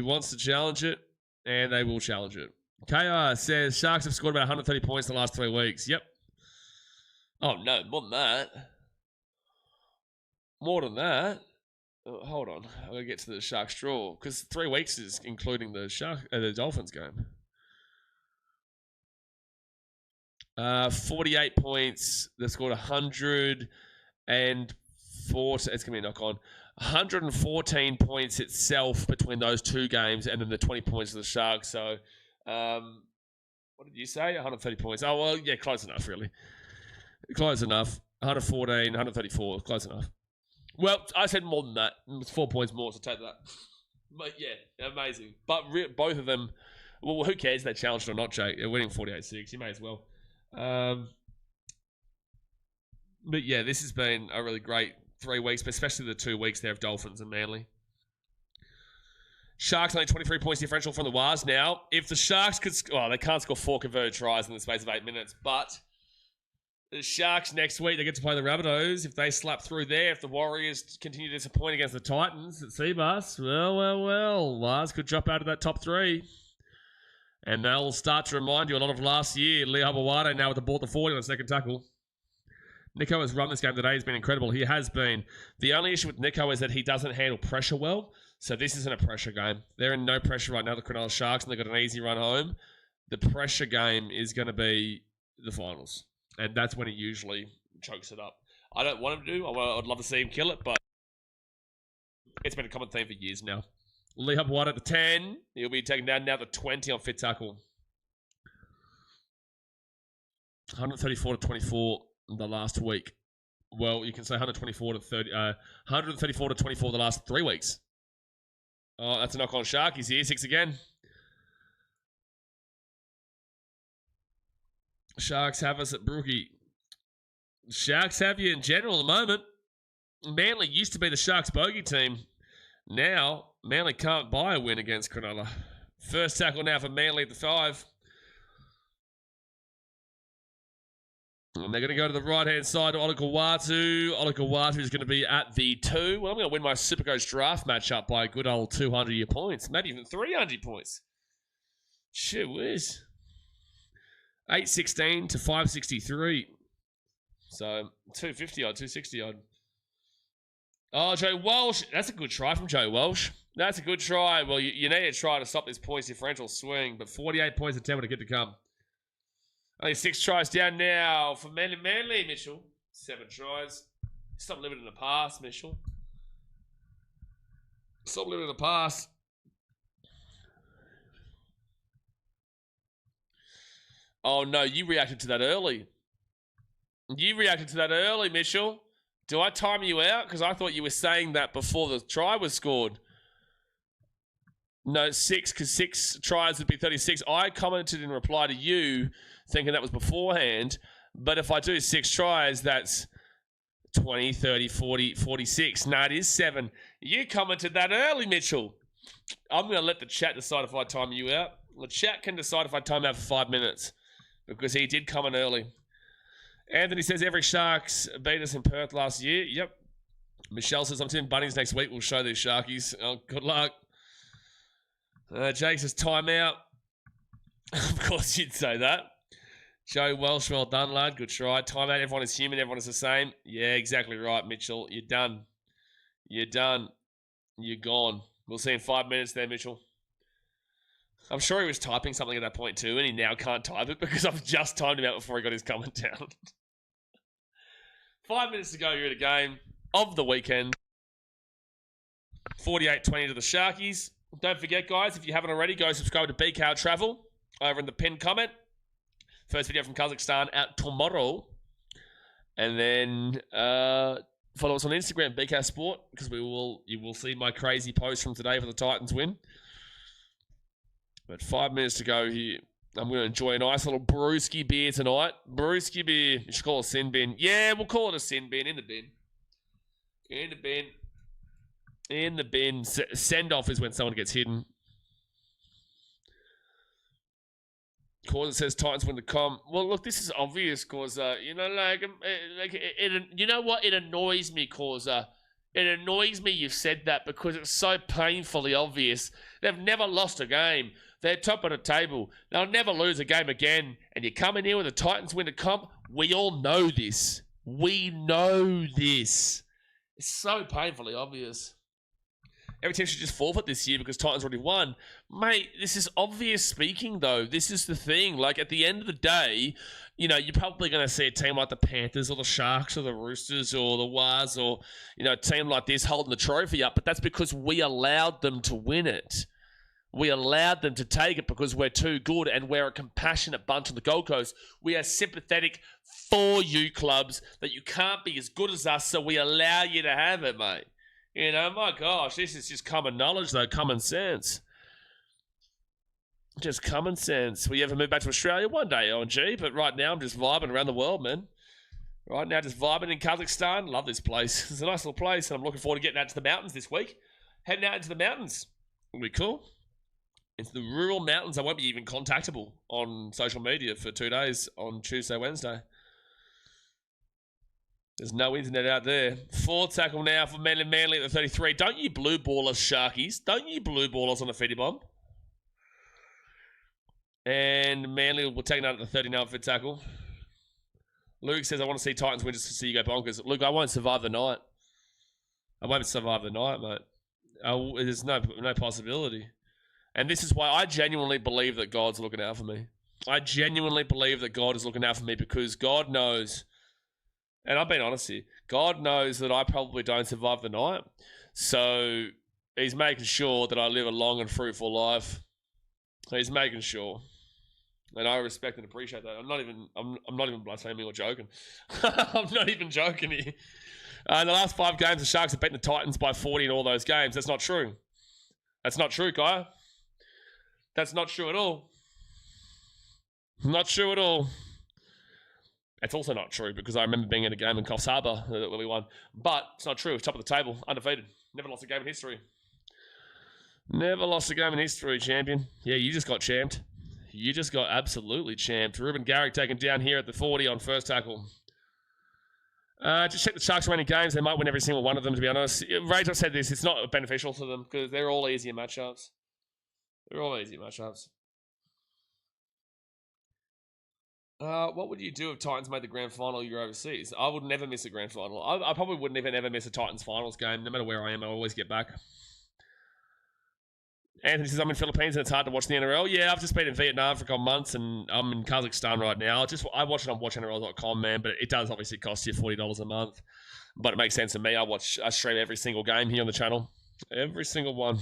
they will challenge it. KR says, Sharks have scored about 130 points in the last 3 weeks. Yep. Oh, no, more than that. Hold on. I'm going to get to the Sharks draw. Because 3 weeks is including the Dolphins game. 48 points. They've scored 104. It's going to be a knock-on. 114 points itself between those 2 games and then the 20 points of the Sharks. So, what did you say? 130 points. Oh, well, yeah, close enough, really. Close enough. 114, 134. Close enough. Well, I said more than that. It's 4 points more, so take that. But, yeah, amazing. But both of them, well, who cares if they challenged or not, Jake? They're winning 48-6. You may as well. But, yeah, this has been a really great 3 weeks, but especially the 2 weeks there of Dolphins and Manly. Sharks only 23 points differential from the Wars now. If the Sharks could... Well, they can't score 4 converted tries in the space of 8 minutes, but the Sharks next week, they get to play the Rabbitohs. If they slap through there, if the Warriors continue to disappoint against the Titans at Seabus, well, Wars could drop out of that top 3. And they'll start to remind you a lot of last year. Leo Habawade now with the ball to 40 on the second tackle. Nico has run this game today. He's been incredible. He has been. The only issue with Nico is that he doesn't handle pressure well. So this isn't a pressure game. They're in no pressure right now, the Cronulla Sharks, and they've got an easy run home. The pressure game is going to be the finals. And that's when he usually chokes it up. I don't want him to do. I'd love to see him kill it, but it's been a common theme for years now. Lee Hub-White at the 10. He'll be taken down now to 20 on fit tackle. 134 to 24 the last week. Well, you can say 134 to 30. 134 to 24 the last 3 weeks. Oh, that's a knock on Shark. He's here. 6 again. Sharks have us at Brookie. Sharks have you in general at the moment. Manly used to be the Sharks bogey team. Now, Manly can't buy a win against Cronulla. First tackle now for Manly at the 5. And they're going to go to the right-hand side to Olakawatu. Olakawatu is going to be at the 2. Well, I'm going to win my Supercoach draft matchup by a good old 200 points. Maybe even 300 points. Shit whiz. 816 to 563. So, 250 odd, 260 odd. Oh, Joe Walsh. That's a good try from Joe Walsh. That's a good try. Well, you need to try to stop this points differential swing, but 48 points attempted to get to come. Only 6 tries down now for Manly, Mitchell. 7 tries. Stop living in the past, Mitchell. Stop living in the past. Oh, no, you reacted to that early. Mitchell. Do I time you out? Because I thought you were saying that before the try was scored. No, 6, because 6 tries would be 36. I commented in reply to you, thinking that was beforehand. But if I do 6 tries, that's 20, 30, 40, 46. No, it is 7. You commented that early, Mitchell. I'm going to let the chat decide if I time you out. The chat can decide if I time out for 5 minutes, because he did comment early. Anthony says, every Sharks beat us in Perth last year. Yep. Michelle says, I'm tipping Bunnies next week. We'll show these Sharkies. Oh, good luck. Jake says, time out. Of course you'd say that. Joe Welsh, well done, lad. Good try. Time out. Everyone is human. Everyone is the same. Yeah, exactly right, Mitchell. You're done. You're done. You're gone. We'll see in 5 minutes there, Mitchell. I'm sure he was typing something at that point too, and he now can't type it because I've just timed him out before he got his comment down. 5 minutes to go here at a game of the weekend. 48-20 to the Sharkies. Don't forget, guys, if you haven't already, go subscribe to BKR Travel over in the pinned comment. First video from Kazakhstan out tomorrow. And then follow us on Instagram, BKRsport, because you will see my crazy post from today for the Titans win. But 5 minutes to go here. I'm going to enjoy a nice little brewski beer tonight. Brewski beer. You should call it a sin bin. Yeah, we'll call it a sin bin. In the bin. In the bin. In the bin. Send-off is when someone gets hidden. Cause it says Titans win the comp. Well, look, this is obvious, Cause you know, you know what? It annoys me, Cause it annoys me you've said that because it's so painfully obvious. They've never lost a game. They're top of the table. They'll never lose a game again. And you're coming here with the Titans win the comp. We all know this. We know this. It's so painfully obvious. Every team should just forfeit this year because Titans already won. Mate, this is obvious speaking, though. This is the thing. Like, at the end of the day, you know, you're probably going to see a team like the Panthers or the Sharks or the Roosters or the Waz or, you know, a team like this holding the trophy up. But that's because we allowed them to win it. We allowed them to take it because we're too good and we're a compassionate bunch on the Gold Coast. We are sympathetic for you clubs that you can't be as good as us, so we allow you to have it, mate. You know, my gosh, this is just common knowledge, though, common sense. Just common sense. Will you ever move back to Australia? One day, ONG, but right now I'm just vibing around the world, man. Right now, just vibing in Kazakhstan. Love this place. It's a nice little place, and I'm looking forward to getting out to the mountains this week. Heading out into the mountains. It'll be cool. Into the rural mountains. I won't be even contactable on social media for 2 days on Tuesday, Wednesday. There's no internet out there. 4 tackle now for Manly at the 33. Don't you blue ballers, Sharkies. Don't you blue ballers on the feedy bomb. And Manly will take it out at the 39 for tackle. Luke says, I want to see Titans win just to see you go bonkers. Luke, I won't survive the night. I won't survive the night, mate. There's no possibility. And this is why I genuinely believe that God's looking out for me. I genuinely believe that God is looking out for me because God knows, and I've been honest here, God knows that I probably don't survive the night. So he's making sure that I live a long and fruitful life. He's making sure. And I respect and appreciate that. I'm not even blaspheming or joking. I'm not even joking here. In the last 5 games, the Sharks have beaten the Titans by 40 in all those games. That's not true. That's not true, Guy. That's not true at all. Not true at all. It's also not true because I remember being in a game in Coffs Harbour that we won. But it's not true. It's top of the table. Undefeated. Never lost a game in history. Never lost a game in history, champion. Yeah, you just got champed. You just got absolutely champed. Ruben Garrick taken down here at the 40 on first tackle. Just check the Sharks winning games. They might win every single one of them, to be honest. Rachel said this. It's not beneficial to them because they're all easier matchups. They're all easy matchups. What would you do if Titans made the grand final you're overseas? I would never miss a grand final. I probably wouldn't even ever miss a Titans finals game. No matter where I am, I always get back. Anthony says, I'm in Philippines and it's hard to watch the NRL. Yeah, I've just been in Vietnam for a couple months and I'm in Kazakhstan right now. I watch it on watchnrl.com, man, but it does obviously cost you $40 a month. But it makes sense to me. I stream every single game here on the channel. Every single one.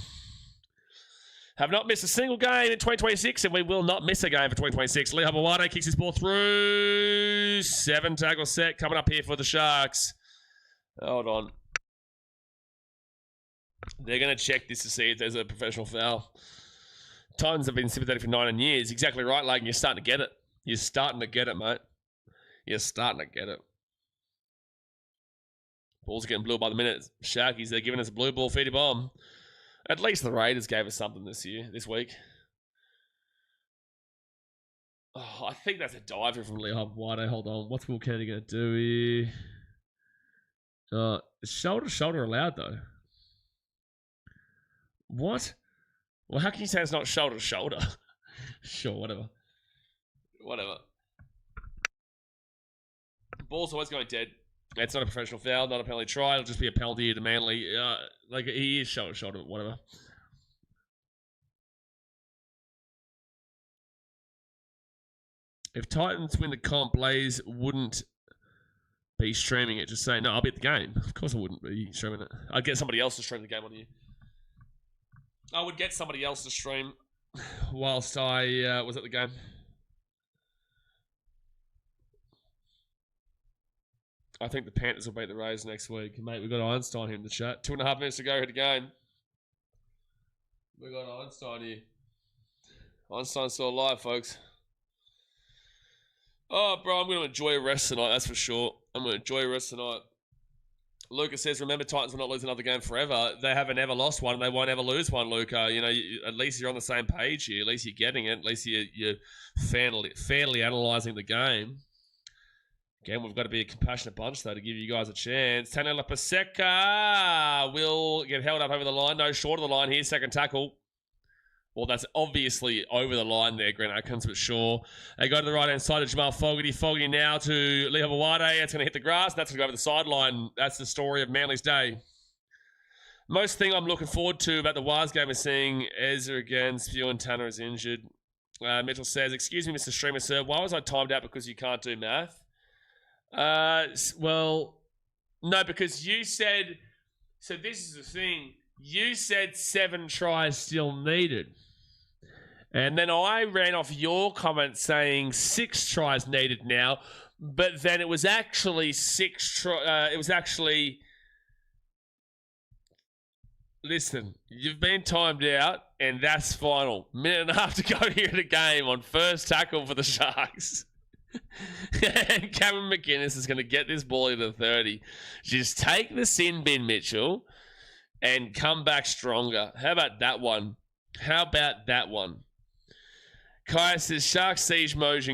Have not missed a single game in 2026, and we will not miss a game for 2026. Lee Habawade kicks his ball through. 7 tackle set coming up here for the Sharks. Hold on. They're going to check this to see if there's a professional foul. Titans have been sympathetic for 19 years. Exactly right, Logan. You're starting to get it. You're starting to get it, mate. You're starting to get it. Balls are getting blue by the minute. Sharkies, they're giving us a blue ball feeder bomb. At least the Raiders gave us something this week. Oh, I think that's a diver from Leo Wide. Hold on. What's Will Kennedy going to do here? Shoulder to shoulder allowed, though. What? Well, how can you say it's not shoulder to shoulder? Sure, whatever. Whatever. Ball's always going dead. It's not a professional foul, not a penalty try. It'll just be a penalty to Manly. Like, he is shoulder to shoulder, whatever. If Titans win the comp, Blaze wouldn't be streaming it. Just saying, no, I'll be at the game. Of course I wouldn't be streaming it. I'd get somebody else to stream the game on you. I would get somebody else to stream whilst I was at the game. I think the Panthers will beat the Rays next week. Mate, we've got Einstein here in the chat. 2.5 minutes to go here to game. We've got Einstein here. Einstein's still alive, folks. Oh, bro, I'm going to enjoy a rest tonight, that's for sure. I'm going to enjoy a rest tonight. Lucas says, remember, Titans will not lose another game forever. They haven't ever lost one, and they won't ever lose one, Luca. You know, at least you're on the same page here. At least you're getting it. At least you're fairly analysing the game. Again, we've got to be a compassionate bunch, though, to give you guys a chance. Tano Lapaseka will get held up over the line. No, short of the line here. Second tackle. Well, that's obviously over the line there, Grant Atkins, but sure. They go to the right-hand side of Jamal Fogarty. Fogarty now to Leo Wade. It's going to hit the grass. And that's going to go over the sideline. That's the story of Manly's day. Most thing I'm looking forward to about the Waz game is seeing Ezra again. Spew and Tanner is injured. Mitchell says, excuse me, Mr. Streamer, sir. Why was I timed out because you can't do math? Well, no, because you said... So this is the thing. You said 7 tries still needed. And then I ran off your comment saying 6 tries needed now, but then it was actually 6 it was actually... Listen, you've been timed out, and that's final. Minute and a half to go here in the game on first tackle for the Sharks. And Cameron McInnes is going to get this ball into the 30. Just take the sin bin, Mitchell, and come back stronger. How about that one? How about that one? Kaya says, Sharks siege mode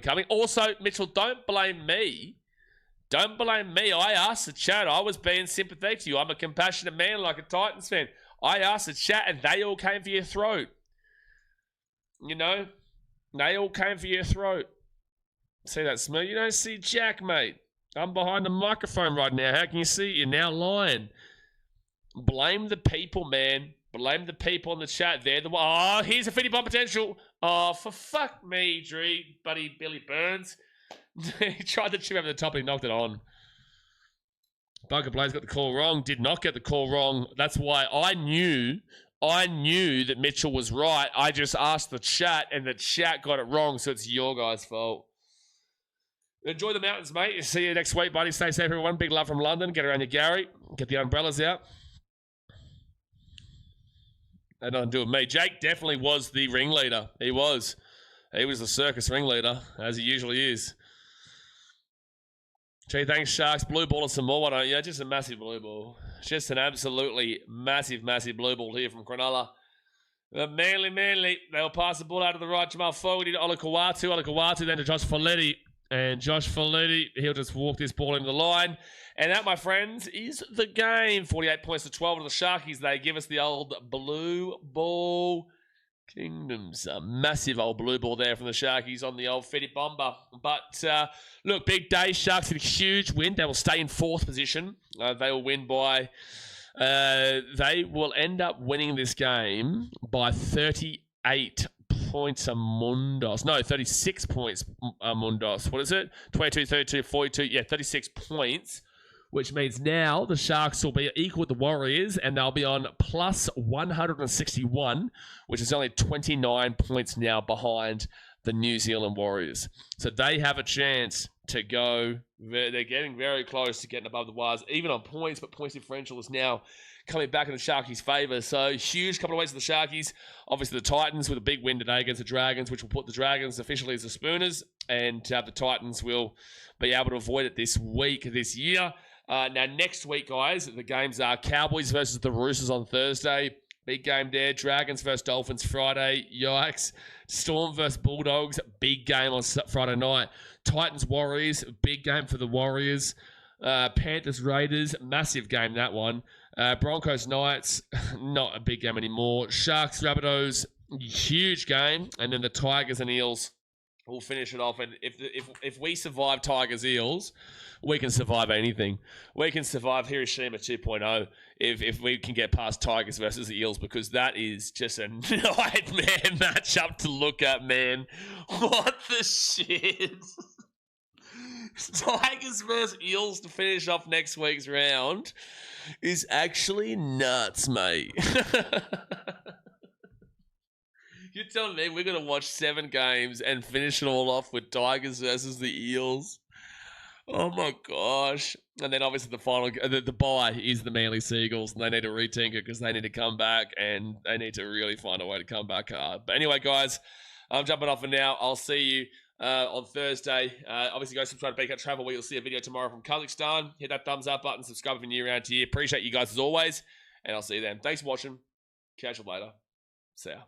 coming. Also, Mitchell, don't blame me. Don't blame me. I asked the chat. I was being sympathetic to you. I'm a compassionate man like a Titans fan. I asked the chat and they all came for your throat. You know? They all came for your throat. See that smell? You don't see Jack, mate. I'm behind the microphone right now. How can you see? You're now lying. Blame the people, man. Blame the people in the chat. They're the one. Oh, here's a 50 bomb potential. Oh, for fuck me, Dree, buddy Billy Burns. He tried to chip over the top and he knocked it on. Bugger Blaze got the call wrong. Did not get the call wrong. That's why I knew that Mitchell was right. I just asked the chat and the chat got it wrong, so it's your guys' fault. Enjoy the mountains, mate. See you next week, buddy. Stay safe, everyone. Big love from London. Get around your Gary. Get the umbrellas out. That doesn't do it, me. Jake definitely was the ringleader. He was. He was the circus ringleader, as he usually is. Gee, thanks, Sharks. Blue ball and some more, why don't you? Just a massive blue ball. Just an absolutely massive, massive blue ball here from Cronulla. Manly. They'll pass the ball out to the right. Jamal Fogarty to Olakawatu, then to Josh Folletti. And Josh Folletti, he'll just walk this ball into the line. And that, my friends, is the game. 48 points to 12 to the Sharkies. They give us the old blue ball kingdoms. A massive old blue ball there from the Sharkies on the old Fetty Bomber. But, look, big day. Sharks with a huge win. They will stay in 4th position. They will win by... they will end up winning this game by 38 points a Mundos. No, 36 points a Mundos. What is it? 22, 32, 42. Yeah, 36 points. Which means now the Sharks will be equal with the Warriors and they'll be on plus 161, which is only 29 points now behind the New Zealand Warriors. So they have a chance to go. They're getting very close to getting above the Wires, even on points, but points differential is now coming back in the Sharkies' favour. So huge couple of ways for the Sharkies. Obviously the Titans with a big win today against the Dragons, which will put the Dragons officially as the Spooners, and the Titans will be able to avoid it this year. Now next week, guys, the games are Cowboys versus the Roosters on Thursday. Big game there. Dragons versus Dolphins Friday. Yikes. Storm versus Bulldogs. Big game on Friday night. Titans Warriors. Big game for the Warriors. Panthers Raiders. Massive game, that one. Broncos Knights. Not a big game anymore. Sharks Rabbitohs. Huge game. And then the Tigers and Eels will finish it off. And if we survive Tigers Eels, we can survive anything. We can survive Hiroshima 2.0 if we can get past Tigers versus the Eels, because that is just a nightmare matchup to look at, man. What the shit? Tigers versus Eels to finish off next week's round is actually nuts, mate. You're telling me we're going to watch 7 games and finish it all off with Tigers versus the Eels? Oh my gosh. And then obviously the final, the bye is the Manly Seagulls, and they need to retinker because they need to come back, and they need to really find a way to come back hard. But anyway, guys, I'm jumping off for now. I'll see you on Thursday. Obviously, go subscribe to Breakout Travel, where you'll see a video tomorrow from Kazakhstan. Hit that thumbs up button, subscribe if you're new around here. Appreciate you guys as always, and I'll see you then. Thanks for watching. Catch you later. See ya.